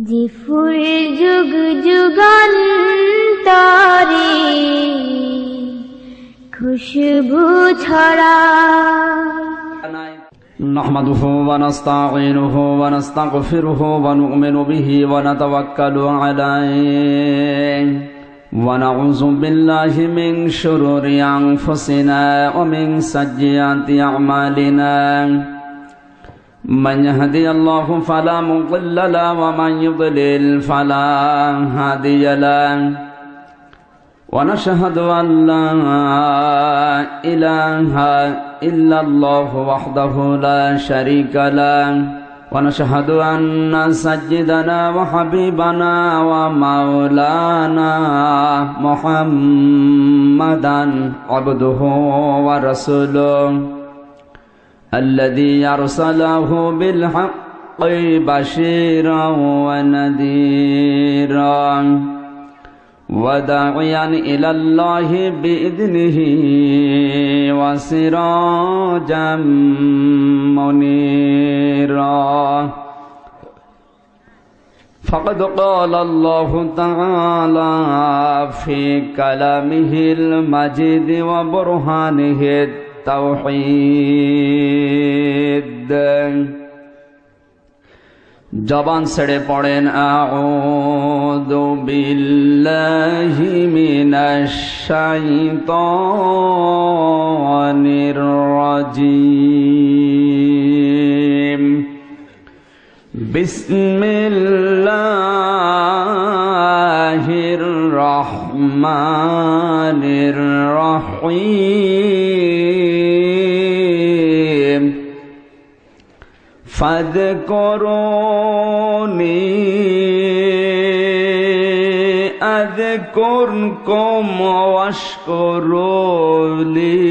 জিফুর যুগ যুগান্তরে খুশবু ছড়ায়। نحمده ونستعينه ونستغفره ونؤمن به ونتوكل عليه ونعوذ بالله من شرور أنفسنا ومن سيئات أعمالنا من يهدي الله فلا مضل له ومن يضلل فلا هادي له ونشهد أن لا إله إلا الله وحده لا شريك له ونشهد أن سيدنا وحبيبنا ومولانا محمدا عبده ورسوله الذي أرسله بالحق بشيرا ونذيرا وداعيا إلى الله بإذنه وسراجا منيرا فقد قال الله تعالى في كلامه المجيد وبرهانه التوحيد জবান ছেড়ে পড়েন আউযু বিল্লাহি মিনাশ শাইতানির রাজীম বিসমিল্লাহির রহমানির রহিম فاذكروني أذكركم واشكروا لي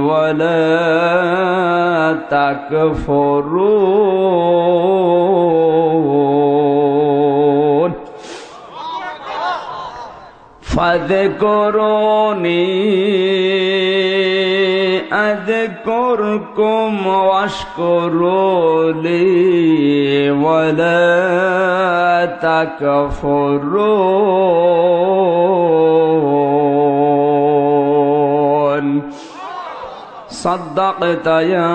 ولا تكفرون فاذكروني أذكركم واشكروا لي ولا تكفرون صدقت يا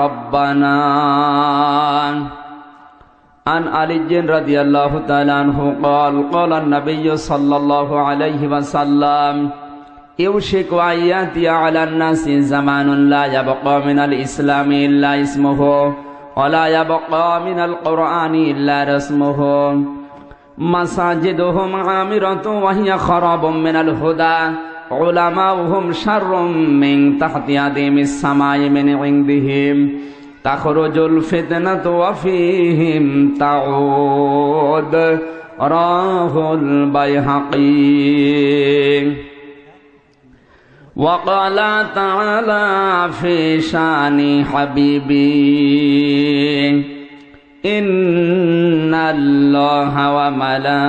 ربنا عن علي رضي الله تعالى عنه قال قال النبي صلى الله عليه وسلم يوشك أن يأتي على الناس زمان لا يبقى من الإسلام إلا اسمه ولا يبقى من القرآن إلا رسمه مساجدهم عامرة وهي خراب من الهدى علماؤهم شر من تحت أديم السماء من عندهم تخرج الفتنة وفيهم تعود راه البيهقي وقال تعالى في شان حبيبي إن الله وملائكته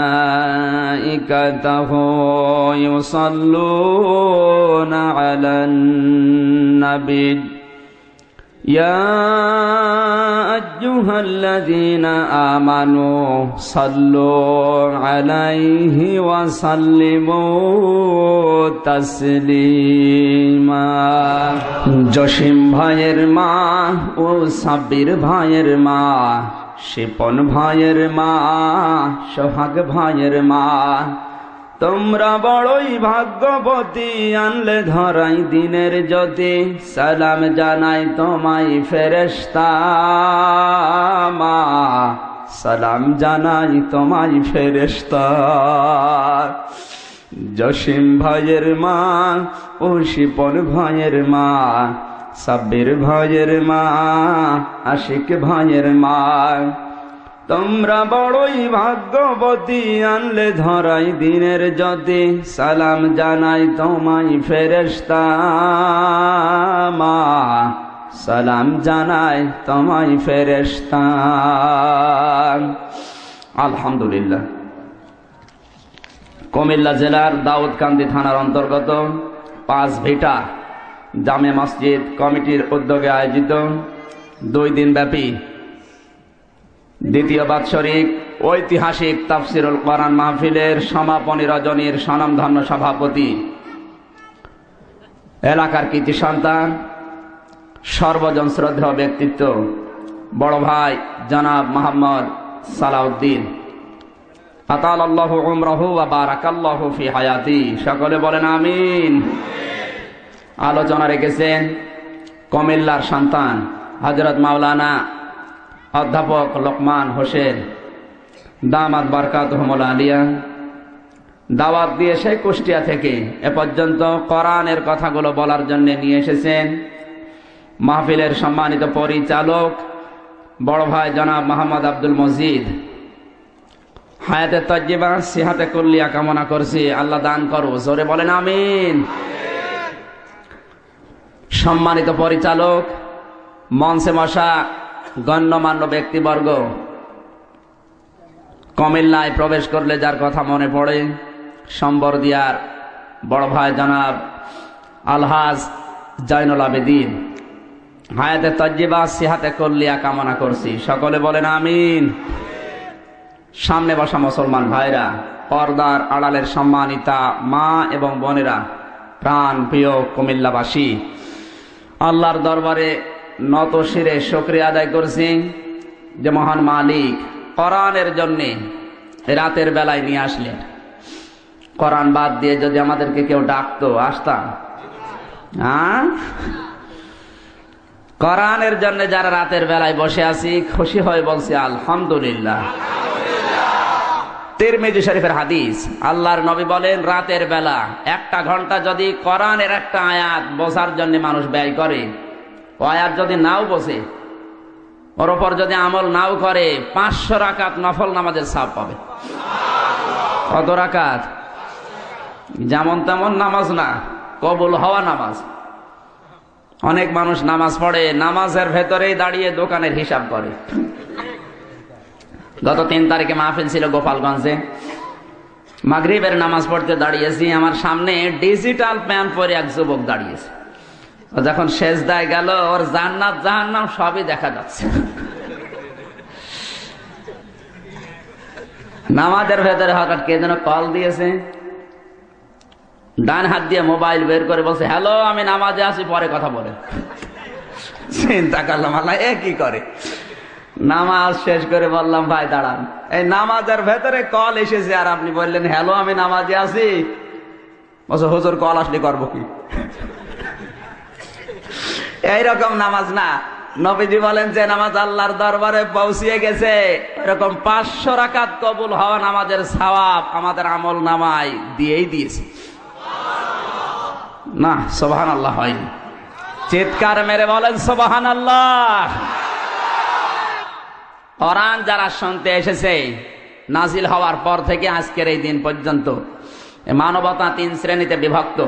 يصلون على النبي يا أيها الذين آمنوا صلوا عليه وسلموا تسليما জসিম ভাইয়ের মা ও সাব্বির ভাইয়ের মা শিপন ভাইয়ের মা সোহাগ ভাইয়ের মা তোমরা বড়ই ভাগ্যবতী আনলে ধরাই দিনের জ্যোতি সালাম জানাই তোমায় ফেরেশতা মা সালাম জানাই তোমায় ফেরেশতা জসিম ভাইয়ের মা ও শিপন ভাইয়ের মা সাব্বির ভাইয়ের মা আশিক ভাইয়ের মা তোমরা বড়ই ভাগ্যবতী আনলে ধরাই দিনের জ্যোতি সালাম জানাই তোমায় ফেরেশতা মা সালাম জানাই তোমায় ফেরেশতা। আলহামদুলিল্লাহ। কুমিল্লা জেলার দাউদকান্দি থানার অন্তর্গত 5 ভিটা জামে মসজিদ কমিটির উদ্যোগে আয়োজিত 2 দিন ব্যাপী দ্বিতীয় বাৎসরিক ঐতিহাসিক তাফসিরুল কোরআন মাহফিলের সমাপনী রজনীর স্বনামধন্য সভাপতি, এলাকার কৃতি সন্তান, সর্বজন শ্রদ্ধেয় ব্যক্তিত্ব, বড় ভাই জনাব মোহাম্মদ সালাউদ্দিন, আতালাল্লাহু উমরাহু ওয়া বারাকাল্লাহু ফি হায়াতি। সকলে বলেন আমিন। আলোচনা রেখেছেন কুমিল্লার সন্তান হযরত মাওলানা অধ্যাপক লোকমান হোসেন দামাত বারকাতুহুমুল আলিয়া। দাওয়াত দিয়ে সেই কুষ্টিয়া থেকে এ পর্যন্ত কোরআনের কথাগুলো বলার জন্য নিয়ে এসেছেন মাহফিলের সম্মানিত পরিচালক বড় ভাই জনাব মোহাম্মদ আব্দুল মজিদ। হায়াতে তজ্জিবা সিহাতে কুল্লিয়া কামনা করছি, আল্লাহ দান করো, জোরে বলেন আমিন। সম্মানিত পরিচালক, মঞ্চে বসা গণ্যমান্য ব্যক্তিবর্গ, কুমিল্লায় প্রবেশ করলে যার কথা মনে পড়ে সম্বরদিয়ার বড় ভাই জনাব আলহাজ জয়নুল আবেদিন। হায়াতে তজ্জিবা সিহাতে কুল্লিয়া কামনা করছি, সকলে বলেন আমিন। সামনে বসা মুসলমান ভাইরা, পর্দার আড়ালের সম্মানিতা মা এবং বোনেরা, প্রাণ প্রিয় কুমিল্লাবাসী, আল্লাহর দরবারে নত শিরে শুকরিয়া আদায় করছি যে মহান মালিক কোরআনের জন্যে রাতের বেলায় নিয়ে আসলেন। কোরআন বাদ দিয়ে যদি আমাদেরকে কেউ ডাকতো, আসতাম? কোরআনের জন্য যারা রাতের বেলায় বসে আছি, খুশি হয়ে বলছি আলহামদুলিল্লাহ। তিরমিজি শরীফের হাদিস, আল্লাহর নবী বলেন রাতের বেলা 1 ঘন্টা যদি কোরআনের একটা আয়াত বোঝার জন্য মানুষ ব্যয় করে, ও আয়াত যদি নাও বোঝে, ওর উপর যদি আমল নাও করে, 500 রাকাত নফল নামাজের সওয়াব পাবে। কত রাকাত? যেমন তেমন নামাজ না, কবুল হওয়া নামাজ। অনেক মানুষ নামাজ পড়ে, নামাজের ভেতরেই দাঁড়িয়ে দোকানের হিসাব করে। গত 3 তারিখে মাহফিল ছিল গোপালগঞ্জে, মাগরিবের নামাজ পড়তে দাঁড়িয়েছি, আমার সামনে ডিজিটাল প্যান্ট পরে এক যুবক দাঁড়িয়েছে। ও যখন সেজদায় গেল, ওর জান্নাত জাহান্নাম সবই দেখা যাচ্ছে। নামাজের ভেতরে হঠাৎ কে যেন কল দিয়েছে, ডান হাত দিয়ে মোবাইল বের করে বলছে, হ্যালো আমি নামাজে আছি, পরে কথা বলে। চিন্তা করলাম আল্লাহ এ কি করে। নামাজ শেষ করে বললাম ভাই দাঁড়ান, এই নামাজের ভেতরে কল এসেছে আর আপনি বললেন হ্যালো আমি নামাজে আছি। বলছে হুজুর কল আসলে করবো কি? এইরকম নামাজ না। নবীজি বলেন যে নামাজ আল্লাহর দরবারে পৌঁছিয়ে গেছে, এরকম 500 রাকাত কবুল হওয়া নামাজের সওয়াব আমাদের আমল নামায় দিয়েই দিয়েছে। না সুবহানাল্লাহ হয়নি। চিৎকার মেরে বলেন সুবহানাল্লাহ। কোরআন যারা শুনতে এসেছে, নাজিল হওয়ার পর থেকে আজকের এই দিন পর্যন্ত মানবতা 3 শ্রেণীতে বিভক্ত।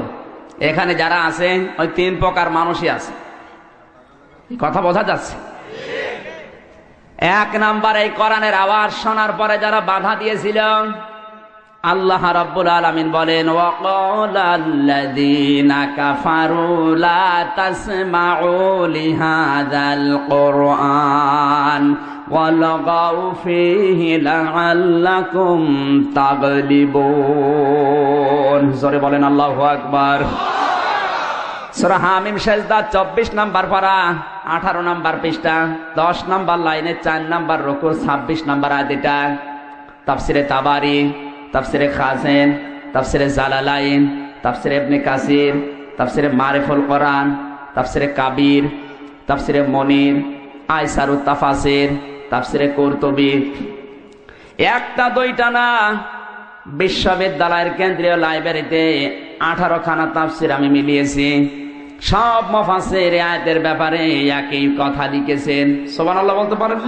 এখানে যারা আছে ওই 3 প্রকার মানুষই আছে, কথা বোঝা যাচ্ছে? 1 নাম্বার, এই কোরআনের আওয়াজ শোনার পরে যারা বাধা দিয়েছিল, আল্লাহ রাব্বুল আলামিন বলেন ওয়াকালাল্লাযীনা কাফারু লা তাসমাউ লিহাযাল কুরআন ওয়ালগাউ ফীহি লাআল্লাকুম তাগলিবুন। জোরে বলেন আল্লাহু আকবার। সূরা হামিম সেজদা 24 নাম্বার পারা, 18 নাম্বার পৃষ্ঠা, 10 নাম্বার লাইনে 4 নাম্বার রুকু, 26 নাম্বার আয়াত। এটা তাফসিরে তাবারি, তাফসিরে খাজেন, তাফসিরে জালালাইন, তাফসিরে ইবনে কাসির, তাফসিরে মারিফুল কোরআন, তাফসিরে কাবির, তাফসিরে মনির, আইসারুত তাফাসির, তাফসিরে কুরতুবী। 1টা 2টা না, বিশ্ববিদ্যালয়ের কেন্দ্রীয় লাইব্রেরিতে 18 খানা তাফসির আমি মিলিয়েছি। সব মুফাসসির আয়াতের ব্যাপারে একই কথা লিখেছেন। সুবহানাল্লাহ বলতে পারেন?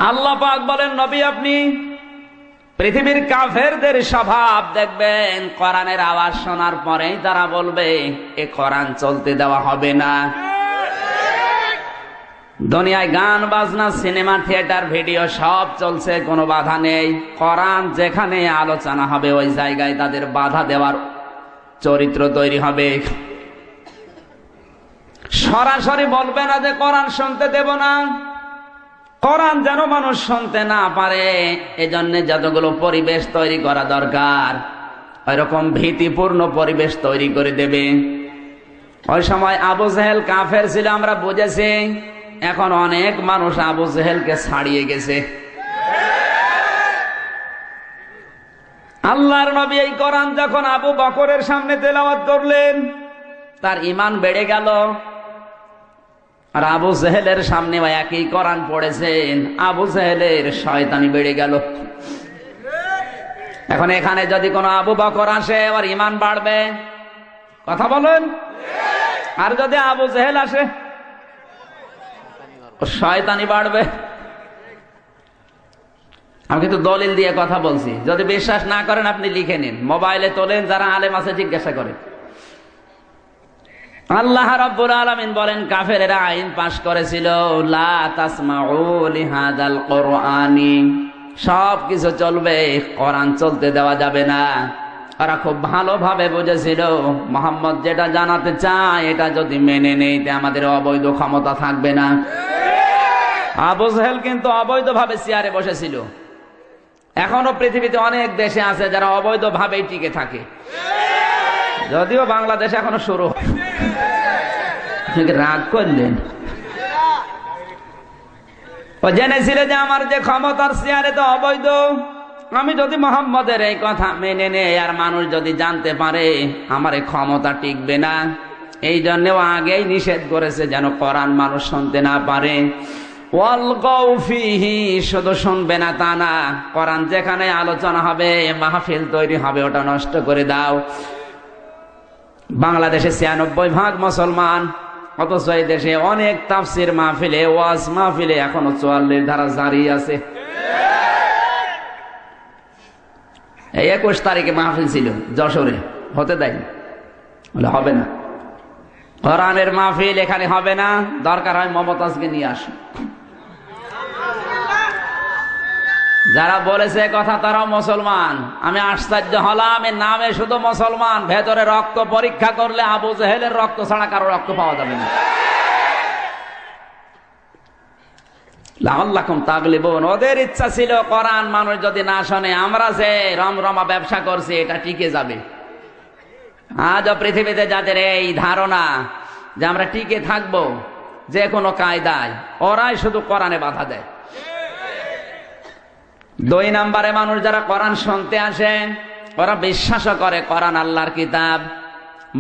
আল্লাহ পাক বলেন নবী আপনি পৃথিবীর কাফেরদের স্বভাব দেখবেন, কোরআনের আওয়াজ শোনার পরেই তারা বলবে এ কোরআন চলতে দেওয়া হবে না। দুনিয়ায় গান বাজনা, সিনেমা, থিয়েটার, ভিডিও সব চলছে, কোনো বাধা নেই। কোরআন যেখানে আলোচনা হবে ওই জায়গায় তাদের বাধা দেওয়ার চরিত্র তৈরি হবে। সরাসরি বলবে না যে কোরআন শুনতে দেব না, কোরআন যেন মানুষ শুনতে না পারে, এজন্য যতগুলো পরিবেশ তৈরি করা দরকার ওইরকম ভীতিপূর্ণ পরিবেশ তৈরি করে দেবে। ওই সময় আবু জেহেল কাফের ছিল, আমরা বুঝেছি। এখন অনেক মানুষ আবু জেহেলকে ছাড়িয়ে গেছে। আল্লাহর নবী এই কোরআন যখন আবু বকরের সামনে তেলাওয়াত করলেন, তার ঈমান বেড়ে গেল। আর আবু জেহেলের সামনে একই কোরআন পড়েছেন, আবু জেহেলের শয়তানি বেড়ে গেল। এখন এখানে যদি কোনো আবু বকর আসে, আর ঈমান বাড়বে, কথা বলেন। আর যদি আবু জেহেল আসে, শয়তানি বাড়বে। আমি কিন্তু দলিল দিয়ে কথা বলছি, যদি বিশ্বাস না করেন আপনি লিখে নিন, মোবাইলে তোলেন, যারা আলেম আছে জিজ্ঞাসা করেন। আল্লাহ রাব্বুল আলামিন বলেন, কাফেরেরা আইন পাশ করেছিল, লা তাসমাউ লিহাদাল কুরআনি, সবকিছু চলবে, কোরআন চলতে দেওয়া যাবে না। ওরা খুব ভালোভাবে বুঝেছিল মুহাম্মদ যেটা জানাতে চায় এটা যদি মেনে নেই তে আমাদের অবৈধ ক্ষমতা থাকবে না। আবু জেহেল কিন্তু অবৈধভাবে চেয়ারে বসেছিল। এখনো পৃথিবীতে অনেক দেশে আছে যারা অবৈধভাবেই টিকে থাকে, যদিও বাংলাদেশে এখনো শুরু। রাগ করলেন, ও জেনেছিল যে আমার যে ক্ষমতার চেয়ারে তো অবৈধ, আমি যদি মোহাম্মদের এই কথা মেনে নেই আর মানুষ যদি জানতে পারে আমার এই ক্ষমতা টিকবে না, এই জন্যও আগেই নিষেধ করেছে যেন কোরআন মানুষ শুনতে না পারে। ওয়ালগাউ ফিহি, শুধু শুনবে না তা না, কোরআন যেখানে আলোচনা হবে, মাহফিল তৈরি হবে, ওটা নষ্ট করে দাও। বাংলাদেশে ৯৬% মুসলমান, অথচ এই দেশে অনেক তাফসির মাহফিলে, ওয়াজ মাহফিলে এখনো ৪৪ ধারা জারি আছে। এই ২১ তারিখে মাহফিল ছিল যশোরে, হতে দেয়নি, বলে হবে না, কোরআনের মাহফিল এখানে হবে না, দরকার হয় মমতাজকে নিয়ে আসুন। যারা বলেছে কথা তারাও মুসলমান। আমি আশ্চর্য হলাম, এর নামে শুধু মুসলমান, ভেতরে রক্ত পরীক্ষা করলে আবু জেহেলের রক্ত ছাড়া কারো রক্ত পাওয়া যাবে না। লাআল্লাকুম তাগলিবুন, ওদের ইচ্ছা ছিল কোরআন মানুষ যদি না শোনে, আমরা যে রমরমা ব্যবসা করছি এটা টিকে যাবে। আজও পৃথিবীতে যাদের এই ধারণা যে আমরা টিকে থাকবো যে কোনো কায়দায়, ওরাই শুধু কোরআনে বাধা দেয়। ২ নম্বরে মানুষ যারা কোরআন শুনতে আসে, ওরা বিশ্বাসও করে কোরআন আল্লাহর কিতাব।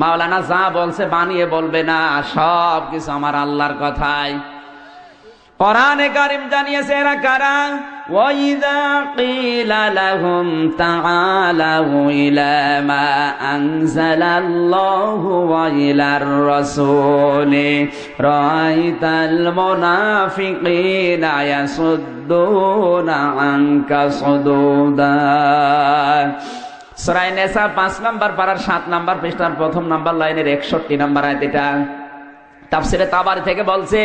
মাওলানা যা বলছে বানিয়ে বলবে না, সব কিছু আমার আল্লাহর কথাই। কোরআনে কারীম জানিয়েছে এরা কারা, ওয়াইযা কিলা লাহুম তাআলাউ ইলা মা আনজালাল্লাহু ওয়া ইলার রাসূলি রাআইতাল মুনাফিকিনা ইয়াসুদ্দুনা আনকা সুদুদা। সূরা নিসা ৫ নম্বর পারার ৭ নম্বর পৃষ্ঠার ১ম নম্বর লাইনের ৬১ নম্বর আয়াত। এটা তাফসীরে তাবারি থেকে বলছে,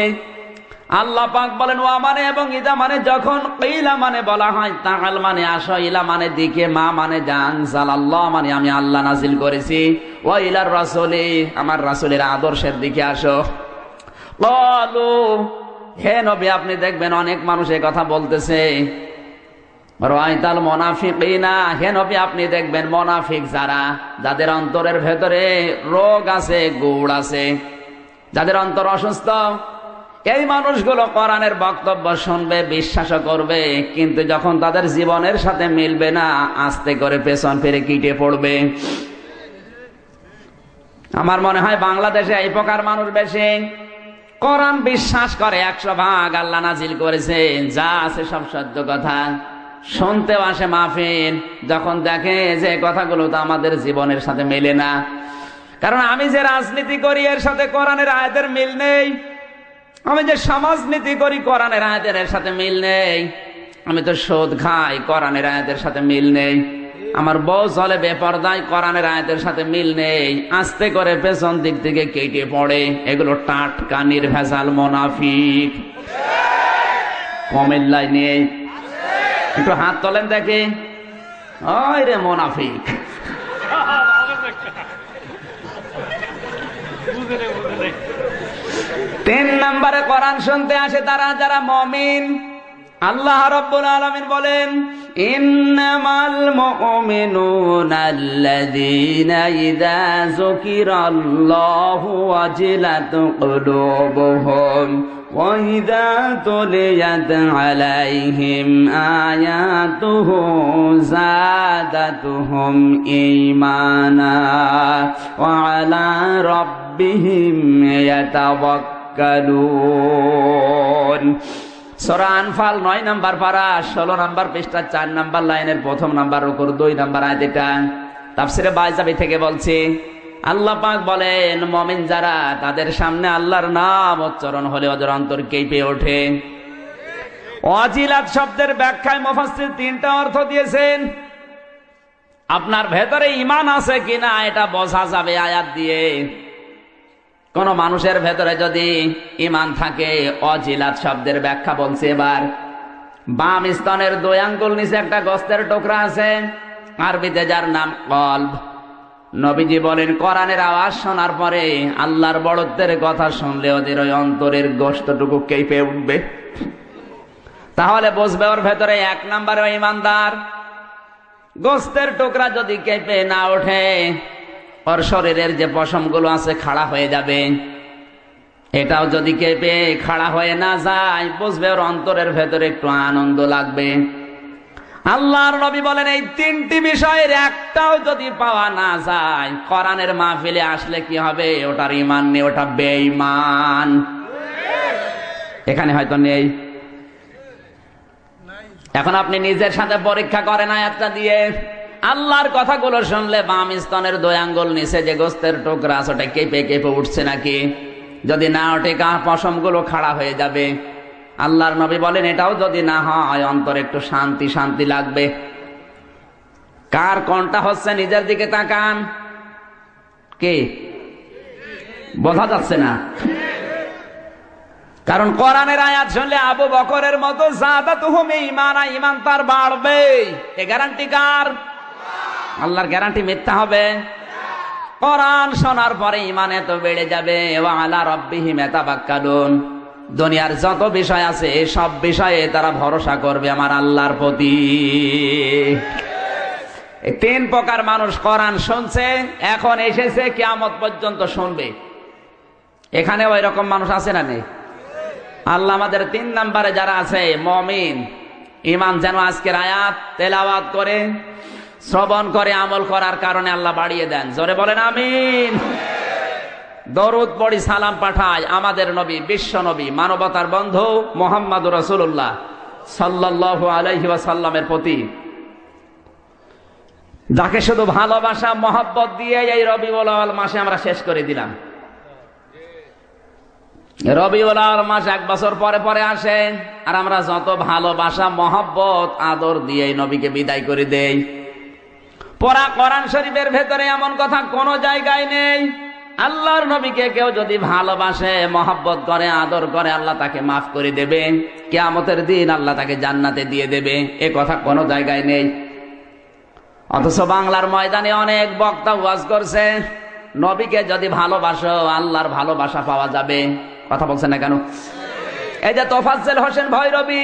আল্লাহ পাক বলেন, ওয়া মানে এবং ইদা মানে যখন, কিলা মানে বলা হয়, তাআল মানে আসো, ইলা মানে দিকে, মা মানে জান, জালাল্লাহ মানে আমি আল্লাহ নাজিল করেছি, ওয়া ইলার রাসূলি আমার রাসূলের আদর্শের দিকে আসো। ক্বালু, হে নবী আপনি দেখবেন অনেক মানুষ এই কথা বলতেছে, রাআইতাল মুনাফিকিনা, হে নবী আপনি দেখবেন মুনাফিক যারা, যাদের অন্তরের ভেতরে রোগ আছে, গুড় আছে, যাদের অন্তর অসুস্থ, এই মানুষগুলো কোরআনের বক্তব্য শুনবে, বিশ্বাসও করবে, কিন্তু যখন তাদের জীবনের সাথে মিলবে না, আস্তে করে পেছন ফিরে কিটে পড়বে। আমার মনে হয় বাংলাদেশে এই প্রকার মানুষ বেশি। কোরআন বিশ্বাস করে ১০০%, আল্লাহ নাজিল করেছে, যা আছে সব সত্য কথা, শুনতেও আসে মাহফিল, যখন দেখে যে কথাগুলো তো আমাদের জীবনের সাথে মেলে না। কারণ আমি যে রাজনীতি করি এর সাথে কোরআনের আয়াতের মিল নেই, আমি যে সমাজনীতি করি কোরআনের আয়াতের সাথে মিল নেই, আমি তো সুদ খাই, কোরআনের আয়াতের সাথে মিল নেই, আমার বউ চলে বেপরদায়, কোরআনের আয়াতের সাথে মিল নেই, আস্তে করে পেছন দিক থেকে কেটে পড়ে। এগুলো টাটকা নির্ভেজাল মুনাফিক। কমের লাইনে একটু হাত তোলেন দেখে, ওই রে মুনাফিক। তিন নম্বরে কোরআন শুনতে আসে তারা যারা মুমিন, আল্লাহ রাব্বুল আলামিন বলেন, ইন্নামাল মুমিনুনা আল্লাযীনা ইযা যুকিরাল্লাহু ওয়াজিলাত কুলুবুহুম ওয়া ইযা তুলিয়াত আলাইহিম আয়াতুহু যাদাতুহুম ঈমানা ওয়া আলা রাব্বিহিম ইয়াতাওয়াক্কালুন। সূরা আনফাল 9 নম্বর পারা 16 নম্বর পৃষ্ঠা 4 নম্বর লাইনের প্রথম নম্বর রুকুর 2 নম্বর আয়াত। এটা তাফসিরে বাইজাবি থেকে বলছি। আল্লাহ পাক বলেন, মুমিন যারা তাদের সামনে আল্লাহর নাম উচ্চারণ হলে ওদের অন্তর কেঁপে ওঠে। ওয়াজিলাত শব্দের ব্যাখ্যায় মুফাসসির 3টা অর্থ দিয়েছেন। আপনার ভেতরে ঈমান আছে কিনা এটা বোঝা যাবে আয়াত দিয়ে। কোন মানুষের ভেতরে যদি ঈমান থাকে, ওয়াজিলাত শব্দের ব্যাখ্যা বলছে। এবার বাম স্তনের 2 আঙ্গুল নিচে একটা গোস্তের টুকরা আছে, আরবিতে যার নাম কলব। নবীজি বলেন, কোরআনের আওয়াজ শোনার পরে আল্লাহর বড়ত্বের কথা শুনলে ওদের ওই অন্তরের গোশতটুকু কেঁপে উঠবে। তাহলে বুঝবে ওর ভেতরে 1 নম্বরে ঈমানদার। গোস্তের টুকরা যদি কেঁপে না ওঠে, ওর শরীরের যে পশমগুলো আছে খাড়া হয়ে যাবে। এটাও যদি কেঁপে খাড়া হয়ে না যায়, বুঝবে ওর অন্তরের ভেতরে একটু আনন্দ লাগবে। আল্লাহর নবী বলেন, এই 3টি বিষয়ের একটাও যদি পাওয়া না যায়, কোরআনের মাহফিলে আসলে কি হবে? ওটার ঈমান নেই, ওটা বেঈমান। এখানে হয়তো নেই। এখন আপনি নিজের সাথে পরীক্ষা করেন আয়াতটা দিয়ে। আল্লাহর কথাগুলো শুনলে বাম স্তনের 2 আঙ্গুল নিচে যে গোস্তের টুকরা আছে ওটা কেঁপে কেঁপে উঠছে নাকি? যদি না ওঠে, পশমগুলো খাড়া হয়ে যাবে। আল্লাহর নবী বলেন, এটাও যদি না হয়, অন্তরে একটু শান্তি শান্তি লাগবে। কার কোনটা হচ্ছে নিজের দিকে তাকান। কে বোঝা যাচ্ছে না? কারণ কোরআনের আয়াত শুনলে আবু বকরের মতো যাদাতুহুম ঈমানা, ঈমান তার বাড়বে। এ গ্যারান্টি কার? আল্লাহর গ্যারান্টি মিথ্যা হবে? কোরআন শোনার পরে ঈমান এত বেড়ে যাবে। ওয়া আলা রাব্বিহিম ইয়াতাওয়াক্কালুন। দুনিয়ার যত বিষয় আছে সব বিষয়ে তারা ভরসা করবে আমার আল্লাহর প্রতি। এই 3 প্রকার মানুষ কোরআন শুনছে, এখন এসেছে কিয়ামত পর্যন্ত শুনবে। এখানে ওই রকম মানুষ আছে না নেই? আল্লাহ আমাদের 3 নম্বরে যারা আছে মুমিন, ঈমান যেন আজকের আয়াত তেলাওয়াত করে, শ্রবণ করে, আমল করার কারণে আল্লাহ বাড়িয়ে দেন। জোরে বলেন আমিন। দরুদ পড়ি, সালাম পাঠাই আমাদের নবী, বিশ্ব নবী, মানবতার বন্ধু মুহাম্মদুর রাসূলুল্লাহ সাল্লাল্লাহু আলাইহি ওয়াসাল্লামের প্রতি, যাকে শুধু ভালোবাসা মহব্বত দিয়ে এই রবিউল আউয়াল মাসে আমরা শেষ করে দিলাম। রবিউল আউয়াল মাস 1 বছর পরে পরে আসে, আর আমরা যত ভালোবাসা মহব্বত আদর দিয়ে নবীকে বিদায় করে দেই। পড়া কোরআন শরীফের ভেতরে এমন কথা কোন জায়গায় নেই। আল্লাহর নবীকে কেউ যদি ভালোবাসে, মহব্বত করে, আদর করে, আল্লাহ তাকে মাফ করে দেবে। কিয়ামতের দিন আল্লাহ তাকে জান্নাতে দিয়ে দেবে। এ কথা কোনো জায়গায় নেই। অথচ বাংলার ময়দানে অনেক বক্তা ওয়াজ করছে, নবীকে যদি ভালোবাসো আল্লাহর ভালোবাসা পাওয়া যাবে। কথা বলছেন না কেন? এই যে তোফাজ্জল হোসেন ভৈরবী,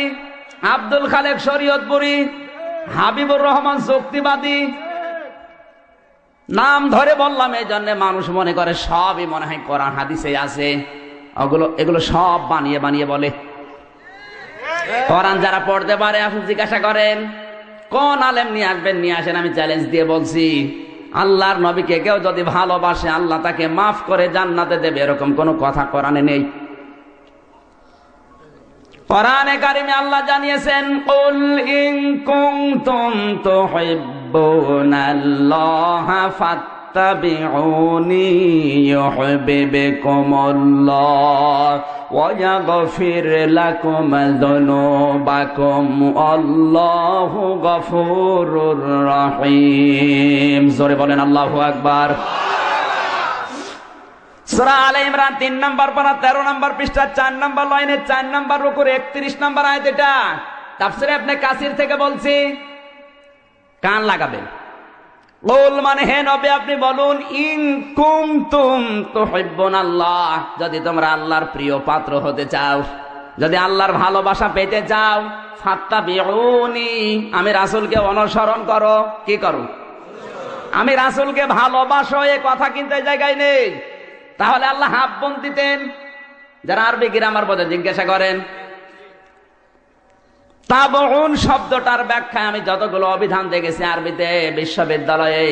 আব্দুল খালেক শরীয়তপুরী, হাবিবুর রহমান যুক্তিবাদী, নাম ধরে বললাম এই জন্য মানুষ মনে করে সবই মনে হয় কোরআন হাদিসে আছে। এগুলো সব বানিয়ে বানিয়ে বলে। কোরআন যারা পড়তে পারে আপনি জিজ্ঞাসা করেন কোন আলেম নিয়ে আসবেন, নিয়ে আসেন। আমি চ্যালেঞ্জ দিয়ে বলছি, আল্লাহর নবীকে কেউ যদি ভালোবাসে আল্লাহ তাকে মাফ করে জান্নাতে দেবে, এরকম কোন কথা কোরআনে নেই। কোরআনে কারিমে আল্লাহ জানিয়েছেন, কুল ইন কুনতুম তুহিব্বুনাল্লাহা ফাত্তাবিউনি ইউহিব্বুকুমুল্লাহ ওয়া ইয়াগফির লাকুম যুনুবাকুম আল্লাহু গফুরুর রহিম। জোরে বলেন আল্লাহু আকবার। সূরা আলে ইমরান 3 নম্বর পারা 13 নম্বর পৃষ্ঠা 4 নম্বর লাইনে 4 নম্বর রুকুর 31 নম্বর আয়াত। এটা তাফসীরে ইবনে কাসির থেকে বলছি, কান লাগাবেন। কুল মানে হে নবী আপনি বলুন, ইন কুনতুম তুহিব্বুনাল্লাহ, যদি তোমরা আল্লাহর প্রিয় পাত্র হতে চাও। যদি আল্লাহর ভালোবাসা পেতে চাও ফাত্তাবিউনি, আমি রাসূলকে অনুসরণ করো। কি করো? আমি রাসূলকে ভালোবাসো, এ কথা কিন্তু এই জায়গায় নেই। তাহলে আল্লাহ হাফ বোন দিতেন। যারা আরবি গ্রামার বোঝে জিজ্ঞাসা করেন। তাবউন শব্দটার ব্যাখ্যায় আমি যতগুলো অভিধান দেখেছি আরবিতে বিশ্ববিদ্যালয়ে,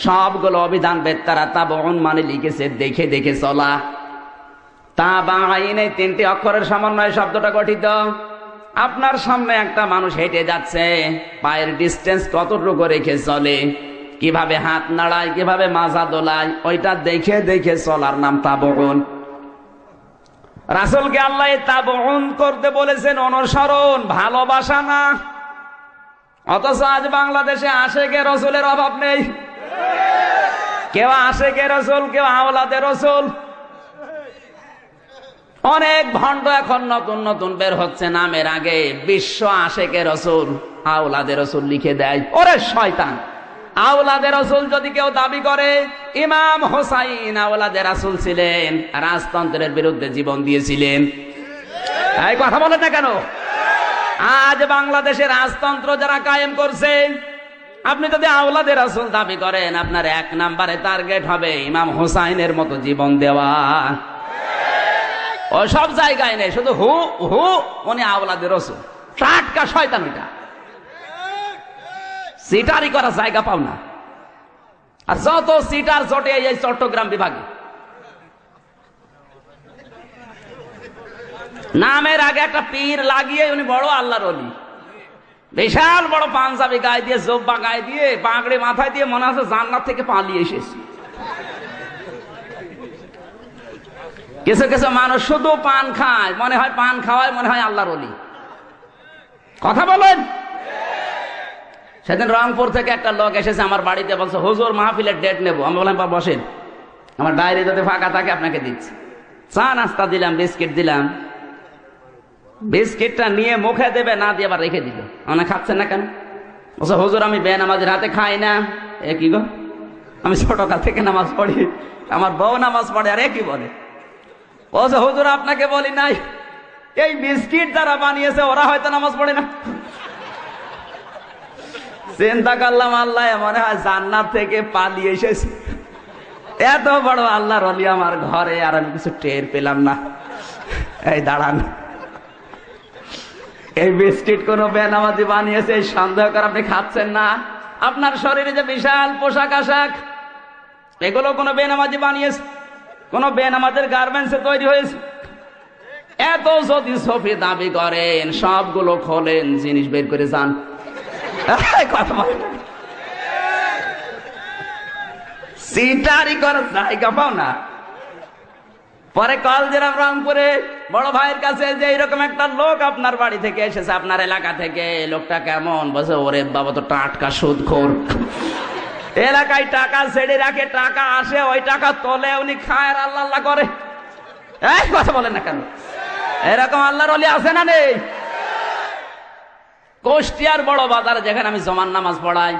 সবগুলো অভিধান বেত্তারা তাবউন মানে লিখেছে দেখে দেখে চলা। তাবাইন এই তিনটি অক্ষরের সমন্বয়ে শব্দটা গঠিত। আপনার সামনে একটা মানুষ হেঁটে যাচ্ছে, পায়ের ডিস্টেন্স কতটুকু রেখে চলে, কিভাবে হাত নাড়ায়, কিভাবে মাজা দোলায়, ওইটা দেখে দেখে চলার নাম তাবউন। রাসূলকে আল্লাহ তাবউন করতে বলেছেন, অনুসরণ, ভালোবাসা না। অথচ আজ বাংলাদেশে আশেকে রসুলের অভাব নেই। কেউ আশেকে রসুল, কেউ আওলাদে রসুল। অনেক ভণ্ড এখন নতুন নতুন বের হচ্ছে, নামের আগে বিশ্ব আশেকে রসুল, আওলাদে রসুল লিখে দেয়। ওরে শয়তান! আওলাদে রসুল যদি কেউ দাবি করে, ইমাম হোসাইন আওলাদে রাসূল ছিলেন, রাজতন্ত্রের বিরুদ্ধে জীবন দিয়েছিলেন। এই কথা বলে না কেন? আজ বাংলাদেশে রাজতন্ত্র যারা কায়েম করছে, আপনি যদি আওলাদে রাসূল দাবি করেন, আপনার 1 নম্বরে টার্গেট হবে ইমাম হোসাইনের মতো জীবন দেওয়া। ও সব জায়গায় নেই, শুধু হু হু উনি আওলাদে রাসূল। টাটকা শয়তান ওইটা। সিটারি করার জায়গা পাও না। আর যত সিটার জটে এই চট্টগ্রাম বিভাগে। নামের আগে একটা পীর লাগিয়ে উনি বড় আল্লাহর ওলি, বিশাল বড় পাঞ্জাবি গায়ে দিয়ে, জোব্বা গায়ে দিয়ে, পাগড়ি মাথায় দিয়ে, মনে হচ্ছে জান্নাত থেকে পালিয়ে এসেছে। কিছু কিছু মানুষ শুধু পান খায়, মনে হয় পান খাওয়ায় মনে হয় আল্লাহর ওলি। কথা বলেন। সেদিন রংপুর থেকে একটা লোক এসেছে আমার বাড়িতে, বলছে হুজুর মাহফিলের ডেট নেবো। আমি বললাম বসেন, আমার ডায়েরি যদি ফাঁকা থাকে আপনাকে দিচ্ছি। চা নাস্তা দিলাম, বিস্কিট দিলাম। বিস্কিটটা নিয়ে মুখে দেবে, না দিয়ে আবার রেখে দিল। মানে খাচ্ছেন না কেন? বলছে হুজুর আমি বেনামাজির হাতে খাই না। এ কি গো? আমি ছোটকাল থেকে নামাজ পড়ি, আমার বউ নামাজ পড়ে। আর এ কি বলে? বলছে হুজুর আপনাকে বলি নাই, এই বিস্কিট যারা বানিয়েছে ওরা হয়তো নামাজ পড়ে না। চিন্তা করলাম আল্লাহ মনে হয় জান্নাত থেকে পালিয়ে এসেছে। এত বড় আল্লাহর ওলি আমার ঘরে, আর আমি কিছু টের পেলাম না। এই দাঁড়ান, এই বিস্কিট কোন বেনামাজি বানিয়েছে এই সন্দেহ করে আপনি খাচ্ছেন না? আপনার শরীরে যে বিশাল পোশাক আশাক, এগুলো কোন বেনামাজি বানিয়েছে? কোন বেনামাজের গার্মেন্টসে তৈরি হয়েছে? এত যদি সফি দাবি করেন, সবগুলো খোলেন, জিনিস বের করে যান। কথা বলেন। সিটারি করার জায়গা পাও না। পরে কল দিলাম রংপুরে বড় ভাইয়ের কাছে যে এরকম একটা লোক আপনার বাড়ি থেকে এসেছে, আপনার এলাকা থেকে। লোকটা কেমন? বলছে ওরে বাবা, তো টাটকা সুদখোর। এলাকায় টাকা ছেড়ে রাখে, টাকা আসে, ওই টাকা তোলে, উনি খায় আর আল্লাহ আল্লাহ করে। এই কথা বলেন না কেন? এরকম আল্লাহর ওলি আছে না নেই? কুষ্টিয়ার বড় বাজারে যেখানে আমি জমান নামাজ পড়াই,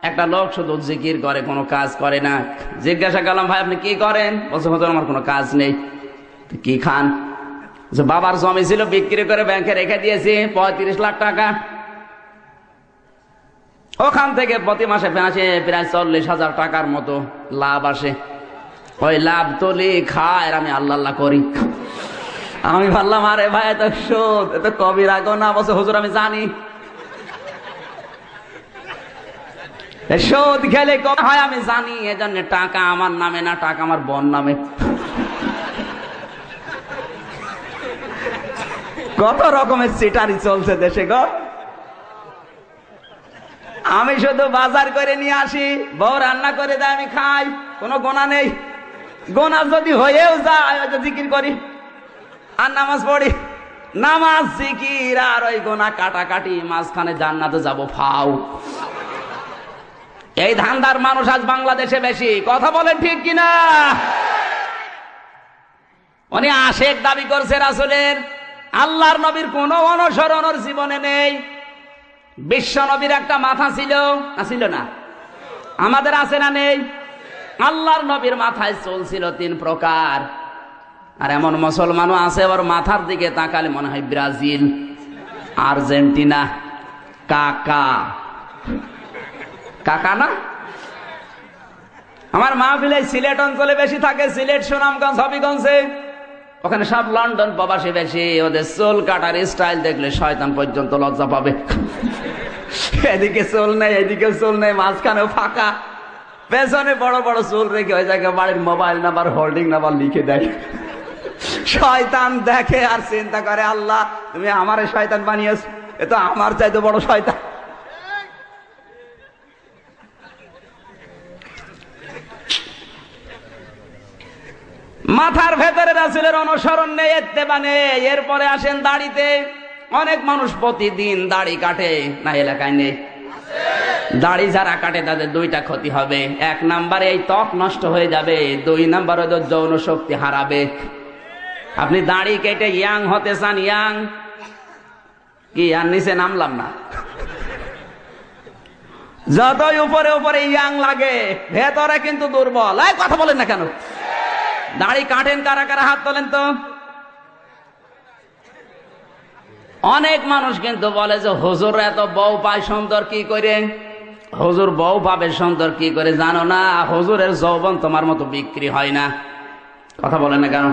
একটা লোক শুধু জিকির করে, কোনো কাজ করে না। জিজ্ঞাসা করলাম ভাই আপনি কি করেন? বলছে হুজুর আমার কোনো কাজ নেই। কি খান? বাবার জমি ছিল, বিক্রি করে ব্যাংকে রেখে দিয়েছি 35 লাখ টাকা। ওখান থেকে প্রতি মাসে প্রায় 40,000 টাকার মতো লাভ আসে। ওই লাভ তুলি, খায়, আর আমি আল্লাহ আল্লাহ করি। আমি ভাবলাম আরে ভাই এত সুদ, এত কবিরা গোনা। বলছে হুজুর আমি জানি, সুদ খেলে কম হয় আমি জানি, এজন্য টাকা আমার নামে না, টাকা আমার বোন নামে। কত রকমের সিটারি চলছে দেশে গো। আমি শুধু বাজার করে নিয়ে আসি, বউ রান্না করে দেয়, আমি খাই, কোনো গোনা নেই। গোনা যদি হয়েও যায় জিকির করি আর নামাজ পড়ি। নামাজ, জিকির আর ওই গোনা কাটাকাটি, মাঝখানে জান্নাতে যাব ফাও। এই ধান্দার মানুষ আজ বাংলাদেশে বেশি। কথা বলেন ঠিক কিনা? উনি আশেক দাবি করছে রাসূলের। আল্লাহর নবীর কোন অনুসরণ ওর জীবনে নেই। বিশ্ব নবীর একটা মাথা ছিল না? ছিল না? আমাদের আছে না নেই? আল্লাহর নবীর মাথায় চুল ছিল 3 প্রকার। আর এমন মুসলমানও আছে ওর মাথার দিকে তাকালে মনে হয় ব্রাজিল, আর্জেন্টিনা। কাকা কাকা না? আমার মাহফিলে সিলেট অঞ্চলে বেশি থাকে, সিলেট, সুনামগঞ্জ, হবিগঞ্জে। ওখানে সব লন্ডন প্রবাসী বেশি। ওদের চুল কাটার স্টাইল দেখলে শয়তান পর্যন্ত লজ্জা পাবে। এদিকে চুল নেই, এদিকে চুল নেই, মাঝখানেও ফাঁকা, পেছনে বড় বড় চুল রেখে ওই জায়গায় বাড়ির মোবাইল নাম্বার, হোল্ডিং নাম্বার লিখে দেয়। শয়তান দেখে আর চিন্তা করে, আল্লাহ তুমি আমারে শয়তান বানিয়েছ, এ তো আমার চাইতে বড় শয়তান। মাথার ভেতরে রাসূলের অনুসরণ নেই, ইত্তেবা নেই। এরপরে আসেন দাড়িতে। অনেক মানুষ প্রতিদিন দাড়ি কাটে, না এলাকায় নেই? দাড়ি যারা কাটে তাদের দুইটা ক্ষতি হবে। এক নাম্বারে এই ত্বক নষ্ট হয়ে যাবে, দুই নাম্বার ওদের যৌন শক্তি হারাবে। আপনি দাড়ি কেটে ইয়াং হতে চান? ইয়াং কি আর নিচে নামলাম না? যতই উপরে উপরে ইয়াং লাগে, ভেতরে কিন্তু দুর্বল। এই কথা বলেন না কেন? দাড়ি কাটেন কারা কারা? হাত তোলেন তো। অনেক মানুষ কিন্তু বলে যে হুজুর এত বউ পায় সুন্দর কি করে? হুজুর বউ পাবে সুন্দর কি করে জানো না? হুজুরের যৌবন তোমার মতো বিক্রি হয় না। কথা বলেন না কেন?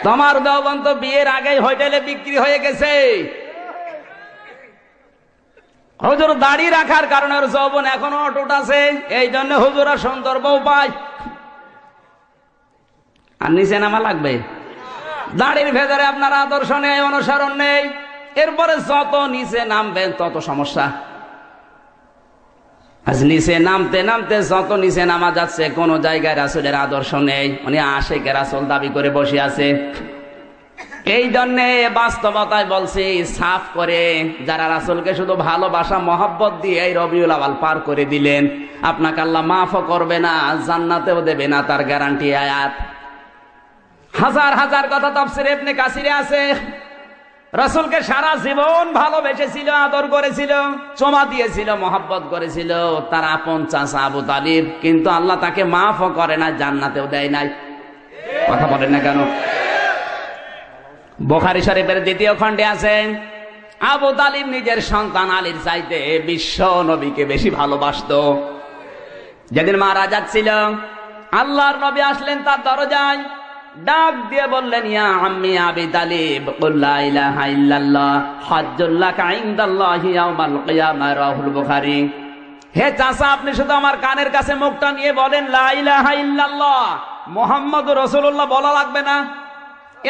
তোমার যৌবন তো বিয়ের আগেই হোটেলে বিক্রি হয়ে গেছে। হুজুর দাড়ি রাখার কারণে ওর যৌবন এখনো অটুট আছে, এই জন্য হুজুরা সুন্দর বউ পায়। আর নিচে নামা লাগবে। দাড়ির ভেতরে আপনার আদর্শ নেই, অনুসরণ নেই। এরপরে যত নিচে নামবেন তত সমস্যা। আজ নিচে নামতে নামতে যত নিচে নামা যাচ্ছে, কোন জায়গায় রাসূলের আদর্শ নেই। উনি আশিকে রাসূল দাবি করে বসে আছে। এই জন্যে বাস্তবতায় বলছি, সাফ করে যারা রাসূলকে শুধু ভালোবাসা মহব্বত দিয়ে এই রবিউল আউয়াল পার করে দিলেন, আপনাকে আল্লাহ মাফও করবে না, জান্নাতেও দেবে না, তার গ্যারান্টি আয়াত। হাজার হাজার কথা তাফসীরে ইবনে কাসিরে আছে। রাসূলকে সারা জীবন ভালোবেসেছিল, আদর করেছিল, চুমা দিয়েছিল, মহব্বত করেছিল তার আপন চাচা আবু তালিব, কিন্তু আল্লাহ তাকে মাফও করে না, জান্নাতেও দেয় নাই। কথা বলেন না কেন? বুখারী শরীফের দ্বিতীয় খণ্ডে আছে, আবু তালিব নিজের সন্তান আলীর চাইতে বিশ্ব নবীকে বেশি ভালোবাসতো। যেদিন মারা যাচ্ছিল, আল্লাহর নবী আসলেন তার দরজায়, ডাক দিয়ে বললেন, ইয়া আম্মি আবি তালিব, কুল লা ইলাহা ইল্লাল্লাহ হাজ্জুল লাকা ইনদাল্লাহি ইয়াউমাল কিয়ামাহ। রাহুল বুখারী। হে চাচা, আপনি শুধু আমার কানের কাছে মুখটা নিয়ে বলেন লা ইলাহা ইল্লাল্লাহ মুহাম্মাদুর রাসূলুল্লাহ, বলা লাগবে না।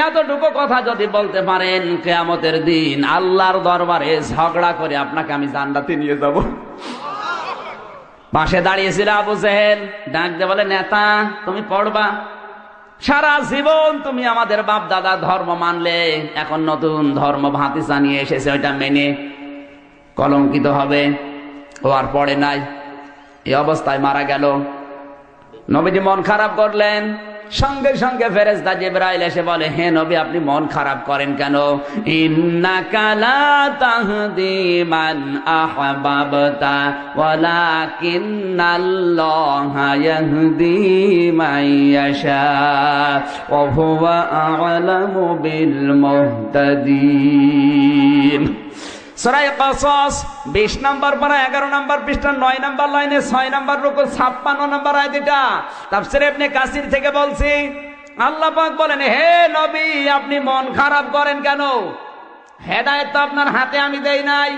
এতটুকু কথা যদি বলতে পারেন, কিয়ামতের দিন আল্লাহর দরবারে ঝগড়া করে আপনাকে আমি জান্নাতে নিয়ে যাব। পাশে দাঁড়িয়েছিল আবু জেহেল, ডাক দিয়ে বলে, নেতা তুমি পড়বা, সারা জীবন তুমি আমাদের বাপ দাদা ধর্ম মানলে, এখন নতুন ধর্ম ভাতিজা নিয়ে এসেছে, ওইটা মেনে কলঙ্কিত হবে। ও আর পড়ে নাই, এই অবস্থায় মারা গেল। নবীজি মন খারাপ করলেন। সঙ্গে সঙ্গে ফেরেশতা জিবরাইল এসে বলে, হে নবী, আপনি মন খারাপ করেন কেন? ইন্নাকা লা তাহদি মান আহবাবতা ওয়ালাকিন্নাল্লাহা ইয়াহদি মান ইয়াশা ওয়া হুয়া আ'লামু বিল মুহতাদিন। সূরা কসস 20 নম্বর পারা 11 নম্বর পৃষ্ঠা 9 নম্বর লাইনে 6 নম্বর রুকু 56 নম্বর আয়াত। এটা তাফসীরে ইবনে কাসির থেকে বলছি। আল্লাহ পাক বলেন, হে নবী, আপনি মন খারাপ করেন কেন? হেদায়েত তো আপনার হাতে আমি দেই নাই।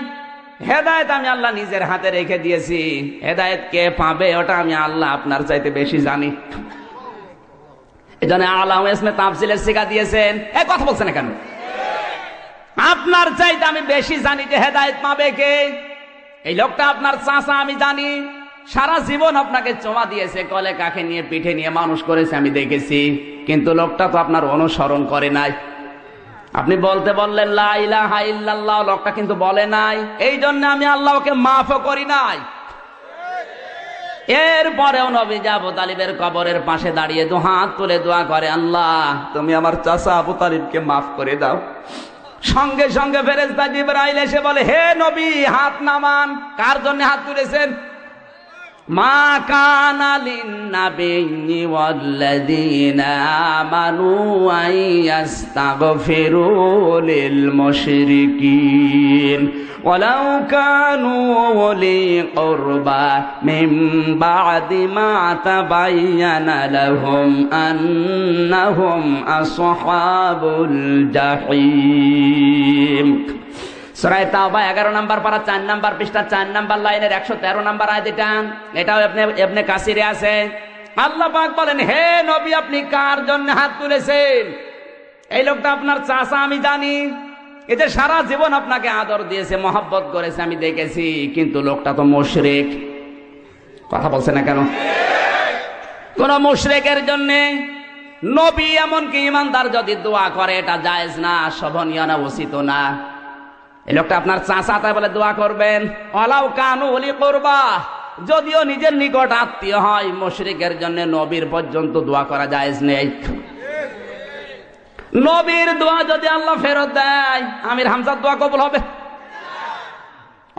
হেদায়েত আমি আল্লাহ নিজের হাতে রেখে দিয়েছি। হেদায়েত কে পাবে ওটা আমি আল্লাহ আপনার চাইতে বেশি জানি। এজন্য আলামা ইসমে তাফসীলের শিক্ষা দিয়েছেন। এই কথা বলছেন না কেন? আপনার চাইতে আমি বেশি জানি যে হেদায়েত পাবে কে। এই লোকটা আপনার চাচা, আমি জানি। সারা জীবন আপনাকে চোমা দিয়েছে, কলে কাকে নিয়ে পিঠে নিয়ে মানুষ করেছে, আমি দেখেছি। কিন্তু লোকটা তো আপনার অনুসরণ করে নাই। আপনি বলতে বললেন লা ইলাহা ইল্লাল্লাহ, লোকটা কিন্তু বলে নাই। এই জন্য আমি আল্লাহকে মাফও করি নাই। এরপরেও নবীজি আবু তালিবের কবরের পাশে দাঁড়িয়ে দু হাত তুলে দোয়া করে, আল্লাহ তুমি আমার চাচা আবু তালিবকে মাফ করে দাও। সঙ্গে সঙ্গে ফেরেশতা জিবরাইল এসে বলে, হে নবী, হাত নামান। কার জন্য হাত তুলেছেন? মা কানা লিন-নাবিয়্যি ওয়াল্লাযীনা আমানু আইয়াস্তাগফিরু লিল মুশরিকিন ওয়ালাউ কানু উলি কুরবা মিন বা'দি মা তাবায়্যানা লাহুম আন্নাহুম আসহাবুল জাহিম। সূরা তাওবা 11 নম্বর পারা 4 নম্বর পৃষ্ঠা 4 নম্বর লাইনের 113 নম্বর আয়াত এটাও ইবনে কাসিরে আছে। আল্লাহ পাক বলেন, হে নবী আপনি কার জন্য হাত তুলেছেন? এই লোকটা আপনার চাচা, আমি জানি। এই যে সারা জীবন আপনাকে আদর দিয়েছে, মহব্বত করেছে, আমি দেখেছি, কিন্তু লোকটা তো মুশরিক। কথা বলছে না কেন? কোন মুশরিকের জন্য নবী এমনকি ইমানদার যদি দোয়া করে এটা জায়েজ না, শোভনীয় না, উচিত না। এই লোকটা আপনার চাচা, তাই বলে দোয়া করবেন? ওয়ালাউ কানু উলি কুরবা, যদিও নিজের নিকট আত্মীয় হয়, মুশরিকের জন্য নবীর পর্যন্ত দোয়া করা জায়েজ নেই। নবীর দোয়া যদি আল্লাহ ফেরত দেয়, আমির হামজার দোয়া কবুল হবে?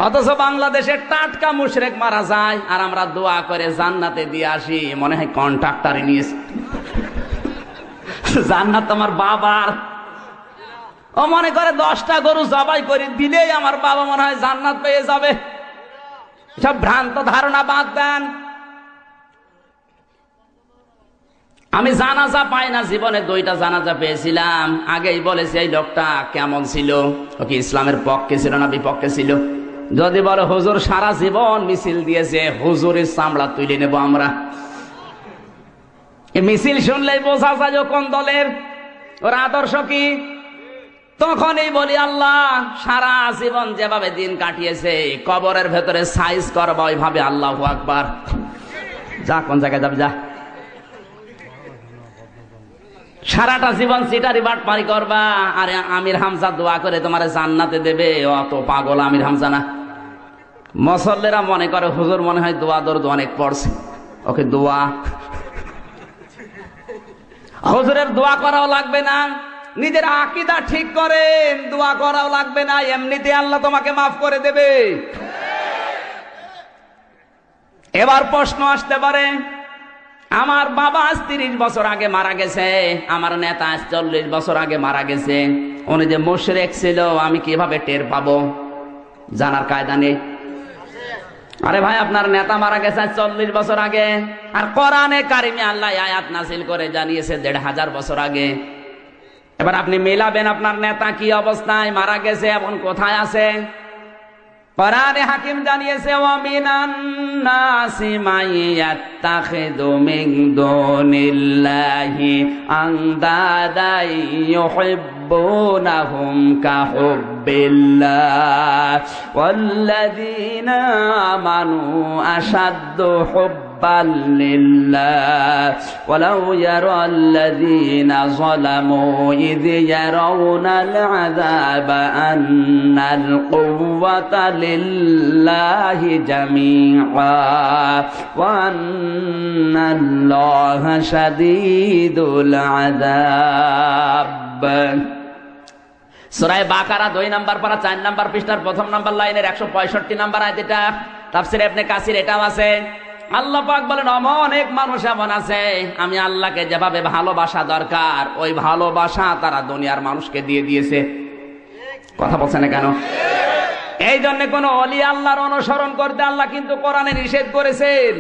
অথচ বাংলাদেশে টাটকা মুশরিক মারা যায় আর আমরা দোয়া করে জান্নাতে দিয়ে আসি, মনে হয় কন্ট্রাক্টরে নিয়েছে। জান্নাত তোমার বাবার। ও মনে করে 10টা গরু জবাই করে দিলেই আমার বাবা মনে হয় জান্নাত পেয়ে যাবে। সব ভ্রান্ত ধারণা বাদ দেন। আমি জানাজা পাই না, জীবনে 2টা জানাজা পেয়েছিলাম। আগেই বলেছি এই লোকটা কেমন ছিল, ও কি ইসলামের পক্ষে ছিল না বিপক্ষে ছিল? যদি বলে হুজুর সারা জীবন মিছিল দিয়েছে, হুজুরের চামড়া তুলে নেব আমরা। এই মিছিল শুনলেই বোঝা যায় কোন দলের, ওর আদর্শ কি। তখনই বলি আল্লাহ সারা জীবন যেভাবে দিন কাটিয়েছে, কবরের ভেতরে সাইজ করবা ওইভাবে। আল্লাহু আকবার। যা, কোন জায়গায় যাবে যা। সারাটা জীবন সিটারি বাটপারি করবা, আরে আমির হামজা দোয়া করে তোমার জান্নাতে দেবে। অত পাগল আমির হামজা না। মুসল্লিরা মনে করে হুজুর মনে হয় দোয়া দরদ অনেক পড়ছে, ওকে দোয়া। হুজুরের দোয়া করাও লাগবে না, নিজের আকীদা ঠিক করেন, দোয়া করাও লাগবে না, এমনিতে আল্লাহ তোমাকে মাফ করে দেবে। এবার প্রশ্ন আসতে পারে, আমার বাবা আজ 30 বছর আগে মারা গেছে, আমার নেতা আজ 40 বছর আগে মারা গেছে, উনি যে মুশরিক ছিল আমি কিভাবে টের পাবো? জানার কায়দা নেই। আরে ভাই, আপনার নেতা মারা গেছে 40 বছর আগে, আর কোরআনে কারিমে আল্লাহ আয়াত নাযিল করে জানিয়েছে 1500 বছর আগে। এবার আপনি মেলাবেন আপনার নেতা কি অবস্থায় মারা গেছে এবং কোথায় আছে। কোরআনে হাকিম জানিয়েছে, ওয়া মিনান নাসি মাইয়াত্তাখিযু মিন দুনিল্লাহি আনদাদান ইউহিব্বুনাহুম কাহুব্বিল্লাহ ওয়াল্লাযীনা আমানু আশাদ্দু হুব্বান লিল্লাহ ওয়ালাউ ইয়ারাল্লাযীনা যালামু ইয ইয়ারাউনাল আযাবা আন্নাল কুওয়াতা লিল্লাহি জামিআ ওয়া আন্নাল্লাহা শাদীদুল আযাব। সূরা বাকারা 2 নম্বর পারা 4 নম্বর পৃষ্ঠার 1ম নম্বর লাইনের 165 নম্বর আয়াত। এটা তাফসীরে ইবনে কাসির এটাও আছে। আল্লাহ পাক বলেন, অনেক মানুষ এমন আছে আমি আল্লাহকে যেভাবে ভালোবাসা দরকার ওই ভালোবাসা তারা দুনিয়ার মানুষকে দিয়ে দিয়েছে। কথা বলছেন না কেন? এই জন্য কোন ওলি আল্লাহর অনুসরণ করতে আল্লাহ কিন্তু কোরআনে নিষেধ করেছেন।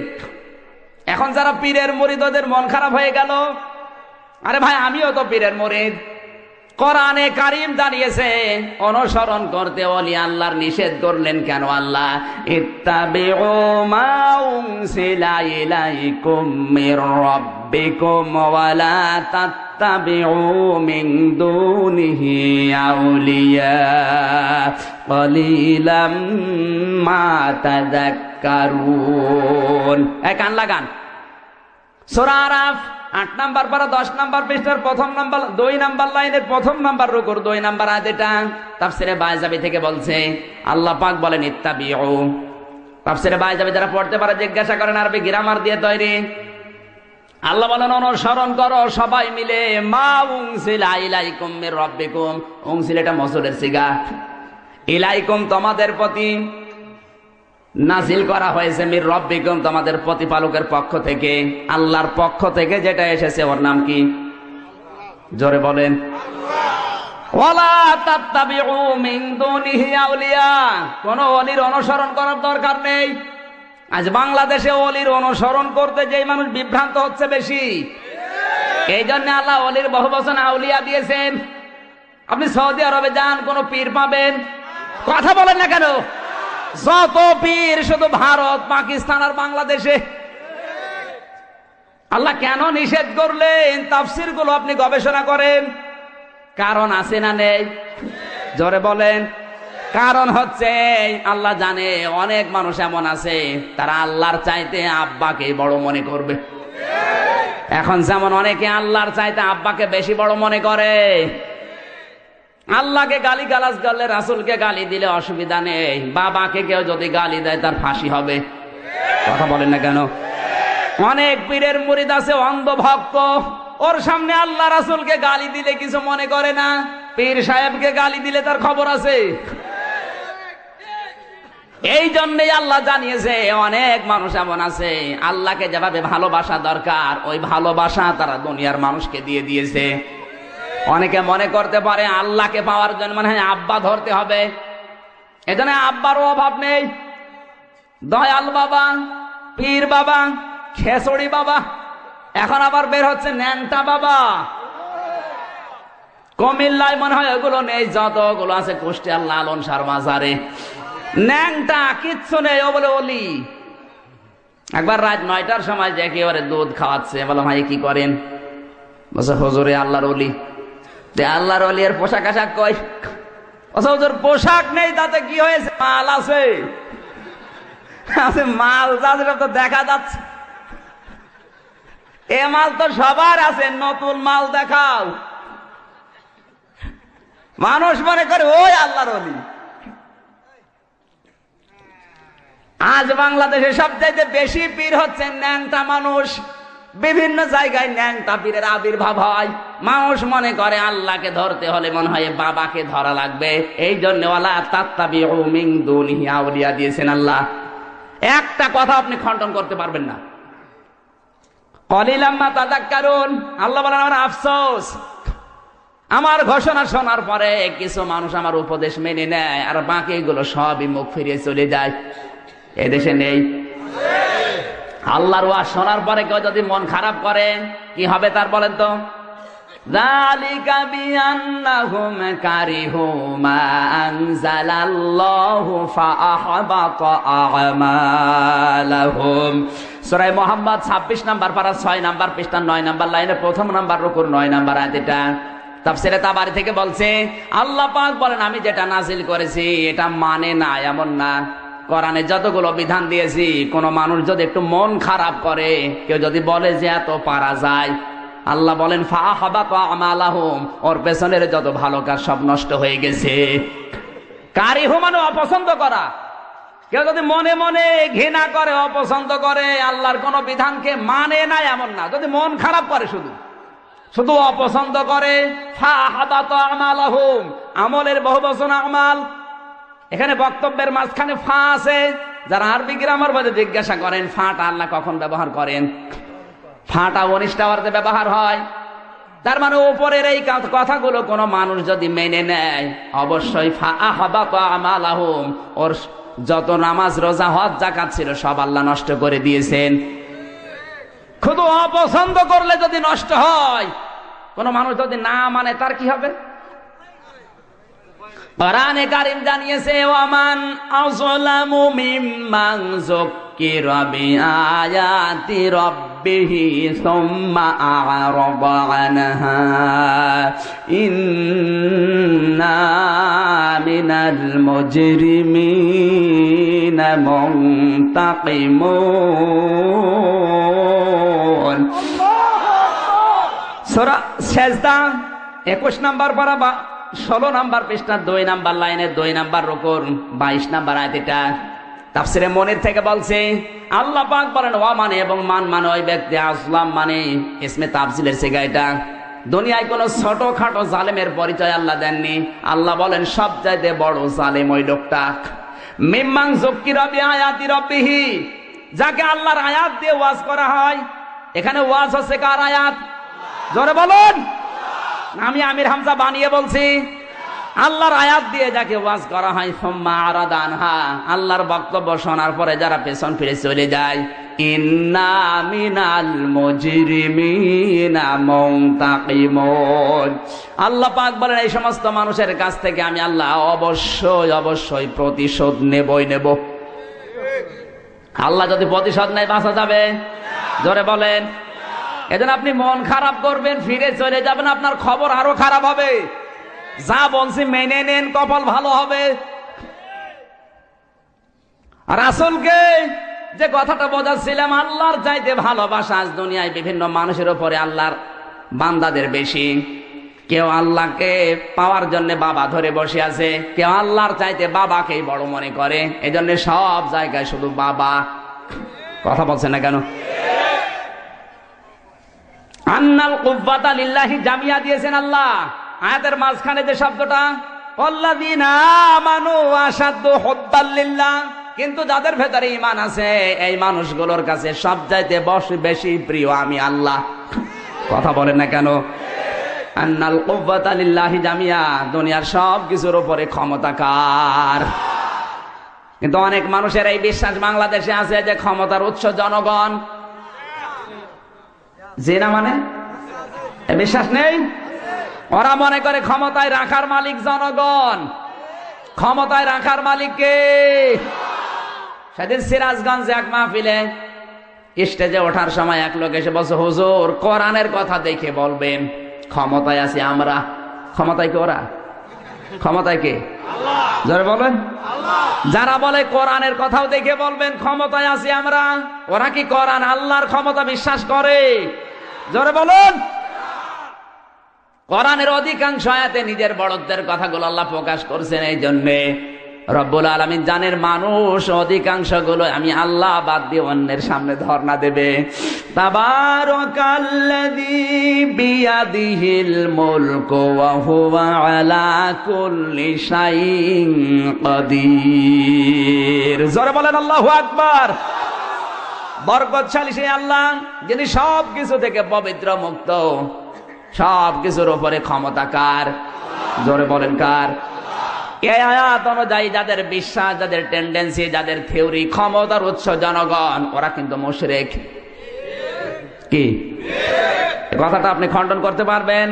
এখন যারা পীরের মুরিদ ওদের মন খারাপ হয়ে গেল। আরে ভাই, আমিও তো পীরের মুরিদ। কোরআনে কারীম জানিয়েছে অনুসরণ করতে, ওলি আল্লাহর নিষেধ করলেন কেন আল্লাহ? ইত্তাবিউ মা উনসিলা ইলাইকুম মির রাব্বিকুম ওয়া লা তাত্তাবিউ মিন দুনিহি আউলিয়া ক্বালিলাম মা তাযাক্কারুন। কান লাগান। সূরা আরাফ 8 নম্বর পারা 10 নম্বর পৃষ্ঠার 1ম নম্বর 2 নম্বর লাইনের 1ম নম্বর রুকুর 2 নম্বর আয়াত। এটা তাফসীরে বাইজাবি থেকে বলছে। আল্লাহ পাক বলেন ইত্তাবিউ। তাফসীরে বাইজাবি যারা পড়তে পারে জিজ্ঞাসা করেন, আরবি গ্রামার দিয়ে তৈরি। আল্লাহ বলেন অনুসরণ করো সবাই মিলে মা উনসিলা ইলাইকুম মির রাব্বিকুম। উনসিলা এটা মসুরের সিগা। ইলাইকুম তোমাদের প্রতি, নাজিল করা হয়েছে মির রব্বিকুম, তোমাদের প্রতিপালকের পক্ষ থেকে, আল্লাহর পক্ষ থেকে যেটা এসেছে ওর নাম কি? জোরে বলেন। ওয়ালা তাত্তাবিউ মিন দুনিহি আউলিয়া, কোন ওলির অনুসরণ করার দরকার নেই। আজ বাংলাদেশে ওলির অনুসরণ করতে যেই মানুষ বিভ্রান্ত হচ্ছে বেশি, এই জন্য আল্লাহ ওলির বহুবচন আউলিয়া দিয়েছেন। আপনি সৌদি আরবে যান, কোন পীর পাবেন? কথা বলেন না কেন? যত পীর শুধু ভারত, পাকিস্তান আর বাংলাদেশে। আল্লাহ কেন নিষেধ করলেন? তাফসীর গুলো আপনি গবেষণা করেন, কারণ আছে না নেই? জোরে বলেন। কারণ হচ্ছে আল্লাহ জানে অনেক মানুষ এমন আছে তারা আল্লাহর চাইতে আব্বাকে বড় মনে করবে। এখন যেমন অনেকে আল্লাহর চাইতে আব্বাকে বেশি বড় মনে করে। আল্লাহকে গালি গালাজ করলে, রাসূলকে গালি দিলে অসুবিধা নেই, বাবাকে কেউ যদি গালি দেয় তার ফাঁসি হবে। কথা বলেন না কেন? অনেক পীরের মুরিদ আছে অন্ধ ভক্ত, ওর সামনে আল্লাহ রাসূলকে গালি দিলে কিছু মনে করে না, পীর সাহেবকে গালি দিলে তার খবর আছে। এই জন্যই আল্লাহ জানিয়েছে অনেক মানুষ এমন আছে আল্লাহকে যেভাবে ভালোবাসা দরকার ওই ভালোবাসা তারা দুনিয়ার মানুষকে দিয়ে দিয়েছে। অনেকে মনে করতে পারে আল্লাহকে পাওয়ার জন্য মনে হয় আব্বা ধরতে হবে, এজন্য আব্বারও অভাব নেই। দয়াল বাবা, পীর বাবা, খেসড়ি বাবা, এখন আবার বের হচ্ছে ন্যাংটা বাবা। কুমিল্লায় মনে হয় ওগুলো নেই, যতগুলো আছে কুষ্টিয়ার লালন সার মাজারে ন্যাংটা কিচ্ছু নেই, ও বলে ওলি। একবার রাত 9টার সময় যে একেবারে দুধ খাওয়াচ্ছে, বলো ভাই কি করেন? বলছে হুজুরে আল্লাহর ওলি। আল্লাহর ওলি এর পোশাক আশাক কই? হুজুর পোশাক নেই, তাতে কি হয়েছে? মাল আছে। মাল যাচ্ছে সব তো দেখা যাচ্ছে, এ মাল তো সবার আছে, নতুন মাল দেখাও। মানুষ মনে করে ওই আল্লাহর ওলি। আজ বাংলাদেশে সবচাইতে বেশি পীর হচ্ছে ন্যাংটা মানুষ। বিভিন্ন জায়গায় ন্যাংটা পীরের আবির্ভাব হয়। মানুষ মনে করে আল্লাহকে ধরতে হলে মনে হয় বাবাকে ধরা লাগবে, এই জন্য ওয়ালা তাত্তাবিউ মিন দুনিহি আউলিয়া দিয়েছেন আল্লাহ। একটা কথা আপনি খণ্ডন করতে পারবেন না। কলিলাম মা তাযাক্কারুন, আল্লাহ বলেন আমার আফসোস, আমার ঘোষণা শোনার পরে কিছু মানুষ আমার উপদেশ মেনে নেয় আর বাকিগুলো সবই মুখ ফিরিয়ে চলে যায়। এদেশে নেই? আল্লাহর ওয়াজ শোনার পরে কেউ যদি মন খারাপ করে কি হবে তার বলেন তো? যালিকা বিআন্নাহুম কারিহু মা আনজালাল্লাহু ফাআহবাতা আমালাহুম। সূরা মুহাম্মদ 26 নাম্বার পারা 6 নাম্বার পৃষ্ঠা 9 নাম্বার লাইনে প্রথম নাম্বার রুকুর 9 নাম্বার আয়াত। এটা তাফসীরে তাবারী থেকে বলছে আল্লাহ পাক বলেন আমি যেটা নাযিল করেছি এটা মানে না এমন না। কোরআনে যতগুলো বিধান দিয়েছি কোন মানুষ যদি একটু মন খারাপ করে, কেউ যদি বলে যে এত পারা যায়, আল্লাহ বলেন ফাআহবাতা আমালাহুম, ওর পেছনের যত ভালো কাজ সব নষ্ট হয়ে গেছে। কারিহু মানে অপছন্দ করা। কেউ যদি মনে মনে ঘৃণা করে, অপছন্দ করে, আল্লাহর কোন বিধানকে মানে না এমন না, যদি মন খারাপ করে শুধু শুধু অপছন্দ করে, ফাআহবাতা আমালাহুম, আমলের বহুবচন আমাল। এখানে বক্তব্যের মাঝখানে ফা আছে। যারা আরবি গ্রামার বলে জিজ্ঞাসা করেন ফাটা আল্লাহ কখন ব্যবহার করেন, ফাটা অনিষ্টাবার্তে ব্যবহার হয়। তার মানে উপরের এই কথাগুলো কোন মানুষ যদি মেনে নেয় অবশ্যই ফাআহবাতা আমালাহুম, ওর যত নামাজ রোজা হজ যাকাত ছিল সব আল্লাহ নষ্ট করে দিয়েছেন। শুধু অপছন্দ করলে যদি নষ্ট হয়, কোন মানুষ যদি না মানে তার কি হবে? কোরআনে কারীম জানিয়েছে ওয়ামান আযলামু মিম্মান যুক্কিরা বিআয়াতি রাব্বিহি সুম্মা আ'রাদা আনহা ইন্না মিনাল মুজরিমিনা মুনতাকিমুন। সূরা সেজদা 21 নাম্বার পারা 16 নাম্বার পৃষ্ঠা 2 নাম্বার লাইনে 2 নাম্বার রুকুর 22 নাম্বার আয়াত। এটা তাফসীরে মনির থেকে বলছে আল্লাহ পাক বলেন ওয়া মানে এবং মান মানে ওই ব্যক্তি, আসলাম মানে ইসমে তাফসীলের সিগা। এটা দুনিয়ায় কোন ছোটখাটো জালেমের পরিচয় আল্লাহ দেননি। আল্লাহ বলেন সবচাইতে বড় জালেম ওই লোকটা। মিম্মান যুক্কিরা বিআয়াতি রাব্বিহি, যাকে আল্লাহর আয়াত দিয়ে ওয়াজ করা হয়। এখানে ওয়াজ হচ্ছে কার আয়াত? জোরে বলুন। আমি আমির হামজা বানিয়ে বলছি? আল্লাহর আয়াত দিয়ে যাকে ওয়াজ করা হয়, সুম্মা আরাদা আনহা, আল্লাহর বক্তব্য শোনার পরে যারা পেছন ফিরে চলে যায়, ইন্না মিনাল মুজরিমিনা মুনতাকিমুন, আল্লাহ পাক বলেন এই সমস্ত মানুষের কাছ থেকে আমি আল্লাহ অবশ্যই অবশ্যই প্রতিশোধ নেবই নেব। আল্লাহ যদি প্রতিশোধ নেয় বাঁচা যাবে? জোরে বলেন। এজন্য আপনি মন খারাপ করবেন, ফিরে চলে যাবেন, আপনার খবর আরো খারাপ হবে। যা বলছি মেনে নেন, কপাল ভালো হবে। আর রাসূলকে যে কথাটা বোঝাচ্ছিলাম, আল্লাহর চাইতে ভালোবাসা আজ দুনিয়ায় বিভিন্ন মানুষের উপরে আল্লাহর বান্দাদের বেশি। কেউ আল্লাহকে পাওয়ার জন্য বাবা ধরে বসে আছে, কেউ আল্লাহর চাইতে বাবাকেই বড় মনে করে। এই জন্য সব জায়গায় শুধু বাবা। কথা বলছে না কেন? আন্নাল কুব্বাতা লিল্লাহি জামিয়া দিয়েছেন আল্লাহ। আয়াতের মাঝখানে যে শব্দটা, আল্লাযীনা আমানু আশাদ্দু হুব্বাল লিল্লাহ, কিন্তু যাদের ভেতরে ঈমান আছে এই মানুষগুলোর কাছে সবচাইতে বেশি প্রিয় আমি আল্লাহ। কথা বলেন না কেন? আন্নাল কুব্বাতা লিল্লাহি জামিয়া, দুনিয়ার সব কিছুর উপরে ক্ষমতা কার? কিন্তু অনেক মানুষের এই বিশ্বাস বাংলাদেশে আছে যে ক্ষমতার উৎস জনগণ। যে না মানে বিশ্বাস নেই। ওরা মনে করে ক্ষমতায় রাখার মালিক জনগণ। ক্ষমতায় রাখার মালিক কে? সেদিন সিরাজগঞ্জে এক মাহফিলে স্টেজে ওঠার সময় এক লোক এসে বলছে, হুজুর কোরআনের কথা দেখে বলবেন ক্ষমতায় আছি আমরা। ক্ষমতায় কে ওরা? ক্ষমতায় কে? জোরে বলেন। যারা বলে কোরআনের কথাও দেখে বলবেন ক্ষমতায় আছি আমরা, ওরা কি কোরআন আল্লাহর ক্ষমতা বিশ্বাস করে? জোরে বলুন। কোরআনের অধিকাংশ আয়াতে নিজের বড়ত্বের কথাগুলো আল্লাহ প্রকাশ করছেন। এই জন্যে রব্বুল আলামিন জানেন মানুষ অধিকাংশ গুলো আমি আল্লাহ বাদ দিয়ে অন্যের সামনে ধর্ণা দেবে। তাবারাকাল্লাযী বিয়াদিহিল মুলকু ওয়া হুয়া আলা কুল্লি শাইইন কাদির। জোরে বলেন আল্লাহু আকবার। বরকতশালী সেই আল্লাহ যিনি সব কিছু থেকে পবিত্র, মুক্ত, সব কিছুর উপরে ক্ষমতা কার? জোরে বলেন কার? এই আয়াত অনুযায়ী যাদের বিশ্বাস, যাদের টেন্ডেন্সি, যাদের থিওরি ক্ষমতার উৎস জনগণ, ওরা কিন্তু মুশরিক। কি কথাটা আপনি খণ্ডন করতে পারবেন?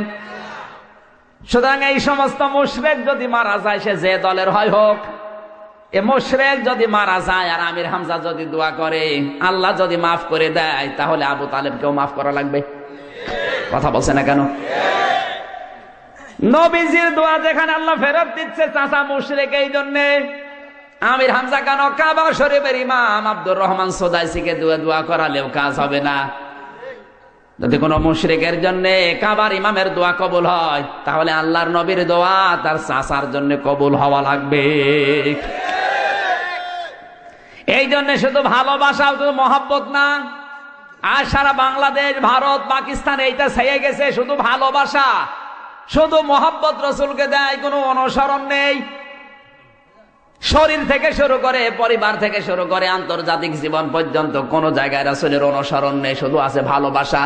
সুতরাং এই সমস্ত মুশরিক যদি মারা যায়, সে যে দলের হয় হোক, এ মুশরিক যদি মারা যায় আর আমির হামজা যদি দোয়া করে, আল্লাহ যদি মাফ করে দেয়, তাহলে আবু তালেবকেও মাফ করা লাগবে। কথা বলছে না কেন? নবীজির দোয়া যেখানে আল্লাহ ফেরত দিচ্ছে চাচা মুশরিক, এই জন্য আমির হামজা কেন? কাবা শরীফের ইমাম আব্দুর রহমান সুদাইসিকে দোয়া করালেও কাজ হবে না। যদি কোনো মুশরিকের জন্য কাবার ইমামের দোয়া কবুল হয়, তাহলে আল্লাহর নবীর দোয়া তার চাচার জন্য কবুল হওয়া লাগবে। এই জন্য শুধু ভালোবাসা, শুধু মহব্বত না। আর সারা বাংলাদেশ, ভারত, পাকিস্তান এইটা ছেয়ে গেছে শুধু ভালোবাসা, শুধু মহব্বত রসুলকে দেয়, কোনো অনুসরণ নেই। শরীর থেকে শুরু করে, পরিবার থেকে শুরু করে, আন্তর্জাতিক জীবন পর্যন্ত কোন জায়গায় রাসূলের অনুসরণ নেই, শুধু আছে ভালোবাসা।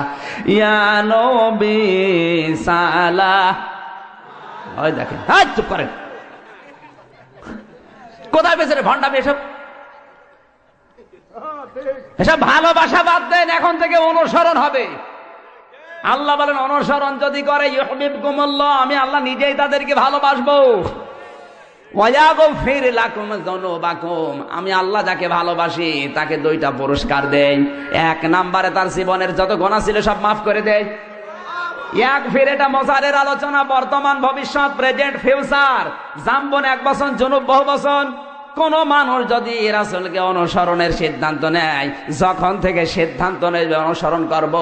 ইয়া নবী সালাম। ওই দেখেন, চুপ করেন, কোথায় পেছনে ভণ্ডামি এসব? এসব ভালোবাসা বাদ দেন, এখন থেকে অনুসরণ হবে। আল্লাহ বলেন অনুসরণ যদি করে ইউহিব্বুকুমুল্লাহ, আমি আল্লাহ নিজেই তাদেরকে ভালোবাসবো। ওয়ায়াগফির লাকুম যুনুবাকুম, আমি আল্লাহ যাকে ভালোবাসি তাকে দুইটা পুরস্কার দেই। এক নম্বরে তার জীবনের যত গুনাহ ছিল সব মাফ করে দেয়। ইয়াগফির, এটা মজারের আলোচনা, বর্তমান, ভবিষ্যৎ, প্রেজেন্ট, ফিউচার। জামবন এক বছর, জুনুব বহু বছর। কোন মানুষ যদি রাসূলকে অনুসরণের সিদ্ধান্ত নেয়, যখন থেকে সিদ্ধান্ত নেবে অনুসরণ করব,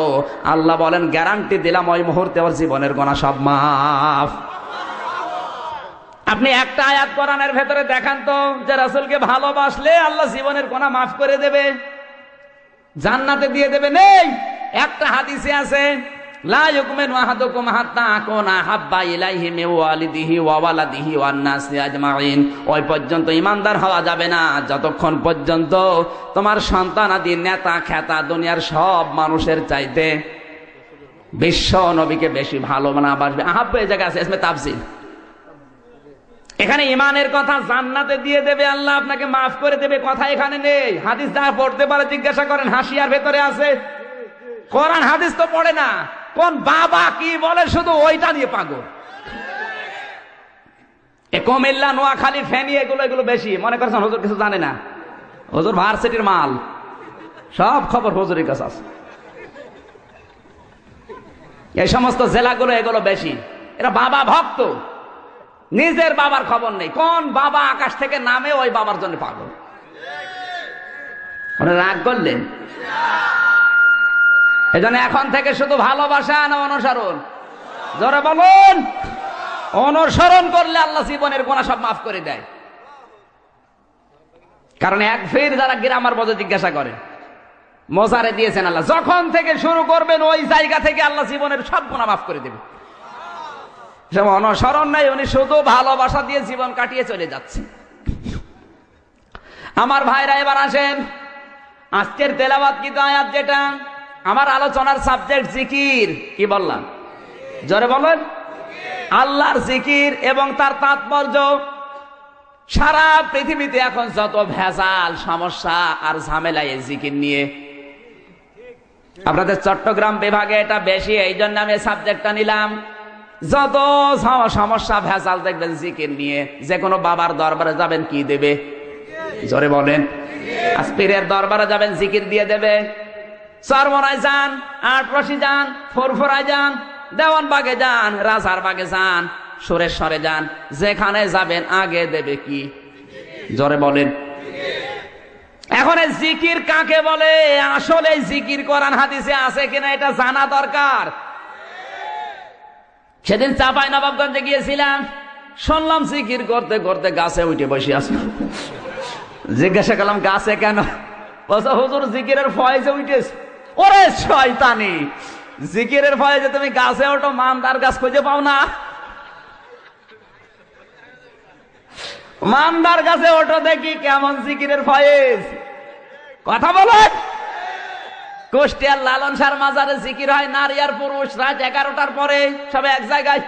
আল্লাহ বলেন গ্যারান্টি দিলাম ওই মুহূর্তে ওর জীবনের গুনাহ সব মাফ। আপনি একটা আয়াত কোরআনের ভেতরে দেখান তো যে রাসূলকে ভালোবাসলে আল্লাহ জীবনের গুনাহ মাফ করে দেবে, জান্নাতে দিয়ে দেবে। নেই। একটা হাদিসে আছে লা ইউমিনু আহাদুকুম হাত্তা আকুনা হাব্বা ইলাইহি মিন ওয়ালিদিহি ওয়া ওয়ালাদিহি ওয়ান নাসি আজমাইন। ওই পর্যন্ত ঈমানদার হওয়া যাবে না যতক্ষণ পর্যন্ত তোমার সন্তানাদি নেতা খেতা দুনিয়ার সব মানুষের চাইতে বিশ্ব নবীকে বেশি ভালো না বাসবে। আহাব্বা এই জায়গায় আছে ইসমে তাফসীর। এখানে ইমানের কথা জান্নাতে দিয়ে দেবে আল্লাহ, আপনাকে মাফ করে দেবে কথা এখানে নেই। হাদিস যা পড়তে পারে জিজ্ঞাসা করেন, হাসিয়ার ভেতরে আছে। কোরআন হাদিস তো পড়ে না, কোন বাবা কি বলে শুধু ওইটা নিয়ে পাগল। কুমিল্লা, নোয়াখালী, ফেনী এগুলো বেশি মনে করছেন হুজুর কিছু জানে না। হুজুর ভার্সিটির মাল, সব খবর হুজুরের কাছে আছে। এই সমস্ত জেলাগুলো এগুলো বেশি, এরা বাবা ভক্ত, নিজের বাবার খবর নেই। কোন বাবা আকাশ থেকে নামে ওই বাবার জন্য পাগল। রাগ করলেন? এজন্য এখন থেকে শুধু ভালোবাসা না অনুসরণ? জোরে বলুন। অনুসরণ করলে আল্লাহ জীবনের গুনাহ সব মাফ করে দেয়। কারণ এক ফের যারা গ্রামার বদে জিজ্ঞাসা করে মোজারে দিয়েছেন আল্লাহ, যখন থেকে শুরু করবেন ওই জায়গা থেকে আল্লাহ জীবনের সব গুনাহ মাফ করে দেবে। অনুসরণ নাই, উনি শুধু ভালোবাসা দিয়ে জীবন কাটিয়ে চলে যাচ্ছে। আমার ভাইরা এবার আসেন, আজকের তেলাওয়াত কি আয়াত, যেটা আমার আলোচনার সাবজেক্ট জিকির। কি বললাম? জোরে বলেন। আল্লাহর জিকির এবং তার তাৎপর্য। সারা পৃথিবীতে এখন যত ভেজাল, সমস্যা আর ঝামেলা এই জিকির নিয়ে। আপনাদের চট্টগ্রাম বিভাগে এটা বেশি, এই জন্য আমি সাবজেক্টটা নিলাম। যত সমস্যা ভেজাল দেখবেন জিকির নিয়ে। যে কোনো বাবার দরবারে যাবেন, কি দেবে? জোরে বলেন। পীরের দরবারে যাবেন, জিকির দিয়ে দেবে। চরমনায় যান, আটরশি যান, ফুরফুরায় যান, দেওয়ানবাগে যান, রাজারবাগে যান, সুরেশ্বরে যান, যেখানে যাবেন আগে দেবে কি? জোরে বলেন। এখন এই জিকির কাকে বলে? আসলে জিকির কোরআন হাদিসে আছে কিনা এটা জানা দরকার। সেদিন চাপাই নবাবগঞ্জে গিয়েছিলাম, শুনলাম জিকির করতে করতে গাছে উঠে বসে আছে। জিজ্ঞাসা করলাম গাছে কেন? বলছে হুজুর জিকিরের ফয়েজে উঠেছে। ওরে শয়তানি, জিকিরের ফয়েজে তুমি গাছে ওঠো, মানদার গাছ খুঁজে পাও না? মানদার গাছে ওঠো দেখি কেমন জিকিরের ফয়েজ। কথা বলেন। কুষ্টিয়ার লালন শাহর মাজারে জিকির হয়, নারী আর পুরুষ, রাত 11টার পরে সব এক জায়গায়।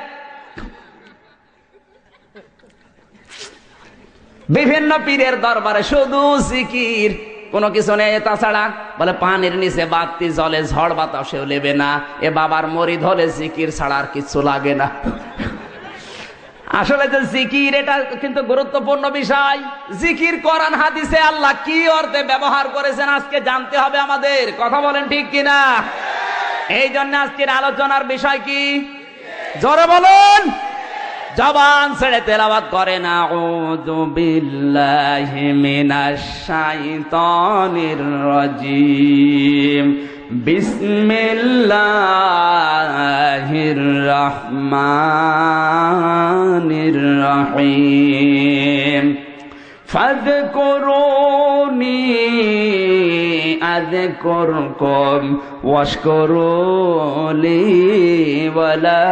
বিভিন্ন পীরের দরবারে শুধু জিকির, কোনো কিছু নেই তাছাড়া। বলে পানির নিচে বাতি জলে, ঝড় বাতাসেও লেবে না। এ বাবার মরিদ হলে জিকির ছাড়া আর কিছু লাগে না। আসলে যে জিকির, এটা কিন্তু গুরুত্বপূর্ণ বিষয়। জিকির কোরআন হাদিসে আল্লাহ কি অর্থে ব্যবহার করেছেন আজকে জানতে হবে আমাদের। কথা বলেন ঠিক কিনা? এই জন্য আজকের আলোচনার বিষয় কি? জোরে বলুন। জবান ছেড়ে তেলাওয়াত করেন, আউযু বিল্লাহি মিনাশ শাইতানির রাজিম, বিসমিল্লাহির রহমানির রহিম, ফাযকুরুনি আযকুরকুম ওয়াশকুরুলি ওয়ালা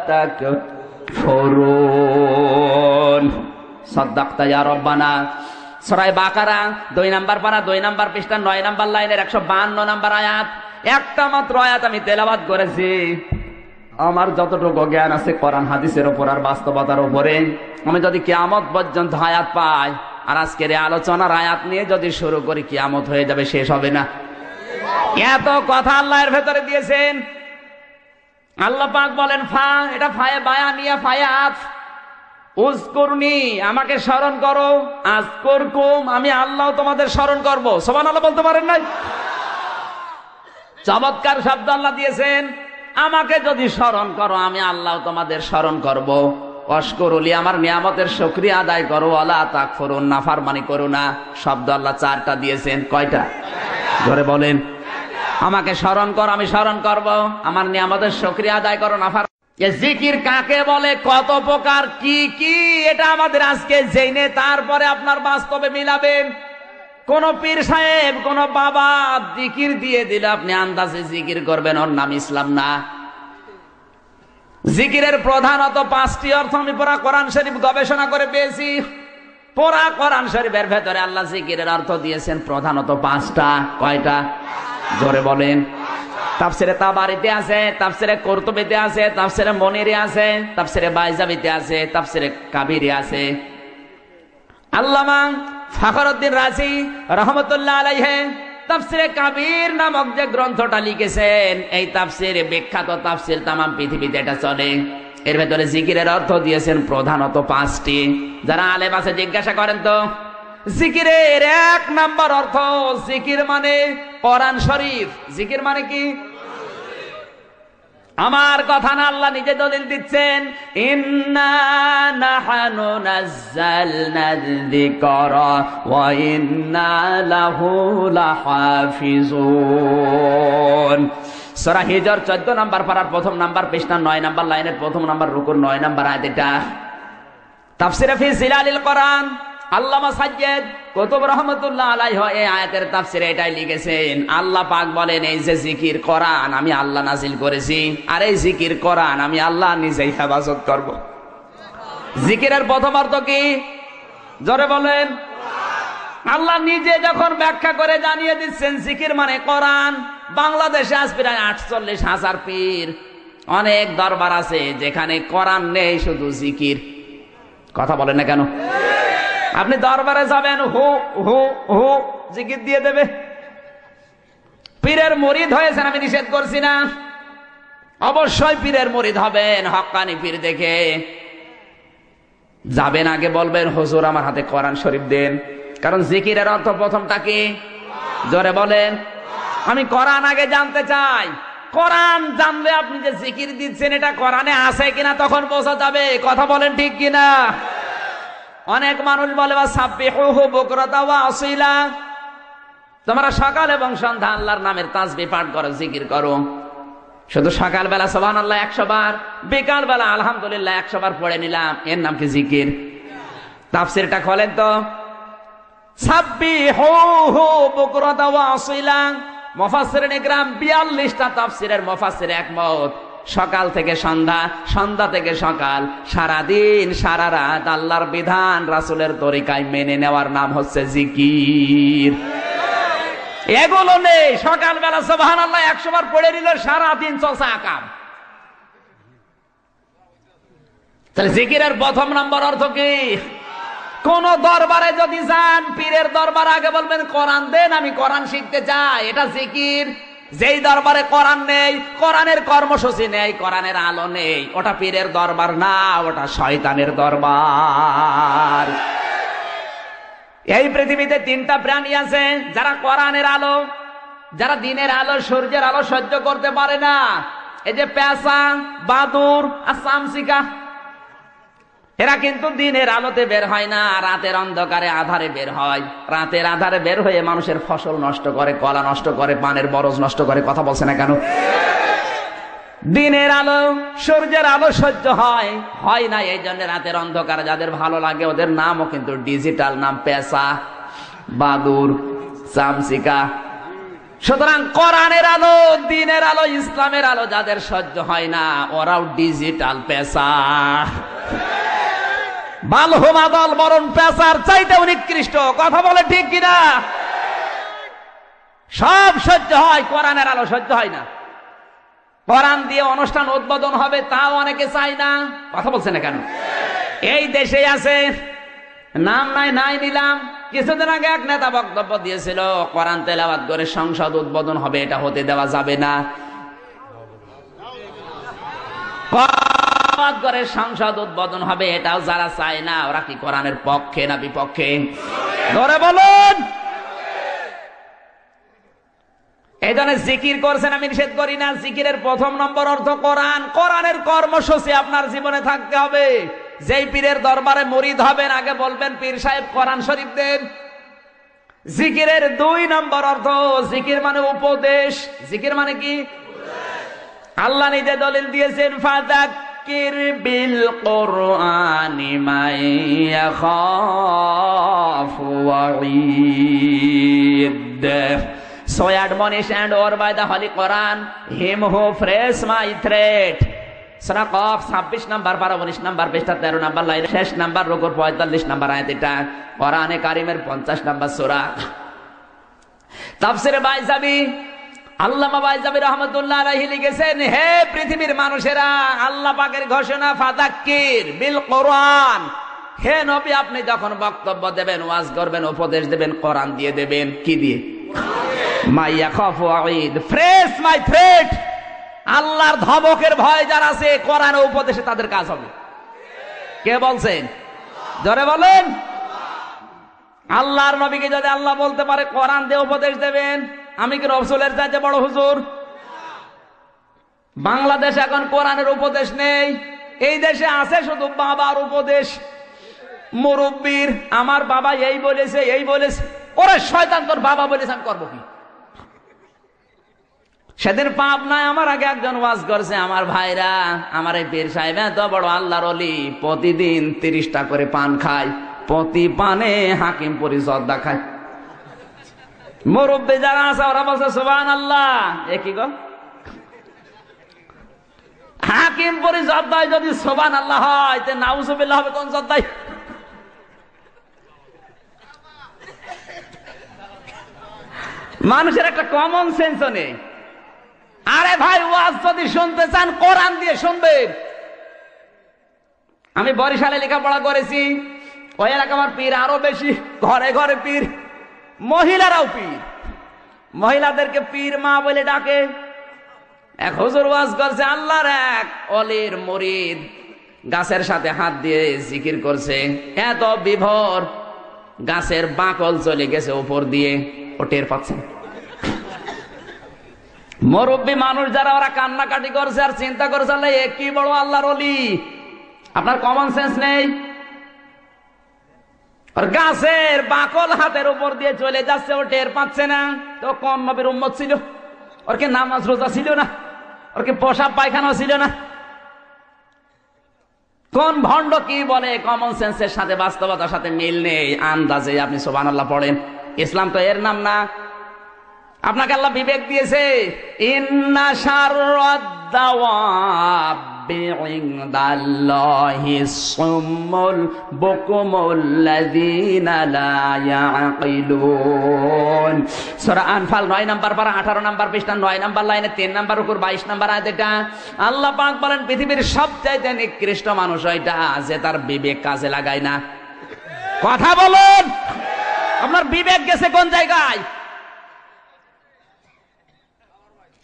তাকফুরুন। সাদাক্তা ইয়া রব্বানা। সূরা বাকারা 2 নাম্বার পারা 2 নাম্বার পৃষ্ঠা 9 নাম্বার লাইনের 152 নাম্বার আয়াত। একটা মাত্র আয়াত আমি তেলাওয়াত করেছি। আমার যতটুকু জ্ঞান আছে কোরআন হাদিসের উপর আর বাস্তবতার উপরে, আমি যদি কিয়ামত পর্যন্ত আয়াত পাই, আর আজকের এই আলোচনার আয়াত নিয়ে যদি শুরু করি, কিয়ামত হয়ে যাবে, শেষ হবে না। এত কথা আল্লাহর ভেতরে দিয়েছেন। আল্লাহ পাক বলেন ফা, এটা ফায়ে বায়ানিয়া, ফায়াত। উযকুরনি, আমাকে স্মরণ করো। আযকুরকুম, আমি আল্লাহ তোমাদের স্মরণ করব। সুবহানাল্লাহ বলতে পারেন নাই? চমৎকার শব্দ আল্লাহ দিয়েছেন। আমাকে যদি স্মরণ করো, আমি আল্লাহ তোমাদের স্মরণ করব। ওয়াশকুরুলি, আমার নিয়ামতের শুকরিয়া আদায় করো। ওয়ালা তাকফুরুন, নাফরমানি করো না। শব্দ আল্লাহ 4টা দিয়েছেন। কয়টা? জোরে বলেন। আমাকে স্মরণ কর, আমি স্মরণ করব। আমার নিয়ামতের শুকরিয়া আদায় করো, নাফরমানি। জিকির কাকে বলে, কত প্রকার, কি কি, এটা আমাদের আজকে জেনে তারপরে আপনার বাস্তবে মিলাবেন। কোন পীর সাহেব, কোন বাবা জিকির দিয়ে দিলে আপনি আন্দাজে জিকির করবেন, ওর নাম ইসলাম না। জিকিরের প্রধানত 5টি অর্থ আমি পুরা কোরআন শরীফ গবেষণা করে পেয়েছি। পুরা কোরআন শরীফের ভেতরে আল্লাহ জিকিরের অর্থ দিয়েছেন প্রধানত 5টা। কয়টা? জোরে বলেন। তাফসিরে তাবারিতে আছে, তাফসিরে কুরতুবিতে আছে, তাফসিরে মুনিরে আছে, তাফসিরে বাইজাবিতে আছে, তাফসিরে কাবিরে আছে। আল্লামা ফখরুদ্দিন রাজি রহমতুল্লাহ আলাইহি তাফসিরে কাবির নামক যে গ্রন্থটা লিখেছেন, এই তাফসিরে বিখ্যাত তাফসির তামাম পৃথিবীতে এটা চলে। এর ভেতরে জিকিরের অর্থ দিয়েছেন প্রধানত 5টি। যারা আলেম আছে জিজ্ঞাসা করেন তো, জিকিরের 1 নাম্বার অর্থ, জিকির মানে কোরআন শরীফ। জিকির মানে কি? আমার কথা না, আল্লাহ নিজে দলিল দিচ্ছেন, ইন্না নাহনু নাযালনা যিকরা ওয়া ইন্না লাহু লাহাফিজুন। সূরা হিজর 14 নাম্বার পারার 1 নাম্বার পৃষ্ঠা 9 নাম্বার লাইনের 1 নাম্বার রুকুর 9 নাম্বার আয়াত। এটা তাফসিরে ফি জিলালিল কোরআন আল্লামা সাজ্জাদ কুতুব রাহমাতুল্লাহ আলাইহি এই আয়াতের তাফসিরে এটাই লিখেছেন। আল্লাহ পাক বলেন, এই যে জিকির কোরআন আমি আল্লাহ নাজিল করেছি, আর এই জিকির কোরআন আমি আল্লাহ নিজেই হেফাজত করব। জিকিরের প্রথম অর্থ কি? জোরে বলেন। আল্লাহ নিজে যখন ব্যাখ্যা করে জানিয়ে দিচ্ছেন জিকির মানে কোরআন। বাংলাদেশে আজ প্রায় 48,000 পীর, অনেক দরবার আছে যেখানে কোরআন নেই, শুধু জিকির। কথা বলেন না কেন? আপনি দরবারে যাবেন, হু হু হু জিকির দিয়ে দেবে। পীরের মুরিদ হয়েছেন, আমি নিষেধ করছি না, অবশ্যই পীরের মুরিদ হবেন, হক্কানি পীর দেখে যাবেন। আগে বলবেন, হুজুর আমার হাতে কোরআন শরীফ দেন। কারণ জিকিরের অর্থ প্রথমটা কি? জোরে বলেন। আমি কোরআন আগে জানতে চাই। কোরআন জানলে আপনি যে জিকির দিচ্ছেন এটা কোরআনে আছে কিনা তখন বোঝা যাবে। কথা বলেন ঠিক কিনা? অনেক মানুষ বলে সাব্বিহুহু বুকরাতা ওয়া আসিলা, তোমরা সকাল এবং সন্ধ্যা আল্লাহর নামের তাসবিহ পাঠ করো, জিকির করো। শুধু সকালবেলা সুবহানাল্লাহ 100 বার, বিকাল বেলা আলহামদুলিল্লাহ 100 বার পড়ে নিলাম, এর নাম কি জিকির? তাফসীরটা খোলেন তো, সাব্বিহুহু বুকরাতা ওয়া আসিলা। মুফাসসিরিন ইকরাম 42টা তাফসীরের মুফাসসির একমত, সকাল থেকে সন্ধ্যা, সন্ধ্যা থেকে সকাল, সারাদিন সারা রাত আল্লাহর বিধান রাসূলের তরিকায় মেনে নেওয়ার নাম হচ্ছে জিকির। এগুলো নেই, সকালবেলা সুবহানাল্লাহ 100 বার পড়ে নিল, সারাদিন চলছে আকাম। তাহলে জিকিরের প্রথম নম্বর অর্থ কি? কোন দরবারে যদি যান, পীরের দরবার, আগে বলবেন কোরআন দেন, আমি কোরআন শিখতে চাই, এটা জিকির। যেই দরবারে কোরআন নেই, কোরআনের কর্মসূচি নেই, কোরআনের আলো নেই, ওটা পীরের দরবার না, ওটা শয়তানের দরবার। এই পৃথিবীতে 3টা প্রাণী আছে যারা কোরআনের আলো, যারা দিনের আলো, সূর্যের আলো সহ্য করতে পারে না। এই যে পেঁচা, বাদুর আর চামচিকা, এরা কিন্তু দিনের আলোতে বের হয় না, রাতের অন্ধকারে আধারে বের হয়। রাতের আধারে বের হয়ে মানুষের ফসল নষ্ট করে, কলা নষ্ট করে, পানের বরজ নষ্ট করে। কথা বলছে না কেন? দিনের আলো, সূর্যের আলো সহ্য হয় না, এই জন্য রাতের অন্ধকার যাদের ভালো লাগে ওদের নামও কিন্তু ডিজিটাল নাম, পেঁচা, বাদুর, চামচিকা। সুতরাং কোরআনের আলো, দিনের আলো, ইসলামের আলো যাদের সহ্য হয় না, ওরাও ডিজিটাল পেঁচা। বালহুমাদল বরণ পেঁচার চাইতে নিকৃষ্ট। কথা বলে ঠিক কিনা? সব সহ্য হয়, কোরআনের আলো সহ্য হয় না। কোরআন দিয়ে অনুষ্ঠান উদ্বোধন হবে, তাও অনেকে চায় না। কথা বলছে না কেন? এই দেশে আছে, নাম নাই নিলাম, কিছুদিন আগে এক নেতা বক্তব্য দিয়েছিল, কোরআন তেলাওয়াত করে সংসদ উদ্বোধন হবে, এটা হতে দেওয়া যাবে না। করে সংসদ উদ্বোধন হবে, এটাও যারা চায় না, ওরা কি কোরআনের পক্ষে না বিপক্ষে? ধরে বলুন। এই জন্য জিকির করছেন, আমি নিষেধ করি না। জিকিরের প্রথম নম্বর অর্থ কোরআন। কোরআনের কর্মসূচি আপনার জীবনে থাকতে হবে। যেই পীরের দরবারে মুরিদ হবেন, আগে বলবেন, পীর সাহেব কোরআন শরীফ দেন। জিকিরের 2 নম্বর অর্থ, জিকির মানে উপদেশ। জিকির মানে কি? আল্লাহ নিজে দলিল দিয়েছেন, ফাযাক্কির বিল কুরআনি মান ইয়াখাফু ওয়াঈদ। So admonish and or by the Holy Quran him who frays my threat. Surah cough 26 number পারা 19 নাম্বার পৃষ্ঠা 13 নাম্বার লাইন শেষ নাম্বার রুকুর 45 নাম্বার আয়াত। এটা কোরআনে কারীমের 50 নাম্বার সূরা। তাফসীরে বাইজাবি আল্লামা বাইজাবি রাহমাতুল্লাহ আলাইহি লিখেছেন, হে পৃথিবীর মানুষেরা, আল্লাহ পাকের ঘোষণা ফাযাক্কির বিল কোরআন। হে নবী, আপনি যখন বক্তব্য দেবেন, ওয়াজ করবেন, উপদেশ দেবেন, কোরআন দিয়ে দেবেন। কি দিয়ে? মাইয়া খাফু আইদ, ফ্রেশ মাই থ্রেট। আল্লাহর ধমকের ভয় যারা আছে, কোরআন ও উপদেশে তাদের কাজ হবে। কে বলছেন? জোরে বলেন। আল্লাহর নবীকে যদি আল্লাহ বলতে পারে কোরআন দিয়ে উপদেশ দেবেন, আমি কি রাসূলের চাইতে বড় হুজুর? বাংলাদেশে এখন কোরআনের উপদেশ নেই। এই দেশে আছে শুধু বাবার উপদেশ, মুরব্বীর। আমার বাবা এই বলেছে, এই বলেছে। ওরে শয়তান, তোর বাবা বলেছে, আমি করবো কি? সেদিন পাপ নাই, আমার আগে একজন ওয়াজ করছে, আমার ভাইরা, আমার এই পীর সাহেব এত বড় আল্লাহর ওলি, প্রতিদিন 30টা করে পান খায়, প্রতি পানে হাকিমপুরি জর্দা খায়। মুরব্বী যারা আছে ওরা বলছে সুবহানাল্লাহ। এ কি গো? হাকিমপুরি জর্দায় যদি সুবহানাল্লাহ হয়, তে নাউজুবিল্লাহ হবে কোন জর্দায়? মানুষের একটা কমন সেন্সও নেই। আরে ভাই, ওয়াজ যদি শুনতে চান কোরআন দিয়ে শুনবেন। আমি বরিশালে লেখাপড়া করেছি, ওই এলাকার পীর আরো বেশি, ঘরে ঘরে পীর, মহিলারাও পীর। মহিলাদেরকে পীর মা বলে ডাকে। এক হুজুর ওয়াজ করছে, আল্লাহর এক অলির মুরিদ গাছের সাথে হাত দিয়ে জিকির করছে, এত বিভোর, গাছের বাকল চলে গেছে উপর দিয়ে, ও টের পাচ্ছে। মুরব্বী মানুষ যারা, ওরা কান্নাকাটি করছে আর চিন্তা করছে, আল্লাহ এ কি বড় আল্লাহর ওলি। আপনার কমন সেন্স নেই। আর গাছের বাকল হাতের উপর দিয়ে চলে যাচ্ছে, ও টের পাচ্ছে না। তো কোন নবীর উম্মত ছিল? ওর কি নামাজ রোজা ছিল না? ওর কি পেশাব পায়খানা ছিল না? কোন ভণ্ড কি বলে? কমন সেন্সের সাথে বাস্তবতার সাথে মিল নেই। আন্দাজে আপনি সুবহানাল্লাহ পড়েন। ইসলাম তো এর নাম না। আপনাকে আল্লাহ বিবেক দিয়েছে। ইন্না শাররাদ দাওয়াবি ইনদাল্লাহি সুম্মুল বুকুমুল লাযিনা লা ইয়াকিলুন। সূরা আনফাল 9 নাম্বার পারা 18 নাম্বার পৃষ্ঠা 9 নাম্বার লাইনে 3 নাম্বার উপর 22 নাম্বার আয়াত। এটা আল্লাহ পাক বলেন, পৃথিবীর সবচাইতে নিকৃষ্ট মানুষ ওইটা যে তার বিবেক কাজে লাগায় না। কথা বলুন, আপনার বিবেক গেছে কোন জায়গায়?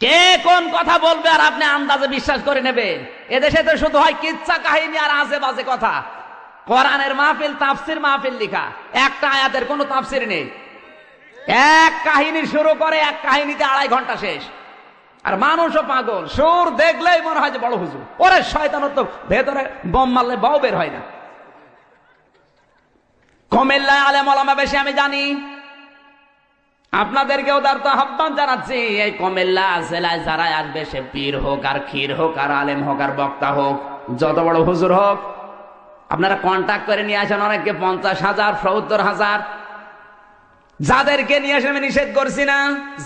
কে কোন কথা বলবে আর আপনি আন্দাজে বিশ্বাস করে নেবেন? এদেশে তো শুধু হয় কিচ্ছা কাহিনী আর আজে বাজে কথা। কোরআনের মাহফিল, তাফসির মাহফিল লেখা, একটা আয়াতের কোনো তাফসির নেই। এক কাহিনী শুরু করে, এক কাহিনীতে 2.5 ঘন্টা শেষ। আর মানুষও পাগল, সুর দেখলেই মনে হয় যে বড় হুজুর। ওরে শয়তানের তো ভেতরে বোম মারলে বাও বের হয় না। কুমিল্লায় আলেম ওলামা বেশি, আমি জানি। আপনাদেরকেও তার তো আহ্বান জানাচ্ছি, এই কুমিল্লা জেলায় যারা আসবে, সে পীর হোক আর ক্ষীর হোক আর আলেম হোক আর বক্তা হোক, যত বড় হুজুর হোক, আপনারা কন্ট্যাক্ট করে নিয়ে আসেন। অনেককে 50,000, 70,000, যাদেরকে নিয়ে আসে আমি নিষেধ করছি না।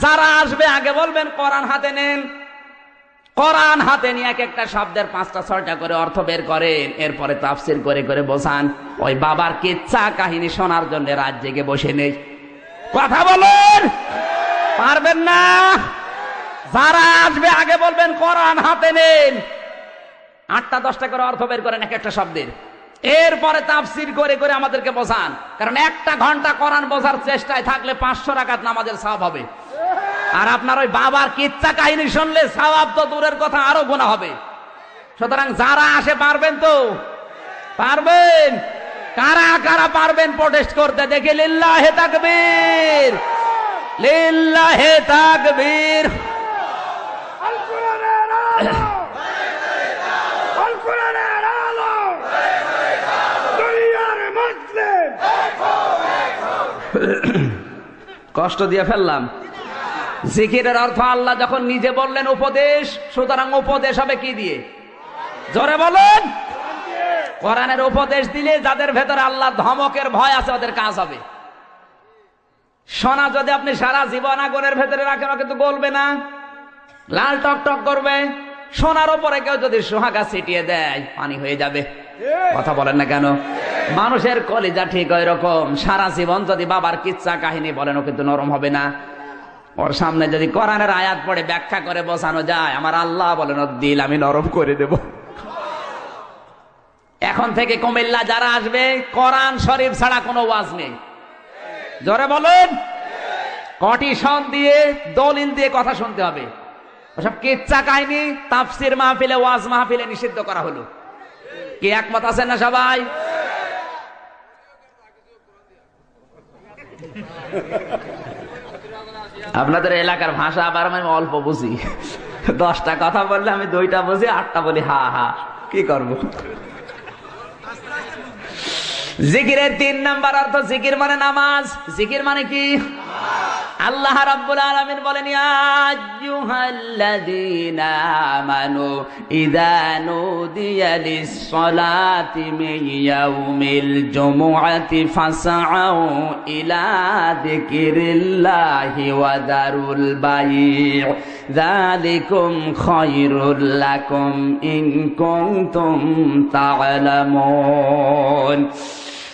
যারা আসবে আগে বলবেন কোরআন হাতে নেন। কোরআন হাতে নিয়ে এক একটা শব্দের 5টা 6টা করে অর্থ বের করেন, এরপরে তাফসির করে করে বোঝান। ওই বাবার কিচ্ছা কাহিনী শোনার জন্য রাত জেগে বসে নেই। কথা বলুন, পারবেন না? যারা আসবে আগে বলবেন কোরআন হাতে নেন, 8টা 10টা করে অর্থ বের করেন এক একটা শব্দের, এরপরে তাফসির করে করে আমাদেরকে বোঝান। কারণ 1 ঘন্টা কোরআন বোঝার চেষ্টায় থাকলে 500 রাকাত নামাজের সওয়াব হবে। আর আপনার ওই বাবার কিচ্ছা কাহিনী শুনলে সওয়াব তো দূরের কথা, আরো গুনাহ হবে। সুতরাং যারা আসে পারবেন তো? পারবেন? কারা কারা পারবেন প্রোটেস্ট করতে দেখে? লিল্লাহে তাকবীর, লিল্লাহে তাকবীর। আল কোরআনের আলো, আল কোরআনের আলো, দুনিয়ার মুসলিম। কষ্ট দিয়ে ফেললাম। জিকিরের অর্থ আল্লাহ যখন নিজে বললেন উপদেশ, সুতরাং উপদেশ হবে কি দিয়ে? জোরে বলেন। কোরআনের উপদেশ দিলে যাদের ভেতরে আল্লাহ ধমকের ভয় আছে, ওদের কাজ হবে। সোনা যদি আপনি সারা জীবন আগুনের ভেতরে রাখেন, ওকে তো গলবে না, লাল টক টক করবে। সোনার উপরে কেউ যদি সোহাগা ছিটিয়ে দেয় পানি হয়ে যাবে। কথা বলেন না কেন? মানুষের কলিজা ঠিক ওই রকম, সারা জীবন যদি বাবার কিচ্ছা কাহিনী বলেন ও কিন্তু নরম হবে না। ওর সামনে যদি কোরআনের আয়াত পড়ে ব্যাখ্যা করে বোঝানো যায়, আমার আল্লাহ বলেন ওর দিল আমি নরম করে দেব। এখন থেকে কুমিল্লা যারা আসবে, কোরআন শরীফ ছাড়া কোনো ওয়াজ নেই। জোরে বলেন। কটিশন দিয়ে দলিল দিয়ে কথা শুনতে হবে। ওসব কিচ্ছা কাহিনী তাফসির মাহফিলে ওয়াজ মাহফিলে নিষিদ্ধ করা হলো। কি একমত আছেন না সবাই? আপনাদের এলাকার ভাষা আবার আমি অল্প বুঝি। 10টা কথা বললে আমি 2টা বুঝি, 8টা বলি হা হা। কি করব? জিকিরের 3 নাম্বার অর্থ, জিকির মানে নামাজ। জিকির মানে কি? আল্লাহ রাব্বুল আলামিন বলেন, ইয়া আইয়ুহাল্লাযীনা আমানু ইযা নুদিয়া লিস-সালাতি মিন ইয়াউমিল জুমুআতি ফাসআউ ইলা যিকিরিল্লাহি ওয়া দারুল বাই' যালিকুম খায়রুল লাকুম ইন কুনতুম তা'লামুন।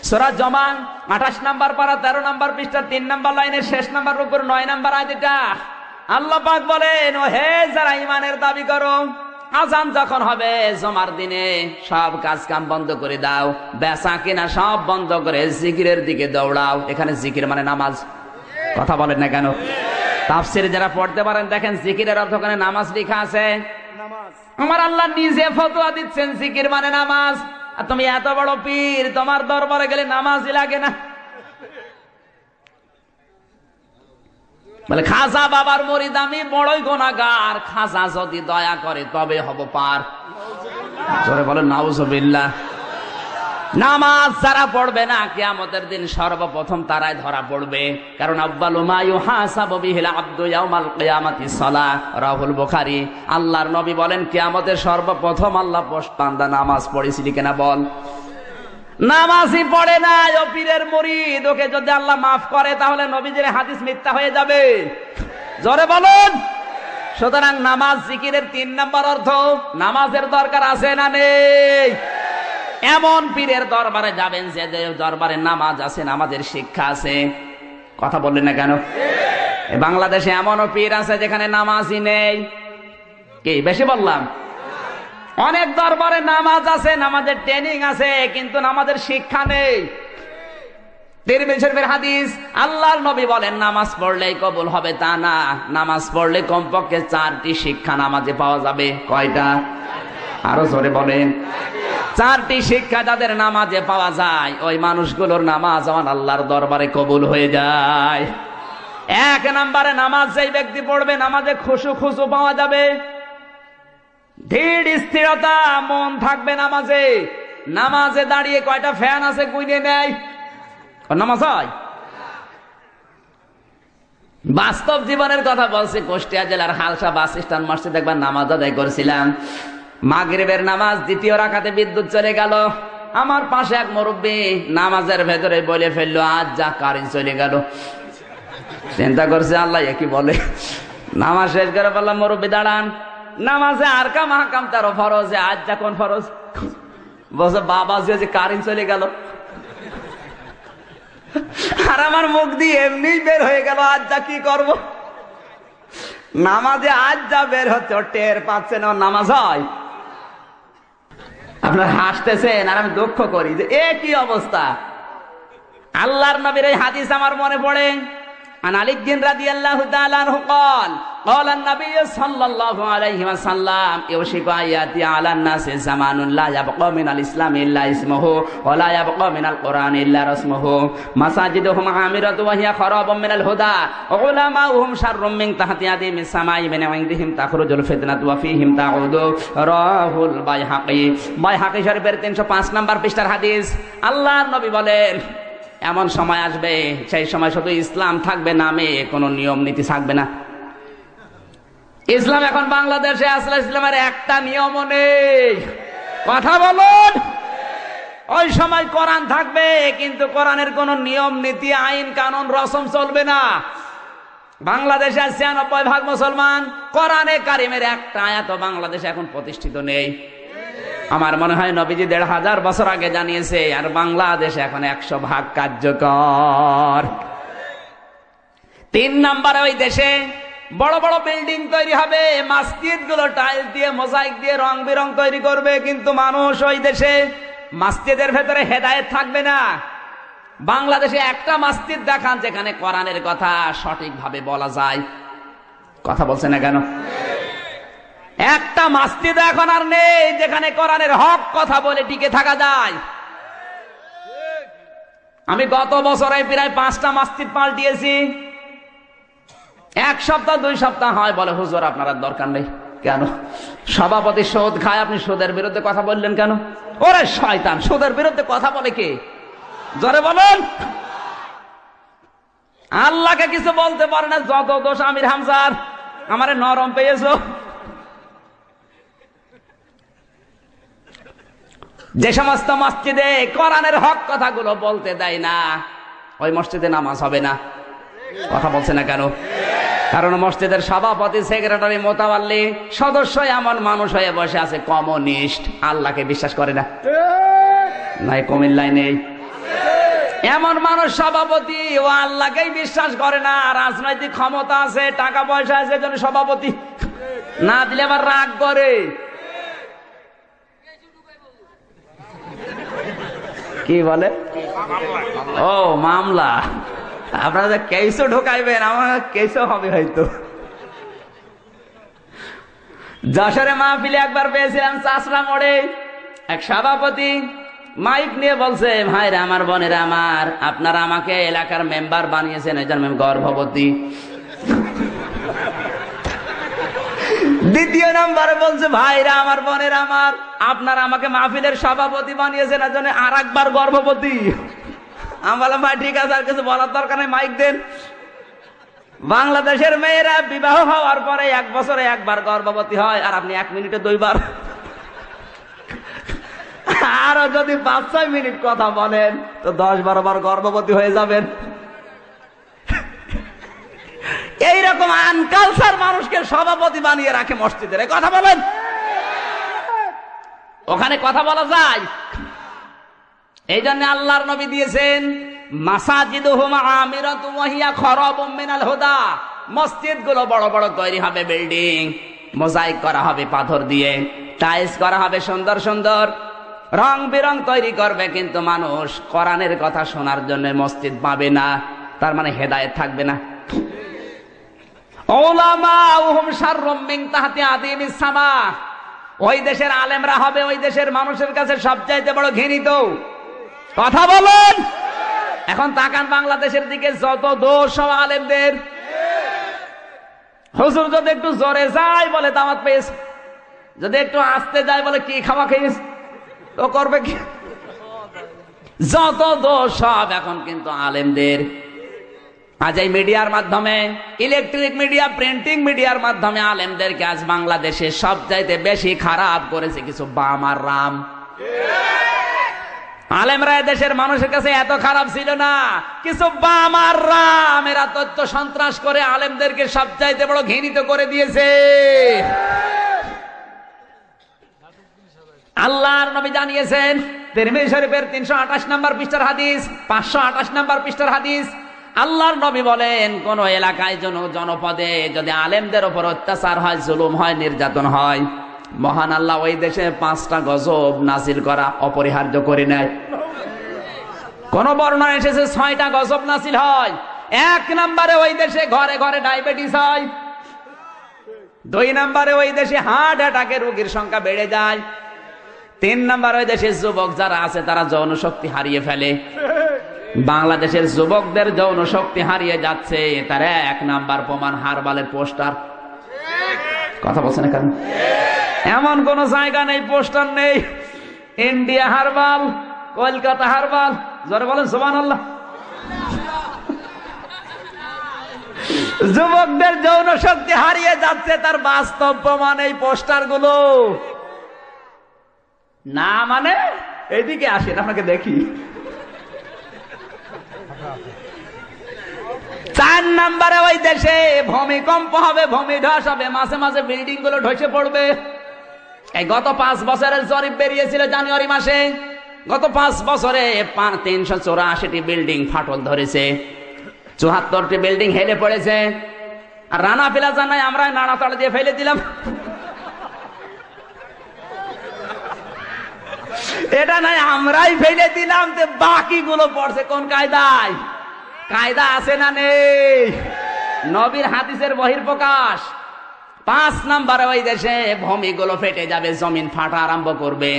সূরা জমা 28 নাম্বার পারা 13 নাম্বার পৃষ্ঠা 3 নাম্বার লাইনের শেষ নাম্বার রুকুর 9 নাম্বার আয়াত। এটা আল্লাহ পাক বলেন, ও হে যারা ঈমানের দাবি করো, আযান যখন হবে জুমার দিনে সব কাজ কাম বন্ধ করে দাও, বেচা কিনা সব বন্ধ করে জিকিরের দিকে দৌড়াও। এখানে জিকির মানে নামাজ। কথা বলেন না কেন? তাফসীর যারা পড়তে পারেন দেখেন জিকিরের অর্থ ওখানে নামাজ লেখা আছে। আমার আল্লাহ নিজে ফতোয়া দিচ্ছেন জিকির মানে নামাজ। আর তুমি এত বড় পীর, তোমার দরবারে গেলে নামাজই লাগে না। বলে খাজা বাবার মুরিদ আমি, বড়ই গুনাহগার, খাজা যদি দয়া করে তবে হব পার। জোরে বলেন নাউজুবিল্লাহ। নামাজ যারা পড়বে না কিয়ামতের দিন সর্বপ্রথম তারাই ধরা পড়বে। কারণ আউয়ালু মা ইউহাসাবু বিহিল আবদু ইয়াউমাল কিয়ামাতিস সালাহ, রাহুল বুখারী। আল্লাহর নবী বলেন কিয়ামতের সর্বপ্রথম আল্লাহ বান্দা নামাজ পড়েছিলি কিনা বল। নামাজই পড়ে না ও পীরের মুরিদ, ওকে যদি আল্লাহ মাফ করে তাহলে নবীজির হাদিস মিথ্যা হয়ে যাবে। জোরে বলুন। সুতরাং নামাজ জিকিরের 3 নাম্বার অর্থ, নামাজের দরকার আছে না নেই? এমন পীরের দরবারে যাবেন যে দরবারে নামাজ আছে, নামাজের শিক্ষা আছে। কথা বললেন না কেন? বাংলাদেশে এমনও পীর আছে যেখানে নামাজই নেই। কি বেশি বললাম? অনেক দরবারে নামাজ আছে, নামাজের ট্রেনিং আছে, কিন্তু নামাজের শিক্ষা নেই। তিরমিজি শরীফের হাদিস, আল্লাহর নবী বলেন নামাজ পড়লেই কবুল হবে তা না, নামাজ পড়লে কমপক্ষে 4টি শিক্ষা নামাজে পাওয়া যাবে। কয়টা? আরো জোরে বলেন। 4টি শিক্ষা যাদের নামাজে পাওয়া যায়, ওই মানুষগুলোর নামাজ আমার আল্লাহর দরবারে কবুল হয়ে যায়। 1 নম্বরে নামাজ যেই ব্যক্তি পড়বে, নামাজে খুশু পাওয়া যাবে, ধীর স্থিরতা, মন থাকবে নামাজে। নামাজে দাঁড়িয়ে কয়টা ফ্যান আছে গুইনে নেয়, নামাজ হয়? বাস্তব জীবনের কথা বলছি। কুষ্টিয়া জেলার হালসা বাস স্ট্যান্ড মসজিদে একবার নামাজ আদায় করেছিলাম। মাগরিবের নামাজ 2য় রাকাতে বিদ্যুৎ চলে গেল। আমার পাশে এক মুরব্বী নামাজের ভেতরে বলে ফেললো, আজ যা কারেন্ট চলে গেল। চিন্তা করছে আল্লাহ কি বলে। নামাজ শেষ করে বললাম, মুরব্বী দাঁড়ান, নামাজে আর কাম হাকাম তারও ফরজ, আজ যা কোন ফরজ? বলছে বাবা যে কারেন্ট চলে গেল। আর আমার মুখ দিয়ে এমনি বের হয়ে গেল, আজ যা কি করব? নামাজে আজ যা বের হচ্ছে টের পাচ্ছেন, নামাজ হয়? আপনারা হাসতেছেন আর আমি দুঃখ করি যে এ কি অবস্থা। আল্লাহর নবীর এই হাদিস আমার মনে পড়ে। عن علي رضي الله تعالى عنه قال قال النبي صلى الله عليه وسلم يوشك أن يأتي على الناس زمان لا يبقى من الإسلام إلا اسمه ولا يبقى من القرآن إلا رسمه مساجدهم عامرة وهي خراب من الهدى علماؤهم شر من تحت يدهم السماء من عندهم تخرج الفتنة وفيهم تعود رواه البيهقي বাইহাকী শরীফের 305 নম্বর পৃষ্ঠার হাদিস। আল্লাহর নবী বলেন এমন সময় আসবে, সেই সময় শুধু ইসলাম থাকবে নামে, কোনো নিয়ম নীতি থাকবে না। ইসলাম এখন বাংলাদেশে আসলে ইসলামের একটা নিয়মও নেই। কথা বলুন। ওই সময় কোরআন থাকবে, কিন্তু কোরআনের কোনো নিয়ম নীতি, আইন কানুন, রসম চলবে না। বাংলাদেশে 96% মুসলমান, কোরআনে কারিমের একটা আয়াত বাংলাদেশে এখন প্রতিষ্ঠিত নেই। আমার মনে হয় নবীজি 1500 বছর আগে জানিয়েছে, আর বাংলাদেশে এখন 100% কার্যকর। 3 নম্বরে ওই দেশে বড় বড় বিল্ডিং তৈরি হবে, মসজিদ গুলো টাইলস দিয়ে মোজাইক দিয়ে রং বেরং তৈরি করবে, কিন্তু মানুষ ওই দেশে মসজিদের ভেতরে হেদায়েত থাকবে না। বাংলাদেশে একটা মসজিদ দেখান যেখানে কোরআনের কথা সঠিকভাবে বলা যায়। কথা বলছে না কেন? একটা মসজিদ এখন আর নেই যেখানে কোরআনের হক কথা বলে টিকে থাকা যায়। আমি গত বছরে প্রায় 5টা মসজিদ পাল্টিয়েছি। 1 সপ্তাহ 2 সপ্তাহ হয়, বলে হুজুর আপনার দরকার নেই। কেন? সভাপতি সুদ খায়, আপনি সুদের বিরুদ্ধে কথা বললেন কেন? ওরে শয়তান, সুদের বিরুদ্ধে কথা বলে কে? জোরে বলেন। আল্লাহকে কিছু বলতে পারে না, যত দোষ আমির হামজার। আমারে নরম পেয়েছো। যে সমস্ত মসজিদে কোরআনের হক কথাগুলো বলতে দেয় না, ওই মসজিদে নামাজ হবে না। কথা বলছে না কেন? কারণ মসজিদের সভাপতি, সেক্রেটারি, মোতাওয়াল্লি, সদস্য এমন মানুষ হয়ে বসে আছে কমিউনিস্ট, আল্লাহকে বিশ্বাস করে না। নাই কুমিল্লায় নেই এমন মানুষ সভাপতি, ও আল্লাহকেই বিশ্বাস করে না। রাজনৈতিক ক্ষমতা আছে, টাকা পয়সা আছে, এজন্য সভাপতি। না দিলে আবার রাগ করে। কি বলে? ও মামলা। আপনারা যে কেসও ঢোকাইবেন, আমার কেসও হবে হয়তো। যশোরে মাহফিলে একবার পেয়েছিলাম চাষরা মোড়ে, এক সভাপতি মাইক নিয়ে বলছে, ভাইরা আমার, বোনেরা আমার, আপনারা আমাকে এলাকার মেম্বার বানিয়েছেন, এই জন্য আমি গর্ভবতী। দ্বিতীয় নম্বরে বলছে, ভাইরা আমার, বোনেরা আমার, আপনারা আমাকে মাহফিলের সভাপতি বানিয়েছেন, এই জন্য আর একবার গর্ভবতী। আমি বললাম, ভাই ঠিক আছে, আর কিছু বলার দরকার নেই, মাইক দেন। বাংলাদেশের মেয়েরা বিবাহ হওয়ার পরে 1 বছরে 1 বার গর্ভবতী হয়, আর আপনি 1 মিনিটে 2 বার। আরো যদি 5-6 মিনিট কথা বলেন তো 10-12 বার গর্ভবতী হয়ে যাবেন। এইরকম আনকালচার মানুষকে সভাপতি বানিয়ে রাখে মসজিদের। কথা বলেন, ওখানে কথা বলা যায়? এই জন্য আল্লাহর নবী দিয়েছেন, মাসাজিদুহুম আমিরাতুম ওয়া হিয়া খারাবুম মিনাল হুদা। মসজিদগুলো বড় বড় তৈরি হবে, বিল্ডিং, মোজাইক করা হবে পাথর দিয়ে, টাইলস করা হবে, সুন্দর সুন্দর রং বেরং তৈরি করবে, কিন্তু মানুষ কোরআনের কথা শোনার জন্য মসজিদ পাবে না। তার মানে হেদায়েত থাকবে না। উলামাউহুম শাররুম মিন তাহতি আদিমিস সামা। ওই দেশের আলেমরা হবে ওই দেশের মানুষের কাছে সবচাইতে বড় ঘৃণিত। কথা বলেন। এখন তাকান বাংলাদেশের দিকে, যত দোষ সব আলেমদের। হুজুর যদি একটু জোরে যায় বলে দাওয়াত পেয়েছে, যদি একটু আস্তে যায় বলে কি খাওয়া খেয়েছে, তো করবে কি? যত দোষ সব এখন কিন্তু আলেমদের। আজ এই মিডিয়ার মাধ্যমে, ইলেকট্রিক মিডিয়া, প্রিন্টিং মিডিয়ার মাধ্যমে আলেমদেরকে আজ বাংলাদেশে সবচাইতে বেশি খারাপ করেছে কিছু বাম আর রাম। আলেমরা দেশের মানুষের কাছে এত খারাপ ছিল না, কিছু বাম আর রাম এরা তথ্য সন্ত্রাস করে আলেমদেরকে সবচাইতে বড় ঘৃণিত করে দিয়েছে। আল্লাহর নবী জানিয়েছেন, তিরমিজি শরীফের 328 নম্বর পৃষ্ঠার হাদিস, 528 নম্বর পৃষ্ঠার হাদিস, আল্লাহর নবী বলেন, কোন এলাকায় জনপদে যদি আলেমদের উপর অত্যাচার হয়, জুলুম হয়, নির্যাতন হয়, মহান আল্লাহ ওই দেশে 5টা গজব নাজিল করা অপরিহার্য করে নেয়। কোন বর্ণনা এসেছে 6টা গজব নাজিল হয়। 1 নম্বরে ওই দেশে ঘরে ঘরে ডায়াবেটিস হয়। 2 নম্বরে ওই দেশে হার্ট অ্যাটাকের রোগীর সংখ্যা বেড়ে যায়। 3 নম্বরে ওই দেশের যুবক যারা আছে তারা যৌন শক্তি হারিয়ে ফেলে। বাংলাদেশের যুবকদের যৌন শক্তি হারিয়ে যাচ্ছে, তার 1 নাম্বার প্রমাণ হারবালের পোস্টার। কথা বলছে না কেন? এমন কোন জায়গা নেই পোস্টার নেই। ইন্ডিয়া হারবাল, কলকাতা হারবাল, জোরে বলেন সুবহানাল্লাহ। যুবকদের যৌন শক্তি হারিয়ে যাচ্ছে, তার বাস্তব প্রমাণ এই পোস্টার গুলো। না মানে এইদিকে আসেন, আপনাকে দেখি। 4 নম্বরে ওই দেশে ভূমিকম্প হবে, ভূমিধস হবে, মাঝে মাঝে বিল্ডিং গুলো ধসে পড়বে। এই গত 5 বছরের জরিপ বেরিয়েছিল জানুয়ারি মাসে। গত 5 বছরে 384টি বিল্ডিং ফাটল ধরেছে, 74টি বিল্ডিং হেলে পড়েছে। আর রানা প্লাজা নাই, আমরা নাড়াতাড়া দিয়ে ফেলে দিলাম। এটা নাই আমরাই ফেলে দিলাম, বাকিগুলো পড়ছে কোন কায়দায়? কায়দা আছে না নেই? নবীর হাদিসের বহির্প্রকাশ। 5 নম্বরে ওই দেশে ভূমিগুলো ফেটে যাবে, জমিন ফাটা আরম্ভ করবে।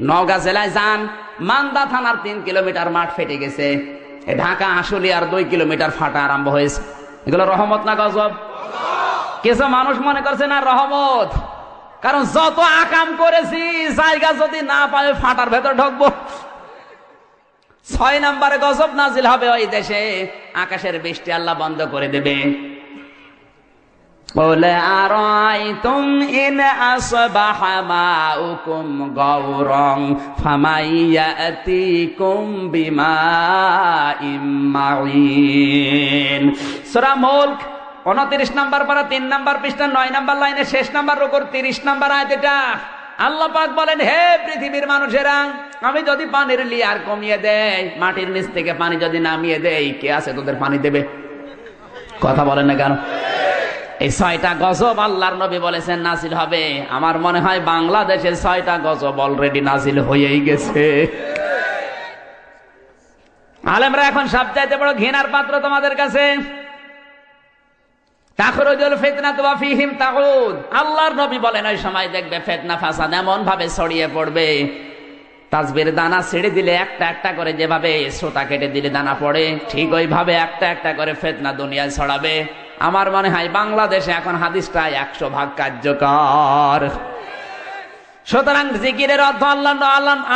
নওগাঁ জেলায় যান, মান্দা থানার 3 কিলোমিটার মাঠ ফেটে গেছে। ঢাকা আশুলিয়ার 2 কিলোমিটার ফাটা আরম্ভ হয়েছে। এগুলো রহমত না গজব? কিছু মানুষ মনে করছে না রহমত, কারণ যত আকাম করেছি জায়গা যদি না পাবে ফাটার ভেতর ঢুকবো। 6 নম্বরে গজব নাজিল হবে ওই দেশে, আকাশের বৃষ্টি আল্লাহ বন্ধ করে দেবে। বলে আরাইতুম ইন আসবাহা মাউকুম গাওরান ফামাইয়াতিকুম বিমাইম মাইন। সূরা মুলক 29 নম্বর পারা 3 নম্বর পৃষ্ঠা 9 নম্বর লাইনে শেষ নম্বর রুকুর 30 নম্বর আয়াত। এটা আল্লাহ পাক বলেন, হে পৃথিবীর মানুষেরা, আমি যদি পানির লেয়ার কমিয়ে দেই, মাটির নিচ থেকে পানি যদি নামিয়ে দেই, কে আছে তোদের পানি দেবে? কথা বলেন না কেন? এই 6টা গজব আল্লাহর নবী বলেছেন নাজিল হবে। আমার মনে হয় বাংলাদেশে 6টা গজব অলরেডি নাজিল হয়েই গেছে। আলেমরা এখন সবচাইতে বড় ঘৃণার পাত্র তোমাদের কাছে। তাখরুজুল ফিতনাতু ওয়া ফীহিম তাউদ। আল্লাহর নবী বলেন ওই সময় দেখবে ফিতনা ফাসাদ এমন ভাবে ছড়িয়ে পড়বে, তাসবির দানা ছেড়ে দিলে একটা একটা করে যেভাবে সুতা কেটে দিলে দানা পড়ে, ঠিক ওইভাবে একটা একটা করে ফিতনা দুনিয়ায় ছড়াবে। আমার মনে হয় বাংলাদেশে এখন হাদিসটা 100% কার্যকর। সুতরাং জিকিরের অর্থ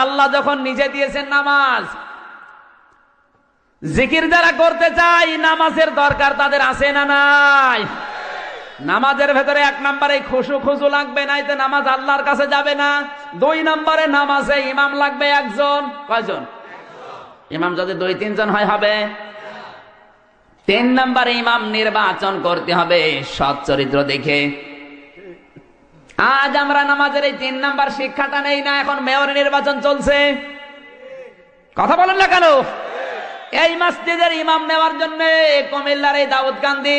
আল্লাহ যখন নিজে দিয়েছেন নামাজ, জিকির যারা করতে চাই নামাজের দরকার তাদের আছে না নাই? নামাজের ভেতরে 1 নম্বরে খুশু লাগবে, নাই তো নামাজ আল্লাহর কাছে যাবে না। 2 নম্বরে নামাজে ইমাম লাগবে একজন। কয়জন? ইমাম যদি 2-3 জন হয় হবে। 3 নম্বরে ইমাম নির্বাচন করতে হবে সৎ চরিত্র দেখে। আজ আমরা নামাজের এই 3 নম্বর শিক্ষাটা নেই না, এখন মেয়র নির্বাচন চলছে। কথা বলেন না কেন? এই মসজিদের ইমাম নেওয়ার জন্য কুমিল্লার এই দাউদকান্দি,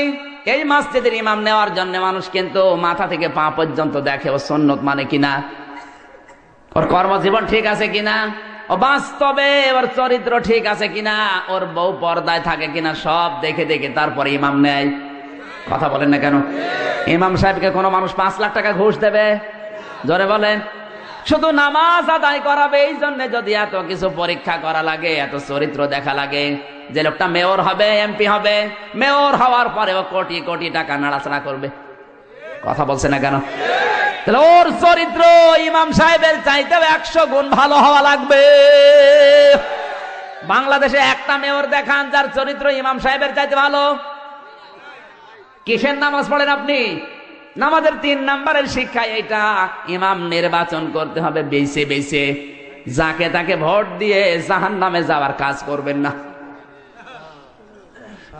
এই মসজিদের ইমাম নেওয়ার জন্য মানুষ কিন্তু মাথা থেকে পা পর্যন্ত দেখে ও সুন্নত মানে কিনা, ওর কর্মজীবন ঠিক আছে কিনা, ও বাস্তবে ওর চরিত্র ঠিক আছে কিনা, ওর বউ পর্দায় থাকে কিনা, সব দেখে দেখে তারপরে ইমাম নেয়। কথা বলেন না কেন? ইমাম সাহেবকে কোনো মানুষ 5 লাখ টাকা ঘুষ দেবে? জোরে বলেন। শুধু নামাজ আদায় করাবে এই জন্য যদি এত কিছু পরীক্ষা করা লাগে, এত চরিত্র দেখা লাগে। যে লোকটা মেয়র হবে, এমপি হবে, মেয়র হওয়ার পরেও কোটি কোটি টাকা নাড়াচাড়া করবে। কথা বলছে না কেন? তাহলে ওর চরিত্র ইমাম সাহেবের চাইতেও 100 গুণ ভালো হওয়া লাগবে। বাংলাদেশে একটা মেয়র দেখান যার চরিত্র ইমাম সাহেবের চাইতে ভালো। কিসের নামাজ পড়েন আপনি? নামাজের 3 নম্বরের শিক্ষা এইটা, ইমাম নির্বাচন করতে হবে বেছে বেছে, যাকে তাকে ভোট দিয়ে জাহান্নামে যাওয়ার কাজ করবেন না।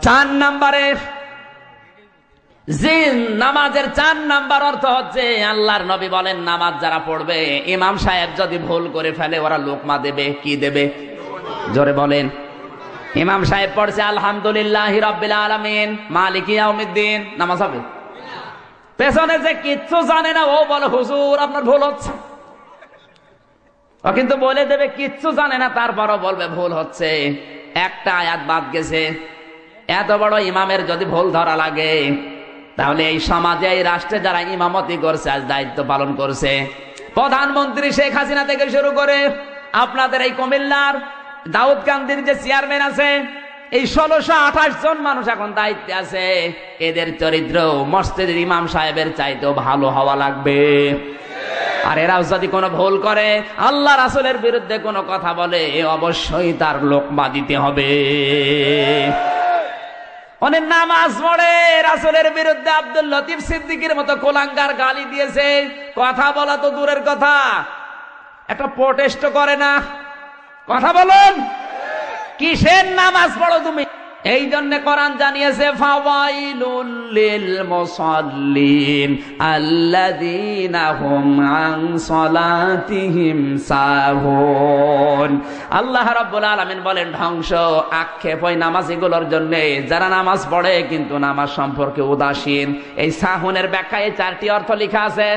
4 নম্বরে নামাজের 4 নম্বর অর্থ হচ্ছে, আল্লাহর নবী বলেন নামাজ যারা পড়বে, ইমাম সাহেব যদি ভুল করে ফেলে ওরা লোকমা দেবে। কি দেবে? জোরে বলেন। ইমাম সাহেব পড়ছে আলহামদুলিল্লাহি রাব্বিল আলামিন মালিকি ইয়াউমিদ্দিন, নামাজ হবে? পেছনে যে কিচ্ছু জানে না ও বলে হুজুর আপনার ভুল হচ্ছে, ও কিন্তু বলে দেবে কিচ্ছু জানে না, তারপরও বলবে ভুল হচ্ছে, একটা আয়াত বাদ গেছে। এত বড় ইমামের যদি ভুল ধরা লাগে, তাহলে এই সমাজে এই রাষ্ট্রে যারা ইমামতি করছে, আজ দায়িত্ব পালন করছে, প্রধানমন্ত্রী শেখ হাসিনা থেকে শুরু করে আপনাদের এই কুমিল্লার দাউদকান্দির যে চেয়ারম্যান আছে, এই 1628 জন মানুষ এখন দায়িত্বে আছে, এদের চরিত্র মসজিদের ইমাম সাহেবের চাইতেও ভালো হওয়া লাগবে। আর এরাও যদি কোনো ভুল করে, আল্লাহ রাসূলের বিরুদ্ধে কোনো কথা বলে, অবশ্যই তার লোকমা দিতে হবে। অনেক নামাজ পড়ে রাসূলের বিরুদ্ধে আব্দুল লতিফ সিদ্দিকীর মতো কোলাঙ্গার গালি দিয়েছে, কথা বলা তো দূরের কথা, একটা প্রোটেস্ট করে না। কথা বলুন, কিসের নামাজ পড়ো তুমি? এই জন্য কোরআন জানিয়েছে ফাওয়াইলুল লিল মুসাল্লিন আল্লাযীনা হুম আন সালাতিহিম সাহুন। আল্লাহ রাব্বুল আলামিন বলেন ধ্বংস আক্ষেপ ওই নামাজীগুলোর জন্য যারা নামাজ পড়ে কিন্তু নামাজ সম্পর্কে উদাসীন। এই সাহুনের ব্যাখ্যায় 4টি অর্থ লেখা আছে।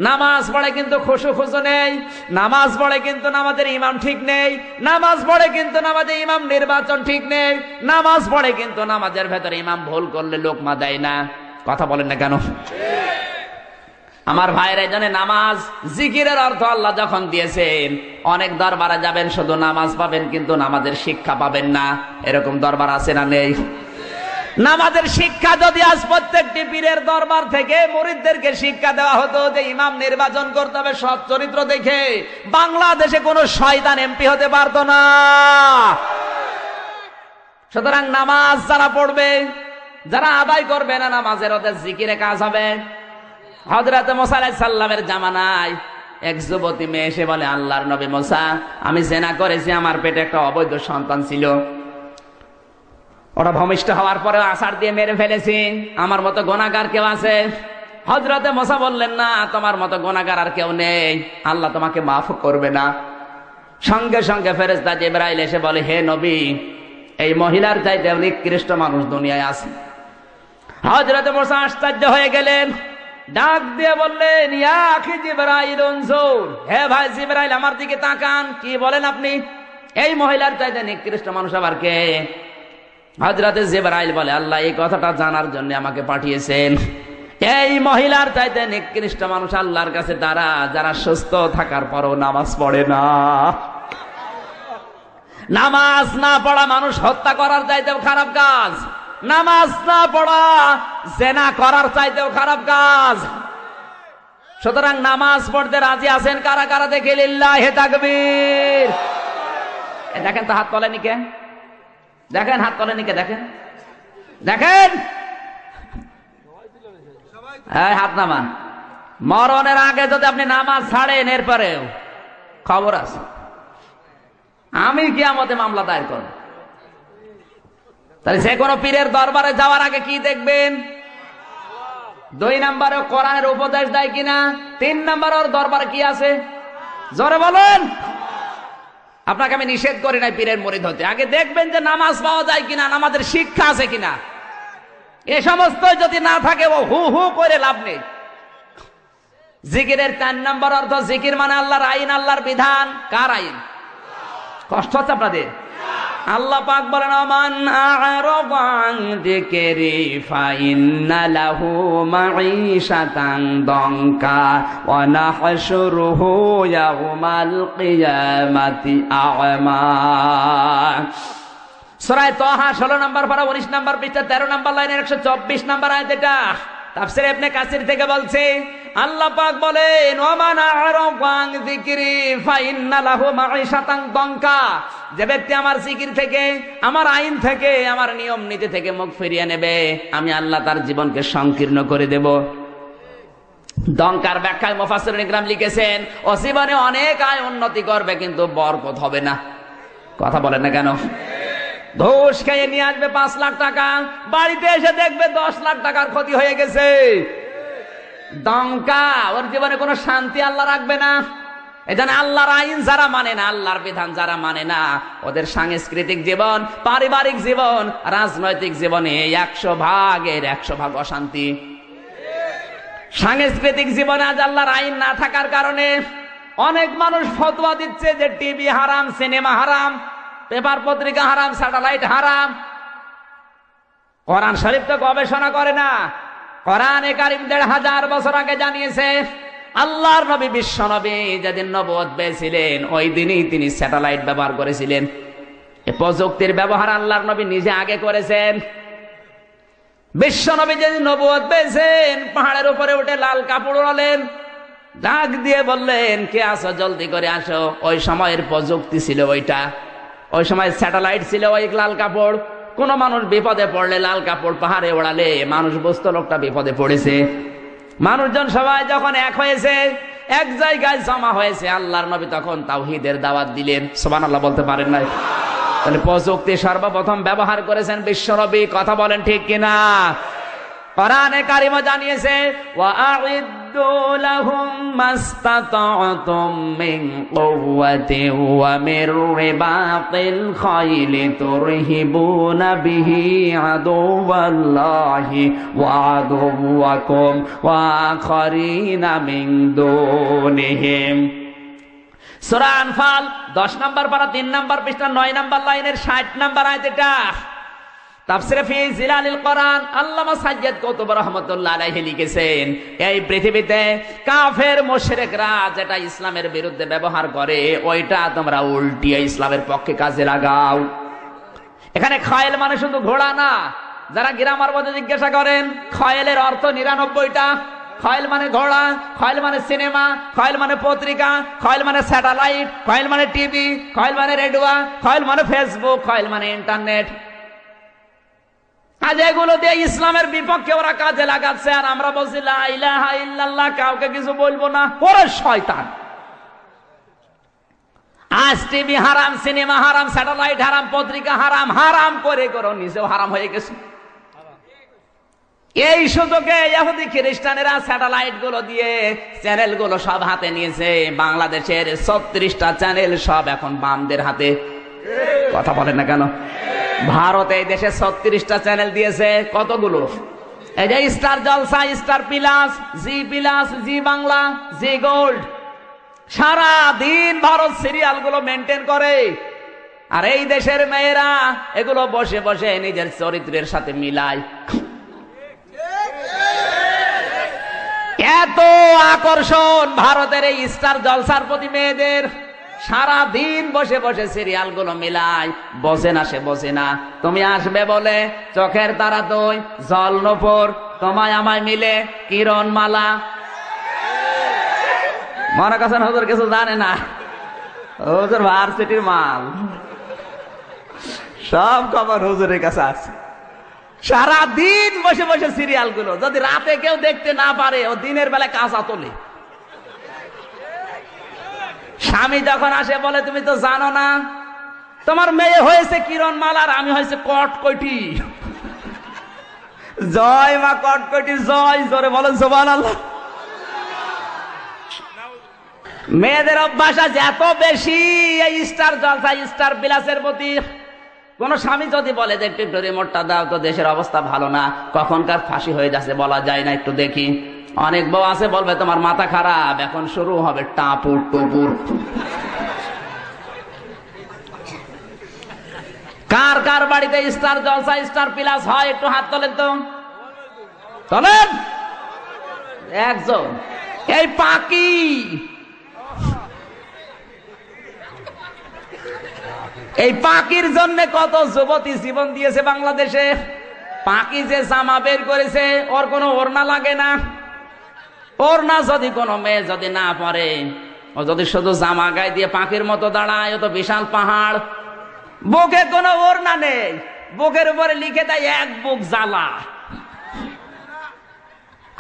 নামাজ পড়ে কিন্তু খুশু নেই, নামাজ পড়ে কিন্তু নামাজের ইমাম ঠিক নেই, নামাজ পড়ে কিন্তু নামাজের ইমাম নির্বাচন ঠিক নেই, নামাজ পড়ে কিন্তু নামাজের ভেতরে ইমাম ভুল করলে লোকমা দেয় না। কথা বলেন না কেন? আমার ভাইয়ের এই জন্য নামাজ জিকিরের অর্থ আল্লাহ যখন দিয়েছেন, অনেক দরবারে যাবেন শুধু নামাজ পাবেন কিন্তু নামাজের শিক্ষা পাবেন না, এরকম দরবার আছে না নেই? নামাজের শিক্ষা যদি আজ প্রত্যেকটি পীরের দরবার থেকে মুরিদদেরকে শিক্ষা দেওয়া হতো যে ইমাম নির্বাচন করতে হবে সৎ চরিত্র দেখে, বাংলাদেশে কোনো শয়তান এমপি হতে পারতো না। সুতরাং নামাজ যারা পড়বে, যারা আদায় করবে না নামাজের, ওদের জিকিরে কাজ হবে। হযরত মুসা আলাইহিস সালামের জামানায় এক যুবতী মেয়ে এসে বলে, আল্লাহর নবী মুসা, আমি জিনা করেছি, আমার পেটে একটা অবৈধ সন্তান ছিল, ওরা ভূমিষ্ঠ হওয়ার পরে আছাড় দিয়ে মেরে ফেলেছি, আমার মতো গুনাহগার কেউ আছে? হযরতে মুসা বললেন, না, তোমার মতো গুনাহগার আর কেউ নেই, আল্লাহ তোমাকে মাফ করবে না। সঙ্গে সঙ্গে ফেরেশতা জিবরাইল এসে বলে, হে নবী, এই মহিলার চাইতে নিকৃষ্ট মানুষ দুনিয়ায় আছে। হযরতে মুসা আশ্চর্য হয়ে গেলেন, ডাক দিয়ে বললেন, ইয়া আখি জিবরাইল উনজুর, হে ভাই জিবরাইল আমার দিকে তাকান, কি বলেন আপনি? এই মহিলার চাইতে নিকৃষ্ট মানুষ আবার কে? হযরতে জিবরাইল বলে, আল্লাহ এই কথাটা জানার জন্য আমাকে পাঠিয়েছেন। এই মহিলার চাইতে নিকৃষ্ট মানুষ আল্লাহর কাছে তারা যারা সুস্থ থাকার পরও নামাজ পড়ে না। নামাজ না পড়া মানুষ হত্যা করার চাইতেও খারাপ কাজ, নামাজ না পড়া জিনা করার চাইতেও খারাপ কাজ। সুতরাং নামাজ পড়তে রাজি আছেন কারা কারা? দেখে লিল্লাহি তাকবীর। দেখেন তো হাত তোলেনি কে? দেখেন হাত তোলেনি কে? দেখেন দেখেন, হাত নামান। মরণের আগে যদি আপনি নামাজ ছাড়েন, এরপরেও খবর আছে, আমি কিয়ামতে মামলা দায়ের করব। তাহলে যে কোনো পীরের দরবারে যাওয়ার আগে কি দেখবেন? 2 নম্বরে কোরআনের উপদেশ দেয় কিনা, 3 নম্বরে ওর দরবারে কি আছে? জোরে বলেন। আপনাকে আমি নিষেধ করি নাই পীরের মুরিদ হতে, আগে দেখবেন যে নামাজ পাওয়া যায় কিনা, নামাজের শিক্ষা আছে কিনা। এ সমস্ত যদি না থাকে, ও হু হু করে লাভ নেই। জিকিরের 4 নম্বর অর্থ, জিকির মানে আল্লাহর আইন, আল্লাহর বিধান। কার আইন? কষ্ট হচ্ছে আপনাদের? আল্লাহ পাক বলেন, আমান আ'রাদা আন যিকরি ফাইন্না লাহু মাঈশাতান দানকা ওয়া নাহশুরুহু ইয়াওমাল কিয়ামাতি আ'মা। সূরা তাহা 16 নম্বর পারা 19 নম্বর পৃষ্ঠা 13 নম্বর লাইনের 124 নম্বর আয়াত। এটা তাফসীর ইবনে কাসির থেকে বলছে, আল্লাহ পাক বলেন, ওমান আ'রাদা আন যিকরি ফাইন্না লাহু মাঈশাতান দানকা, যে ব্যক্তি আমার জিকির থেকে, আমার আইন থেকে, আমার নিয়ম নীতি থেকে মুখ ফিরিয়ে নেবে, আমি আল্লাহ তার জীবনকে সংকীর্ণ করে দেব। দঙ্কার ব্যাখ্যায় মুফাসসিরুন ইকরাম লিখেছেন, ও জীবনে অনেক আয় উন্নতি করবে কিন্তু বরকত হবে না। কথা বলেন না কেন? ঘুষ খেয়ে নিয়ে আসবে 5 লাখ টাকা, বাড়িতে এসে দেখবে 10 লাখ টাকার ক্ষতি হয়ে গেছে। দঙ্কা, ওর জীবনে কোনো শান্তি আল্লাহ রাখবে না। এজন্য আল্লাহর আইন যারা মানে না, আল্লাহর বিধান যারা মানে না, ওদের সাংস্কৃতিক জীবন, পারিবারিক জীবন, রাজনৈতিক জীবনে 100 ভাগের 100 ভাগ অশান্তি। সাংস্কৃতিক জীবনে আজ আল্লাহর আইন না থাকার কারণে অনেক মানুষ ফতোয়া দিচ্ছে যে টিভি হারাম, সিনেমা হারাম, পেপার পত্রিকা হারাম, স্যাটেলাইট হারাম। কোরআন শরীফ তো গবেষণা করে না। কোরআনে কারীম 1500 বছর আগে জানিয়েছে, আল্লাহর নবী বিশ্ব নবী যেদিন নবুয়ত পেয়েছিলেন, ওই দিনই তিনি স্যাটেলাইট ব্যবহার করেছিলেন। এই প্রযুক্তির ব্যবহার আল্লাহর নবী নিজে আগে করেছেন। বিশ্ব নবী যেদিন নবুয়ত পেয়েছেন, পাহাড়ের উপরে উঠে লাল কাপড় ওড়ালেন, ডাক দিয়ে বললেন, কে আসো, জলদি করে আসো। ওই সময়ের প্রযুক্তি ছিল ওইটা, ওই সময় স্যাটেলাইট ছিল ওই লাল কাপড়। কোন মানুষ বিপদে পড়লে লাল কাপড় পাহাড়ে ওড়ালে মানুষ বুঝতো লোকটা বিপদে পড়েছে। মানুষজন সবাই যখন এক হয়েছে, এক জায়গায় জমা হয়েছে, আল্লাহর নবী তখন তাওহীদের দাওয়াত দিলেন। সুবহানাল্লাহ বলতে পারেন নাই? তাহলে প্রযুক্তি সর্বপ্রথম ব্যবহার করেছেন বিশ্বনবী। কথা বলেন ঠিক কিনা? কোরআনে কারিমে জানিয়েছে ওয়াআইদ্দু লাহুম মাস্তাতা'তুম মিন কুওয়াতিন ওয়া মির রিবাতিল খাইলি তুরহিবুনা বিহি আদুওয়াল্লাহি ওয়া আদুওয়াকুম ওয়া আখারিনা মিন দুনিহিম। সূরা আনফাল 10 নম্বর পারা 3 নম্বর পৃষ্ঠা 9 নম্বর লাইনের 60 নম্বর আয়াত। এটা তাফসীরে ফি জিলালিল কোরআন আল্লামা সাজ্জাদ কুতুব রাহমাতুল্লাহ আলাইহি লিখেছেন, এই পৃথিবীতে কাফের মুশরিকরা যেটা ইসলামের বিরুদ্ধে ব্যবহার করে ওইটা তোমরা উল্টিয়ে ইসলামের পক্ষে কাজে লাগাও। এখানে খায়েল মানে শুধু ঘোড়া না। যারা গ্রামার মধ্যে জিজ্ঞাসা করেন খায়েলের অর্থ 99টা। খায়েল মানে ঘোড়া, খায়েল মানে সিনেমা, খায়েল মানে পত্রিকা, খায়েল মানে স্যাটেলাইট, খায়েল মানে টিভি, খায়েল মানে রেডিও, খায়েল মানে ফেসবুক, খায়েল মানে ইন্টারনেট। আজ এগুলো দিয়ে ইসলামের বিপক্ষে ওরা কাজে লাগাচ্ছে, আর আমরা বলছি লা ইলাহা ইল্লাল্লাহ, কাউকে কিছু বলবো না। ওরে শয়তান! আজ টিভি হারাম, সিনেমা হারাম, স্যাটেলাইট হারাম, পত্রিকা হারাম, হারাম করে করে নিজেও হারাম হয়ে গেছে। এই সুযোগে ইহুদি খ্রিস্টানেরা স্যাটেলাইট গুলো দিয়ে চ্যানেল গুলো সব হাতে নিয়েছে। বাংলাদেশের 36টা চ্যানেল সব এখন বামদের হাতে। কথা বলেন না কেন? ভারতে এই দেশে 36টা চ্যানেল দিয়েছে। কতগুলো? এই যে স্টার জলসা, স্টার প্লাস, জি প্লাস, জি বাংলা, জি গোল্ড। সারা দিন ভারত সিরিয়াল গুলো মেনটেন করে, আর এই দেশের মেয়েরা এগুলো বসে বসে নিজের চরিত্রের সাথে মিলায়। এত আকর্ষণ ভারতের এই স্টার জলসার প্রতি মেয়েদের, সারা দিন বসে বসে সিরিয়াল গুলো মিলাই। বসে না, সে বসে না। তুমি আসবে বলে চোখের তারা 2, জল নূপুর, তোমায় আমায় মিলে কিরণমালা। মনে করছেন হুজুর কিছু জানে না? হুজুর ভার্সিটির মাল, সব খবর হুজুরের কাছে আছে। সারা দিন বসে বসে সিরিয়াল গুলো, যদি রাতে কেউ দেখতে না পারে ও দিনের বেলায় কাঁচা তোলে। স্বামী যখন আসে বলে তুমি তো জানো না তোমার মেয়ে হয়েছে কিরণমালা আর আমি হয়েছে কটকটি। জয় মা কটকটি জয়, জোরে বলেন সুবহানাল্লাহ। মেয়েদের অভ্যাস আছে এত বেশি এই স্টার জলসা, স্টার বিলাসের প্রতি। কোন স্বামী যদি বলে যে একটু রিমোটটা দাও তো, দেশের অবস্থা ভালো না, কখনকার ফাঁসি হয়ে যাচ্ছে বলা যায় না, একটু দেখি। অনেক বউ আছে বলবে তোমার মাথা খারাপ, এখন শুরু হবে টাপুর টুপুর। কার কার বাড়িতে স্টার জলসা, স্টার প্লাস হয় একটু হাত তোলেন তো, তোলেন। একজন। এই পাকি, এই পাকির জন্য কত যুবতী জীবন দিয়েছে বাংলাদেশে। পাকি যে জামা বের করেছে ওর কোনো ওড়না লাগে না। ওড়না যদি কোনো মেয়ে যদি না পরে, ও যদি শুধু জামা গায়ে দিয়ে পাখির মতো দাঁড়ায়, ও তো বিশাল পাহাড়। বুকে কোনো ওড়না নেই, বুকের উপরে লিখে দেয় এক বুক জ্বালা,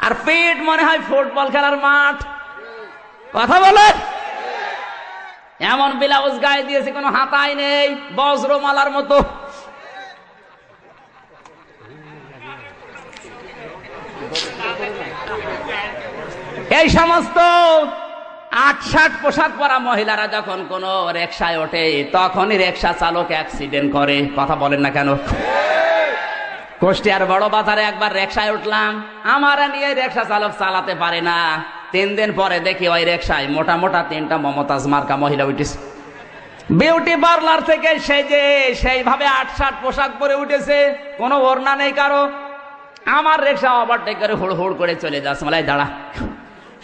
আর পেট মনে হয় ফুটবল খেলার মাঠ। কথা বলেন। এমন ব্লাউজ গায়ে দিয়েছে কোনো হাতাই নেই, বজ্রমালার মতো। এই সমস্ত ৮-৬০ পোশাক পরা মহিলারা যখন কোন রিকশায় ওঠে, তখনই রিকশা চালক অ্যাক্সিডেন্ট করে। কথা বলেন না কেন? কুষ্টিয়ার বড় বাজারে একবার রিকশায় উঠলাম, আমার নিয়ে রিকশা চালক চালাতে পারে না। 3 দিন পরে দেখি ওই রিকশায় মোটা মোটা 3টা মমতাজ মার্কা মহিলা উঠেছে। বিউটি পার্লার থেকে সেজে সেইভাবে ৮-৬০ পোশাক পরে উঠেছে, কোনো ওড়না নেই কারো। আমার রিকশা ওভারটেক করে হুড় হুড় করে চলে যাচ্ছে। মালাই দাঁড়া,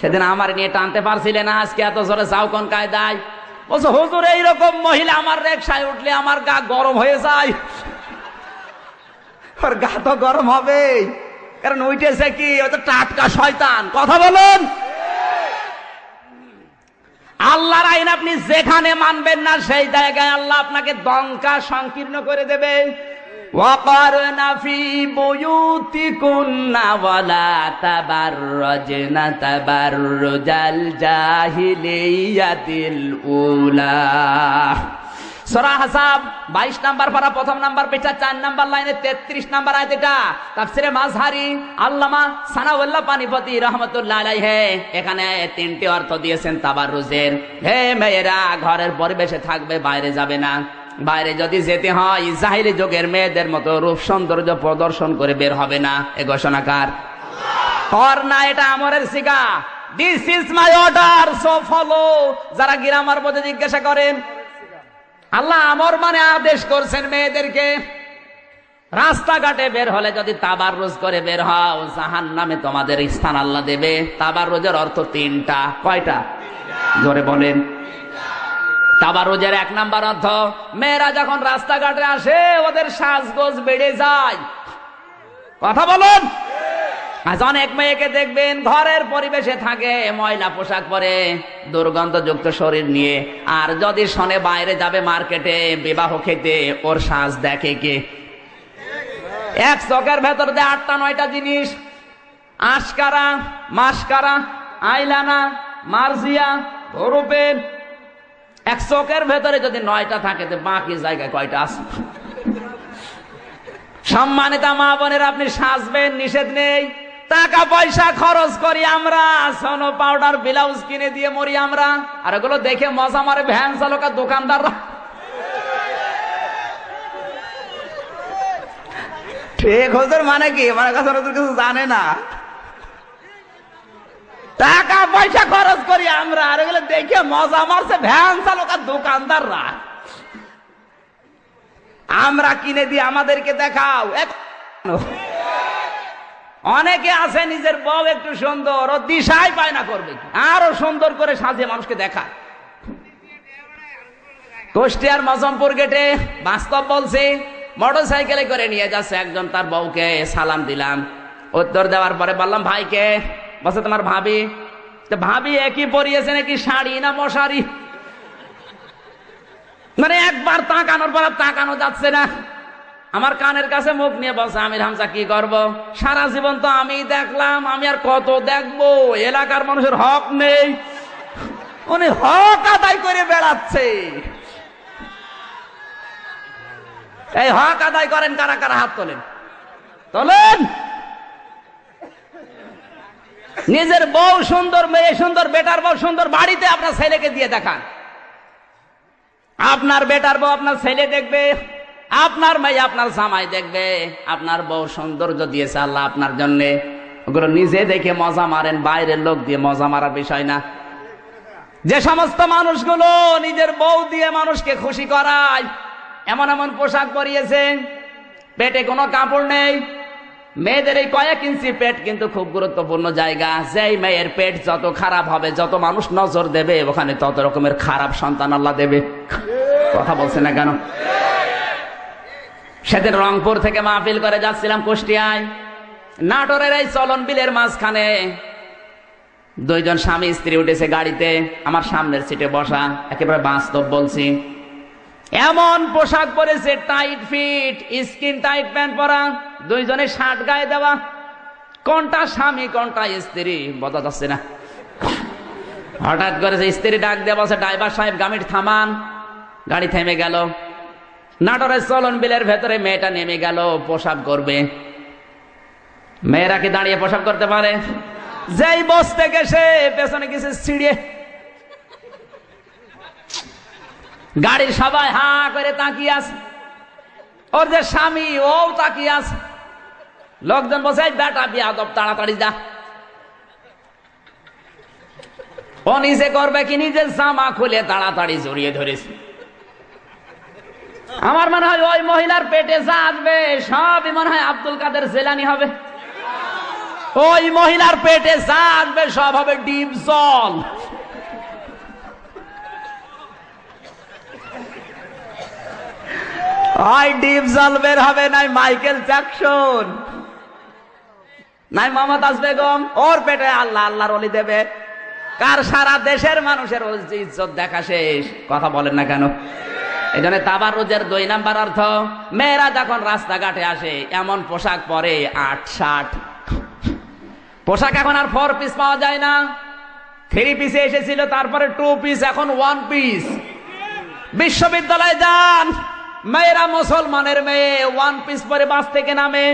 সেদিন আমার নিয়ে টানতে পারছিলে না, আজকে এত জোরে যাও কোন কায়দায়? বলছো হুজুর এইরকম মহিলা আমার রিকশায় উঠলে আমার গা গরম হয়ে যায়। ওর গা তো গরম হবে, কারণ উঠেছে কি, ও তো টাটকা শয়তান। কথা বলুন। আল্লাহর আইন আপনি যেখানে মানবেন না সেই জায়গায় আল্লাহ আপনাকে দঙ্কা সংকীর্ণ করে দেবে। ওয়াকারনা ফি বুয়ুতিকুন্না ওয়ালা তাবাররাজনা তাবাররুজাল জাহিলিয়াতিল উলা। সূরা আহজাব 22 নাম্বার পারা প্রথম নাম্বার পেজা 4 নাম্বার লাইনে 33 নাম্বার আয়াত। এটা তাফসিরে মাজহারি আল্লামা সানাউল্লাহ পানিপতি রাহমাতুল্লাহ আলাইহি এখানে তিনটি অর্থ দিয়েছেন তাবাররুজের। হে মেয়েরা ঘরের পরিবেশে থাকবে, বাইরে যাবে না। বাইরে যদি যেতে হয় জাহিলি যুগের মেয়েদের মতো রূপ সৌন্দর্য প্রদর্শন করে বের হবে না। এ ঘোষণাকার আর না, এটা আমরের সিগা। This is my order, so follow. যারা গ্রামার মধ্যে জিজ্ঞাসা করেন, আল্লাহ আমর মানে আদেশ করছেন মেয়েদেরকে রাস্তাঘাটে বের হলে যদি তাবাররুজ করে বের হও, জাহান্নামে তোমাদের স্থান আল্লাহ দেবে। তাবাররুজের অর্থ তিনটা। কয়টা? জোরে বলেন। তাবাররুজের 1 নাম্বার অর্থ, মেয়েরা যখন রাস্তাঘাটে আসে ওদের সাজগোজ বেড়ে যায়। কথা বলুন। আজ অনেক মেয়েকে দেখবেন ঘরের পরিবেশে থাকে, ময়লা পোশাক পরে, দুর্গন্ধযুক্ত শরীর নিয়ে, আর যদি শোনে বাইরে যাবে মার্কেটে বিবাহ খেতে, ওর সাজ দেখে কে? এক চোখের ভেতর দিয়ে 8টা-9টা জিনিস, আশকারা, মাস্কারা, আইলানা, মার্জিয়া, রূপের। এক চোখের ভেতরে যদি 9টা থাকে তো বাকি জায়গায় কয়টা আছে? সম্মানিতা মা বোনের, আপনি সাজবেন, নিষেধ নেই। টাকা পয়সা খরচ করি আমরা, সোনো পাউডার ব্লাউজ কিনে দিয়ে মরি আমরা, আর এগুলো দেখে মজা মারে ভ্যান চালক আর দোকানদাররা। ঠিক হুজুর মানে কি? মানে কাছে কিছু জানে না। টাকা পয়সা খরচ করি আমরা, আর এগুলো দেখে মজা মারছে ভ্যান চালক আর দোকানদাররা। আমরা কিনে দিয়ে আমাদেরকে দেখাও। অনেকে আছে নিজের বউ একটু সুন্দর, ও দিশাই পায় না করবে কি, আরো সুন্দর করে সাজিয়ে মানুষকে দেখায়। কুষ্টিয়ার মজমপুর গেটে বাস্তব বলছি, মোটর সাইকেলে করে নিয়ে যাচ্ছে একজন তার বউকে। সালাম দিলাম, উত্তর দেওয়ার পরে বললাম ভাইকে। বলছে তোমার ভাবি। তো ভাবি একই পরিয়েছে নাকি শাড়ি না মশারি? মানে একবার তাকানোর পর তাকানো যাচ্ছে না। আমার কানের কাছে মুখ নিয়ে বলছে, আমির হামজা কি করব? সারা জীবন তো আমি দেখলাম, আমি আর কত দেখবো? এলাকার মানুষের হক নেই, উনি হক আদায় করে বেড়াচ্ছে। এই হক আদায় করেন কারা কারা? হাত তোলেন, তোলেন। নিজের বউ সুন্দর, মেয়ে সুন্দর, বেটার বউ সুন্দর, বাড়িতে আপনার ছেলেকে দিয়ে দেখান। আপনার বেটার বউ আপনার ছেলে দেখবে, আপনার মেয়ে আপনার জামাই দেখবে। আপনার বউ সৌন্দর্য দিয়েছে আল্লাহ আপনার জন্য, ওগুলো নিজে দেখে মজা মারেন, বাইরের লোক দিয়ে মজা মারার বিষয় না। যে সমস্ত মানুষগুলো নিজের বউ দিয়ে মানুষকে খুশি করায়, এমন এমন পোশাক পরিয়েছে, পেটে কোনো কাপড় নেই। মেয়েদের এই কয়েক ইঞ্চি পেট কিন্তু খুব গুরুত্বপূর্ণ জায়গা। যেই মেয়ের পেট যত খারাপ হবে, যত মানুষ নজর দেবে, ওখানে তত রকমের খারাপ সন্তান আল্লাহ দেবে। কথা বলছে না কেন? সেদিন রংপুর থেকে মাহফিল করে যাচ্ছিলাম কুষ্টিয়ায়, নাটোরের এই চলন বিলের মাঝখানে 2 জন স্বামী স্ত্রী উঠেছে গাড়িতে, আমার সামনের সিটে বসা। একেবারে বাস্তব বলছি, এমন পোশাক পরেছে, tight fit, skin tight pant পরা, 2 জনের শার্ট গায়ে দেওয়া। কোনটা স্বামী কোনটা স্ত্রী বোঝা যাচ্ছে না। হঠাৎ করে স্ত্রী ডাক দিয়ে বলছে, ড্রাইভার সাহেব গাড়ি থামান। গাড়ি থেমে গেল। নাটোরের চলন বিলের ভেতরে মেয়েটা নেমে গেল পোশাক করবে। মেয়েরা কি দাঁড়িয়ে পোশাক করতে পারে? যেই বসতে গেছে পেছনে গেছে ছিড়িয়ে। গাড়ির সবাই হা করে তাকিয়ে আছে, ওর যে স্বামী ও তাকিয়ে আছে। লোকজন বসে, বেটা বিয়াদব, তাড়াতাড়ি যা। ও নিজে করবে কি, নিজের জামা খুলে তাড়াতাড়ি জড়িয়ে ধরেছে। আমার মনে হয় ওই মহিলার পেটে যা আসবে সবই মনে হয় আব্দুল কাদের জেলানি হবে। ওই মহিলার পেটে যা আসবে সব হবে ডিপ জল। হয় ডিপ জল বের হবে, নাই মাইকেল জ্যাকসন, নাই মমতাজ বেগম। ওর পেটে আল্লাহ আল্লাহর ওলি দেবে। কার সারা দেশের মানুষের ইজ্জত দেখা শেষ। কথা বলেন না কেন? এই জন্য তাবাররুজের 2 নাম্বার অর্থ, মেয়েরা যখন রাস্তাঘাটে আসে এমন পোশাক পরে, 8-60 পোশাক। এখন আর 4 পিস পাওয়া যায় না। 3 পিসে এসেছিল, তারপরে 2 পিস, এখন 1 পিস। বিশ্ববিদ্যালয়ে যান, মেয়েরা মুসলমানের মেয়ে ওয়ান পিস পরে বাস থেকে নামে,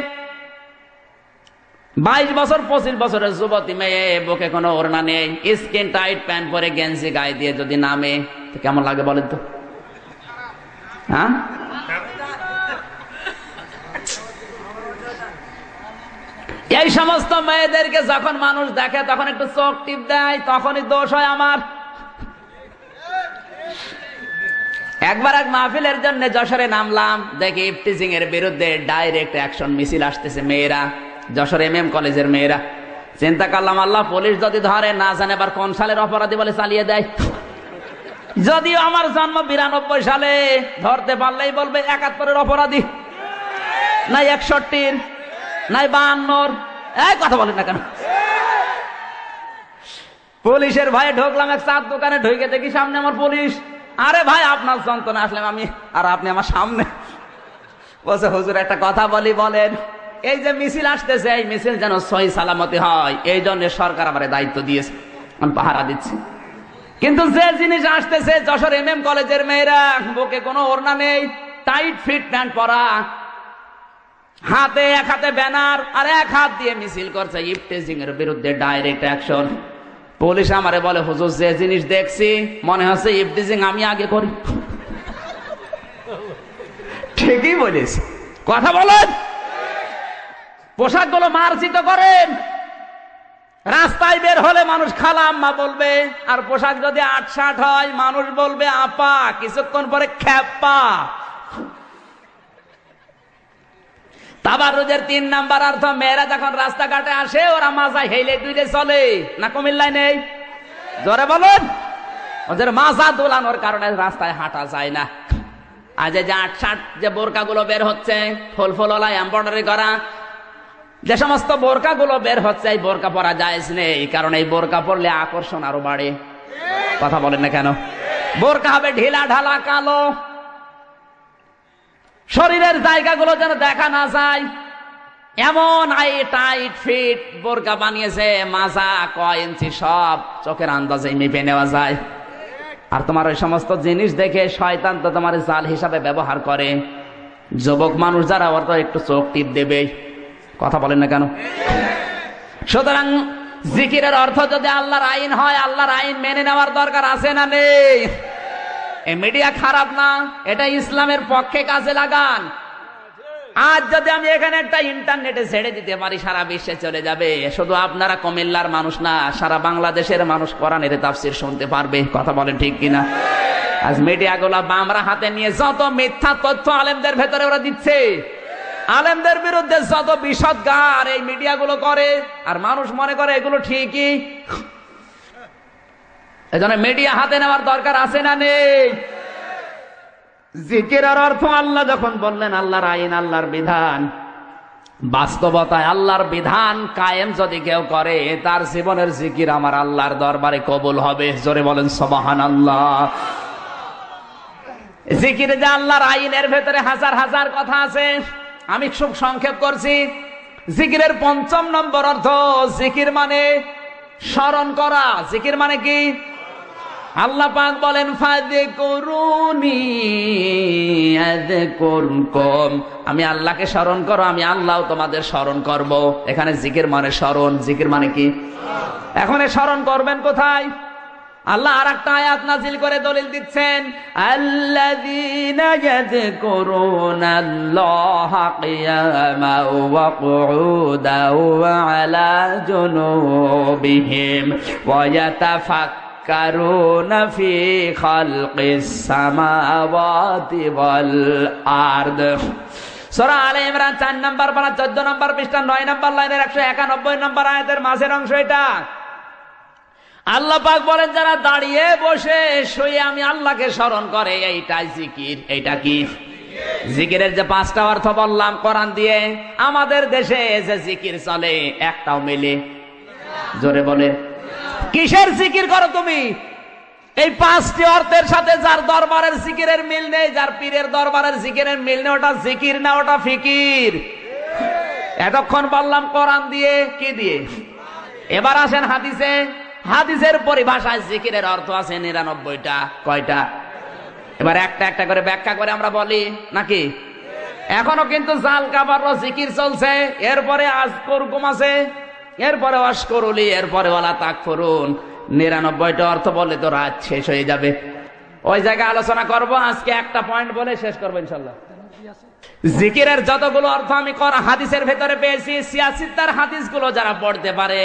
22 বছর 25 বছরের যুবতী মেয়ে, বুকে কোনো ওড়না নেই, স্কিন টাইট প্যান্ট পরে গেঞ্জি গায়ে দিয়ে যদি নামে তো কেমন লাগে বলেন তো? হ্যাঁ, এই সমস্ত মেয়েদেরকে যখন মানুষ দেখে তখন একটু চোখ টিপ দেয়, তখনই দোষ হয় আমার। একবার এক মাহফিলের জন্য যশোরে নামলাম, দেখি ইফটিজিং এর বিরুদ্ধে ডাইরেক্ট অ্যাকশন মিছিল আসতেছে, মেয়েরা, যশোর MM কলেজের মেয়েরা। চিন্তা করলাম, আল্লাহ পুলিশ যদি ধরে না জানে আবার কোন সালের অপরাধী বলে চালিয়ে দেয়। যদিও আমার জন্ম 92 সালে, ধরতে পারলেই বলবে 71-এর অপরাধী, নাই 61-র, নাই 52-র। এই কথা বলেন না কেন? পুলিশের ভয়ে ঢুকলাম এক চার দোকানে, ঢুকে দেখি সামনে আমার পুলিশ। আরে ভাই, আপনার যন্ত্রণা আসলাম আমি, আর আপনি আমার সামনে। বলছে, হুজুর একটা কথা বলি, বলেন। এই যে মিছিল আসতেছে, এই মিছিল যেন সহি সালামতি হয়, এই জন্য সরকার আমার দায়িত্ব দিয়েছে, আমি পাহারা দিচ্ছি। কিন্তু যে জিনিস আসতেছে, যশোর MM কলেজের মেয়েরা, বুকে কোনো ওড়না নেই, টাইট ফিট প্যান্ট পরা, হাতে এক হাতে ব্যানার আর এক হাত দিয়ে মিছিল করছে ইফটিজিং এর বিরুদ্ধে ডাইরেক্ট অ্যাকশন। পুলিশ আমারে বলে, হুজুর যে জিনিস দেখছি মনে হচ্ছে ইফটিজিং আমি আগে করি। ঠিকই বলেছি, কথা বলেন। পোশাক গুলো মার্জিত করেন, রাস্তায় বের হলে মানুষ খালা আম্মা বলবে, আর পোশাক যদি ৮-৬ হয় মানুষ বলবে আপা, কিছুক্ষণ পরে খ্যাপা। তাবাররুজের ৩ নাম্বার অর্থ, মেয়েরা যখন রাস্তাঘাটে আসে ওরা মাজায় হেলে দুইলে চলে না, কুমিল্লায় নেই? জোরে বলুন। ওদের মাজা দোলানোর কারণে রাস্তায় হাঁটা যায় না। আজ যে ৮-৬ যে বোরকাগুলো বের হচ্ছে, ফুল এমব্রয়ডারি করা, যে সমস্ত বোরকাগুলো বের হচ্ছে, এই বোরকা পরা জায়েজ নেই, কারণ এই বোরকা পরলে আকর্ষণ আরো বাড়ে। কথা বলেন না কেন? বোরকা হবে ঢিলা ঢালা কালো, শরীরের জায়গাগুলো যেন দেখা না যায়, এমন টাইট ফিট বোরকা বানিয়েছে, মাজা কয় ইঞ্চি সব চোখের আন্দাজে মেপে নেওয়া যায়। আর তোমার ওই সমস্ত জিনিস দেখে শয়তান তো তোমার জাল হিসাবে ব্যবহার করে। যুবক মানুষ যারা, ওরা তো একটু চোখ টিপ দেবে। কথা বলেন না কেন? সুতরাং জিকিরের অর্থ যদি আল্লাহর আইন হয়, আল্লাহর আইন মেনে নেওয়ার দরকার আছে না নেই? এই মিডিয়া খারাপ না, এটা ইসলামের পক্ষে কাজে লাগান। আজ যদি আমি এখানে একটা ইন্টারনেটে ছেড়ে দিতে পারি, সারা বিশ্বে চলে যাবে। শুধু আপনারা কুমিল্লার মানুষ না, সারা বাংলাদেশের মানুষ কোরআনের তাফসীর শুনতে পারবে। কথা বলেন ঠিক কিনা? আজ মিডিয়াগুলো বামরা হাতে নিয়ে যত মিথ্যা তথ্য আলেমদের ভেতরে ওরা দিচ্ছে, আলেমদের বিরুদ্ধে যত বিশদ গার এই মিডিয়াগুলো করে, আর মানুষ মনে করে এগুলো ঠিকই। এজন্য মিডিয়া হাতে নেওয়ার দরকার আছে না নেই? জিকিরের অর্থ, আল্লাহ যখন বললেন আল্লাহর আইন, আল্লাহর বিধান, বাস্তবতায় আল্লাহর বিধান কায়েম যদি কেউ করে, তার জীবনের জিকির আমার আল্লাহর দরবারে কবুল হবে। জোরে বলেন সুবহানাল্লাহ। জিকির যে আল্লাহর আইনের ভেতরে হাজার হাজার কথা আছে, আমি খুব সংক্ষেপ করছি। জিকিরের ৫ম নম্বর অর্থ, জিকির মানে স্মরণ করা। জিকির মানে কি? আল্লাহ পাক বলেন, ফাযকুরুনি আযকুরকুম, আমি আল্লাহকে স্মরণ করো, আমি আল্লাহও তোমাদের স্মরণ করব। এখানে জিকির মানে স্মরণ। জিকির মানে কি? এখন স্মরণ করবেন কোথায়? আল্লাহ আরেকটা আয়াত নাযিল করে দলিল দিচ্ছেন, আল্লাযীনা ইয়াযকুরুনাল্লাহা কিয়ামান ওয়া কুউদান ওয়া আলা জুনুবিহিম ওয়া ইয়াতাফাক্কারুনা ফি খালকিস সামাওয়াতি ওয়াল আরদ। সূরা আলে ইমরান 4 নম্বর পারা 14 নম্বর পৃষ্ঠা 9 নম্বর লাইনের 191 নম্বর আয়াতের মাঝের অংশ এটা। আল্লাহ পাক বলেন, যারা দাঁড়িয়ে বসে শুয়ে আমি আল্লাহকে স্মরণ করে, এইটাই জিকির। এইটা কি? জিকিরের যে 5টা অর্থ বললাম কোরআন দিয়ে, আমাদের দেশে যে জিকির চলে একটাও মিলে। জোরে বলে, কিসের জিকির করো তুমি? এই 5টি অর্থের সাথে যার দরবারের জিকিরের মিল নেই, যার পীরের দরবারের জিকিরের মিল নেই, ওটা জিকির না, ওটা ফিকির। এতক্ষণ বললাম কোরআন দিয়ে, কি দিয়ে? এবার আসেন হাদিসে। হাদিসের পরিভাষায় জিকিরের অর্থ আছে 99টা। কয়টা? এবার একটা একটা করে ব্যাখ্যা করে আমরা বলি নাকি? এখনো কিন্তু জাল কাবার জিকির চলছে, এরপরে আজকুরকুম আছে, এরপরে ওয়াশকুরুলি, এরপরে ওয়ালা তাকফুরুন। 99টা অর্থ বললে তো রাত শেষ হয়ে যাবে, ওই জায়গায় আলোচনা করব। আজকে একটা পয়েন্ট বলে শেষ করবো ইনশাল্লাহ। জিকিরের যতগুলো অর্থ আমি হাদিসের ভেতরে পেয়েছি, 86টার হাদিসগুলো যারা পড়তে পারে,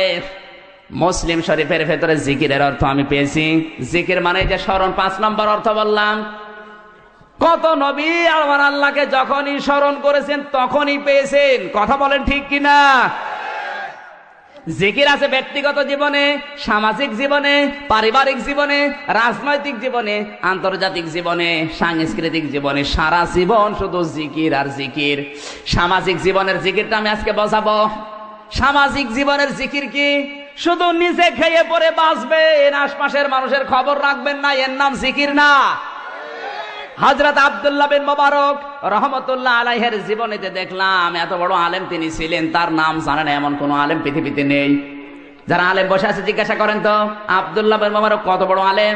মুসলিম শরীফের ভেতরে জিকিরের অর্থ আমি পেয়েছি। জিকির মানে যে স্মরণ, 5 নম্বর অর্থ বললাম। কত নবী আমার আল্লাহকে যখনই স্মরণ করেছেন তখনই পেয়েছেন, কথা বলেন ঠিক কিনা? জিকির আছে ব্যক্তিগত জীবনে, সামাজিক জীবনে, পারিবারিক জীবনে, রাজনৈতিক জীবনে, আন্তর্জাতিক জীবনে, সাংস্কৃতিক জীবনে, সারা জীবন শুধু জিকির আর জিকির। সামাজিক জীবনের জিকিরটা আমি আজকে বোঝাবো। সামাজিক জীবনের জিকির কি? শুধু নিজে খেয়ে পরে বাঁচবেন, আশপাশের মানুষের খবর রাখবেন না, এর নাম জিকির না। হযরত আব্দুল্লাহ বিন মুবারক রহমতুল্লাহ আলাইহির জীবনীতে দেখলাম এত বড় আলেম তিনি ছিলেন, তার নাম জানেন এমন কোন আলেম পৃথিবীতে নেই। যারা আলেম বসে আছে জিজ্ঞাসা করেন তো, আব্দুল্লাহ বিন মুবারক কত বড় আলেম।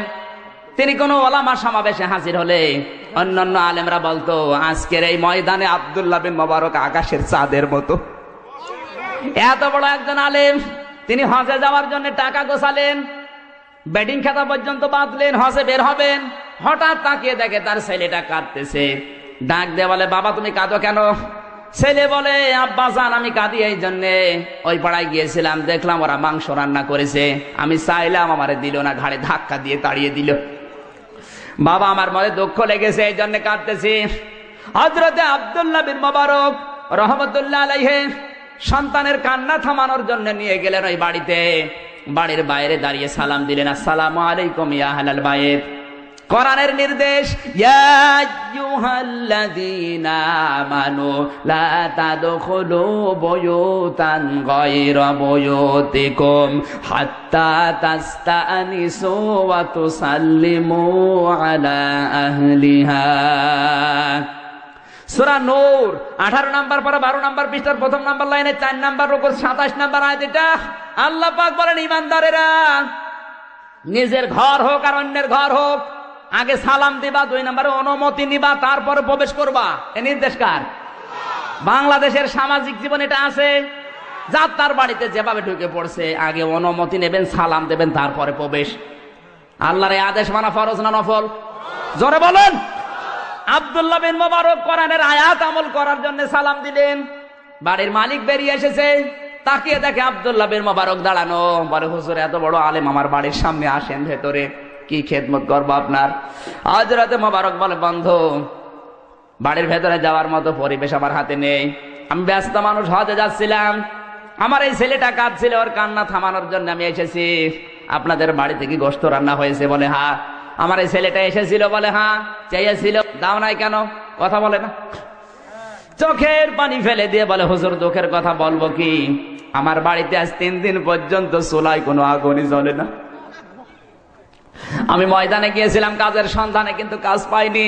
তিনি কোন ওলামা সমাবেশে হাজির হলে অন্যান্য আলেমরা বলতো, আজকের এই ময়দানে আব্দুল্লাহ বিন মুবারক আকাশের চাঁদের মতো। এত বড় একজন আলেম, তিনি হজে যাওয়ার জন্য টাকা গোছালেন, বেডিং খাতা পর্যন্ত বাঁধলেন, হজে বের হবেন। হঠাৎ তাকিয়ে দেখে তার ছেলেটা কাঁদতেছে। ডাক দিয়ে বলে, বাবা তুমি কাঁদো কেন? ছেলে বলে, আব্বা জান আমি কাঁদি এই জন্যে, ওই পাড়ায় গিয়েছিলাম, দেখলাম ওরা মাংস রান্না করেছে, আমি চাইলাম আমারে দিল না, ঘাড়ে ধাক্কা দিয়ে তাড়িয়ে দিল। বাবা আমার মনে দুঃখ লেগেছে, এই জন্য কাঁদতেছি। হযরতে আব্দুল্লাহ বিন মুবারক রহমতুল্লাহ আলাইহি সন্তানের কান্না থামানোর জন্য নিয়ে গেলেন ওই বাড়িতে। বাড়ির বাইরে দাঁড়িয়ে সালাম দিলেন, আসসালামু আলাইকুম ইয়া আহলাল বাইত। কোরআনের নির্দেশ, ইয়া আইয়ুহাল্লাযীনা আমানু লা তাদখুলু বুয়ুতান গায়রা বুয়ুতিকুম হাত্তা তাস্তানিসু ওয়া তুসাল্লিমু আলা আহলিহা। সূরা নূর 18 নম্বর পরে 12 নম্বর পৃষ্ঠার প্রথম নম্বর লাইনে 4 নম্বর রুকুর 27 নম্বর আয়াত। এটা আল্লাহ পাক বলেন, ঈমানদারেরা নিজের ঘর হোক আর অন্যের ঘর হোক, আগে সালাম দিবা, 2 নম্বরে অনুমতি নিবা, তারপরে প্রবেশ করবা। এ নির্দেশ কার? বাংলাদেশের সামাজিক জীবন এটা আছে। যার তার বাড়িতে যেভাবে ঢুকে পড়ছে, আগে অনুমতি নেবেন, সালাম দেবেন, তারপরে প্রবেশ। আল্লাহর এই আদেশ মানা ফরজ না নফল? জোরে বলেন। আব্দুল্লাহ বিন মুবারক কোরআনের আয়াত আমল করার জন্য সালাম দিলেন। বাড়ির মালিক বেরিয়ে এসেছে, তাকিয়ে দেখে আব্দুল্লাহ বিন মুবারক দাঁড়ানো। বলে, হুজুর এত বড় আলেম আমার বাড়ির সামনে, আসেন ভেতরে, কি খেদমত করবো আপনার? হযরতে মুবারক বলে, বন্ধু বাড়ির ভেতরে যাওয়ার মতো পরিবেশ আমার হাতে নেই, আমি ব্যস্ত মানুষ, হজে যাচ্ছিলাম, আমার এই ছেলেটা কাঁদছিল, ওর কান্না থামানোর জন্য আমি এসেছি। আপনাদের বাড়িতে কি গোশত রান্না হয়েছে? বলে হ্যাঁ। আমার এই ছেলেটা এসেছিল? বলে হ্যাঁ। চেয়েছিল, দাও নাই কেন? কথা বলে না। চোখের পানি ফেলে দিয়ে বলে, হুজুর দুঃখের কথা বলবো কি, আমার বাড়িতে আজ 3 দিন পর্যন্ত চুলায় কোনো আগুনই জ্বলে না। আমি ময়দানে গিয়েছিলাম কাজের সন্ধানে, কিন্তু কাজ পাইনি।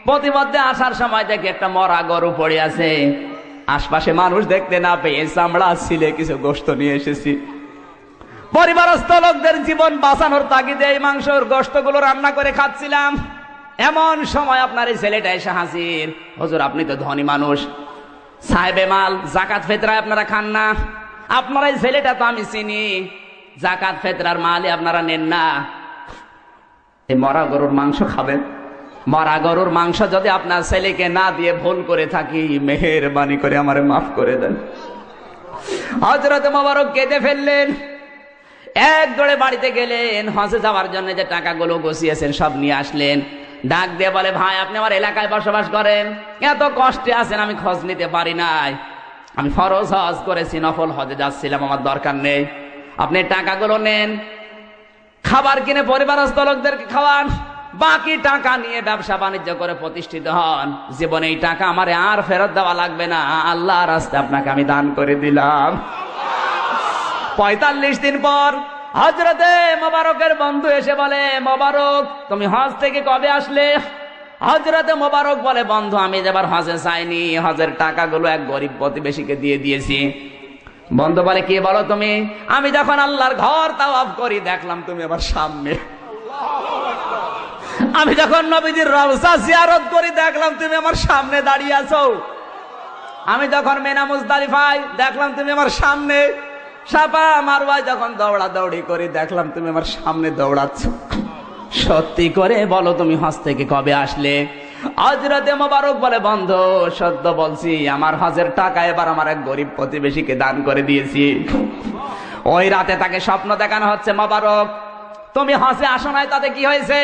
প্রতিমধ্যে আসার সময় দেখি একটা মরা গরু পড়ে আছে, আশপাশে মানুষ দেখতে না পেয়ে চামড়া ছিলে কিছু গোশত নিয়ে এসেছি। পরিবারস্থ লোকদের জীবন বাঁচানোর তাগিদে এই মাংসর গোশতগুলো রান্না করে খাচ্ছিলাম। এমন সময় আপনার এই ছেলেটা এসে হাজির। হুজুর আপনি তো ধনী মানুষ, সাহেবে মাল, জাকাত ফেতরায় আপনারা খান না, আপনার এই ছেলেটা তো আমি চিনি, জাকাত ফেতরার মালই আপনারা নেন না, এই মরা গরুর মাংস খাবেন? মরা গরুর মাংস যদি আপনার ছেলেকে না দিয়ে ভুল করে থাকি, মেহেরবানি করে আমারে মাফ করে দেন। হযরত মুবারক কেঁদে ফেললেন, এক দৌড়ে বাড়িতে গেলেন, হজে যাওয়ার জন্য যে টাকাগুলো গুছিয়েছেন সব নিয়ে আসলেন। ডাক দিয়ে বলে, ভাই আপনি আমার এলাকায় বসবাস করেন, এত কষ্টে আছেন, আমি খোঁজ নিতে পারি নাই, আমি ফরজ হজ করেছি, নফল হজে যাচ্ছিলাম, আমার দরকার নেই, আপনি টাকাগুলো নেন, খাবার কিনে পরিবারস্থ লোকদেরকে খাওয়ান, বাকি টাকা নিয়ে ব্যবসা বাণিজ্য করে প্রতিষ্ঠিত হন। জীবনে এই টাকা আমারে আর ফেরত দেওয়া লাগবে না, আল্লাহর রাস্তায় আপনাকে আমি দান করে দিলাম। 45 দিন পর হযরতে মুবারকের বন্ধু এসে বলে, মুবারক তুমি হজ থেকে কবে আসলে? হযরতে মুবারক বলে, বন্ধু আমি এবার হজে যাইনি, হজের টাকাগুলো এক গরিব প্রতিবেশীকে দিয়ে দিয়েছি। বন্ধু বলে, কি বলো তুমি? আমি যখন আল্লাহর ঘর তাওয়াফ করি দেখলাম তুমি আবার সামনে। আমি যখন নবীজির রওজা জিয়ারত করি দেখলাম তুমি আমার সামনে দাঁড়িয়ে আছো। আমি যখন মিনা মুজদালিফায় দেখলাম তুমি আমার সামনে। সাফা মারওয়ায় যখন দৌড়াদৌড়ি করি দেখলাম তুমি আমার সামনে দৌড়াচ্ছ। সত্যি করে বলো তুমি হজ থেকে কবে আসলে? হযরতে মোবারক বলে, বন্ধু সত্য বলছি, আমার হজের টাকা এবার আমার এক গরিব প্রতিবেশীকে দান করে দিয়েছি। ওই রাতে তাকে স্বপ্ন দেখানো হচ্ছে, মোবারক তুমি হজে আসো নাই, তাতে কি হয়েছে?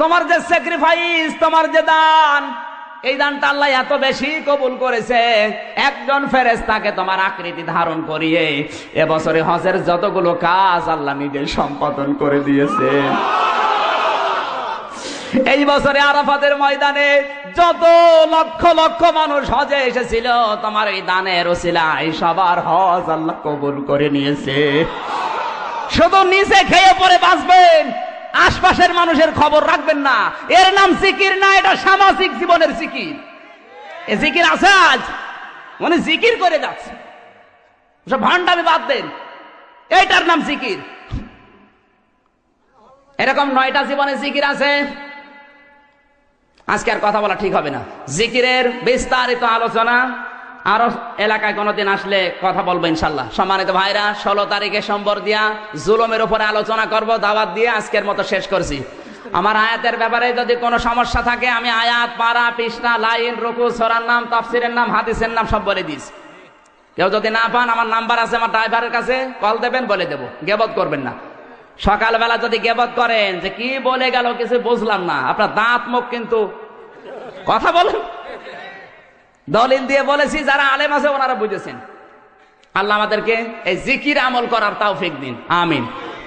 তোমার যে স্যাক্রিফাইস, তোমার যে দান, এই দানটা আল্লাহ এত বেশি কবুল করেছে, একজন ফেরেশতাকে তোমার আকৃতি ধারণ করিয়ে এবছরে হজের যতগুলো কাজ আল্লাহ নিজে সম্পাদন করে দিয়েছে। এই বছরে আরাফাতের ময়দানে যত লক্ষ লক্ষ মানুষ হজে এসেছিল, তোমার এই দানের ওসিলায় সবার হজ আল্লাহ কবুল করে নিয়েছে। শুধু নিচে খেয়ে পরে বাঁচবেন, আশপাশের মানুষের খবর রাখবেন না। এর নাম জিকির না, এটা সামাজিক জীবনের জিকির। এ জিকির আছে আজ, মানে জিকির করে যাচ্ছে, সব ভান্ডামি বাদ দেন, এইটার নাম জিকির। এরকম 9টা জীবনে জিকির আছে। আজকে আর কথা বলা ঠিক হবে না। জিকিরের বিস্তারিত আলোচনা আরো এলাকায় কোনোদিন আসলে কথা বলবো ইনশাল্লাহ। সম্মানিত ভাইরা, 16 তারিখে সোমবার দিয়া জুলুমের উপরে আলোচনা করব, দাওয়াত দিয়ে আজকের মতো শেষ করছি। আমার আয়াতের ব্যাপারে যদি কোনো সমস্যা থাকে আমি আয়াত, পারা, পৃষ্ঠা, লাইন, রুকু, সূরার নাম, তাফসীরের নাম, হাদিসের নাম সব বলে দিস। কেউ যদি না পান আমার নাম্বার আছে আমার ড্রাইভারের কাছে, কল দেবেন, বলে দেবো। গেবত করবেন না। সকালবেলা যদি গেবত করেন যে কি বলে গেল কিছু বুঝলাম না, আপনার দাঁত মুখ কিন্তু কথা বলেন। দলিল দিয়ে বলেছি, যারা আলেম আছে ওনারা বুঝেছেন। আল্লাহ আমাদেরকে এই জিকির আমল করার তৌফিক দিন, আমিন।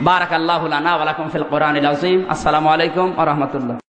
বারাকাল্লাহু লানা ওয়া লাকুম ফিল কোরআনিল আযীম। আসসালামু আলাইকুম ওয়া রাহমাতুল্লাহ।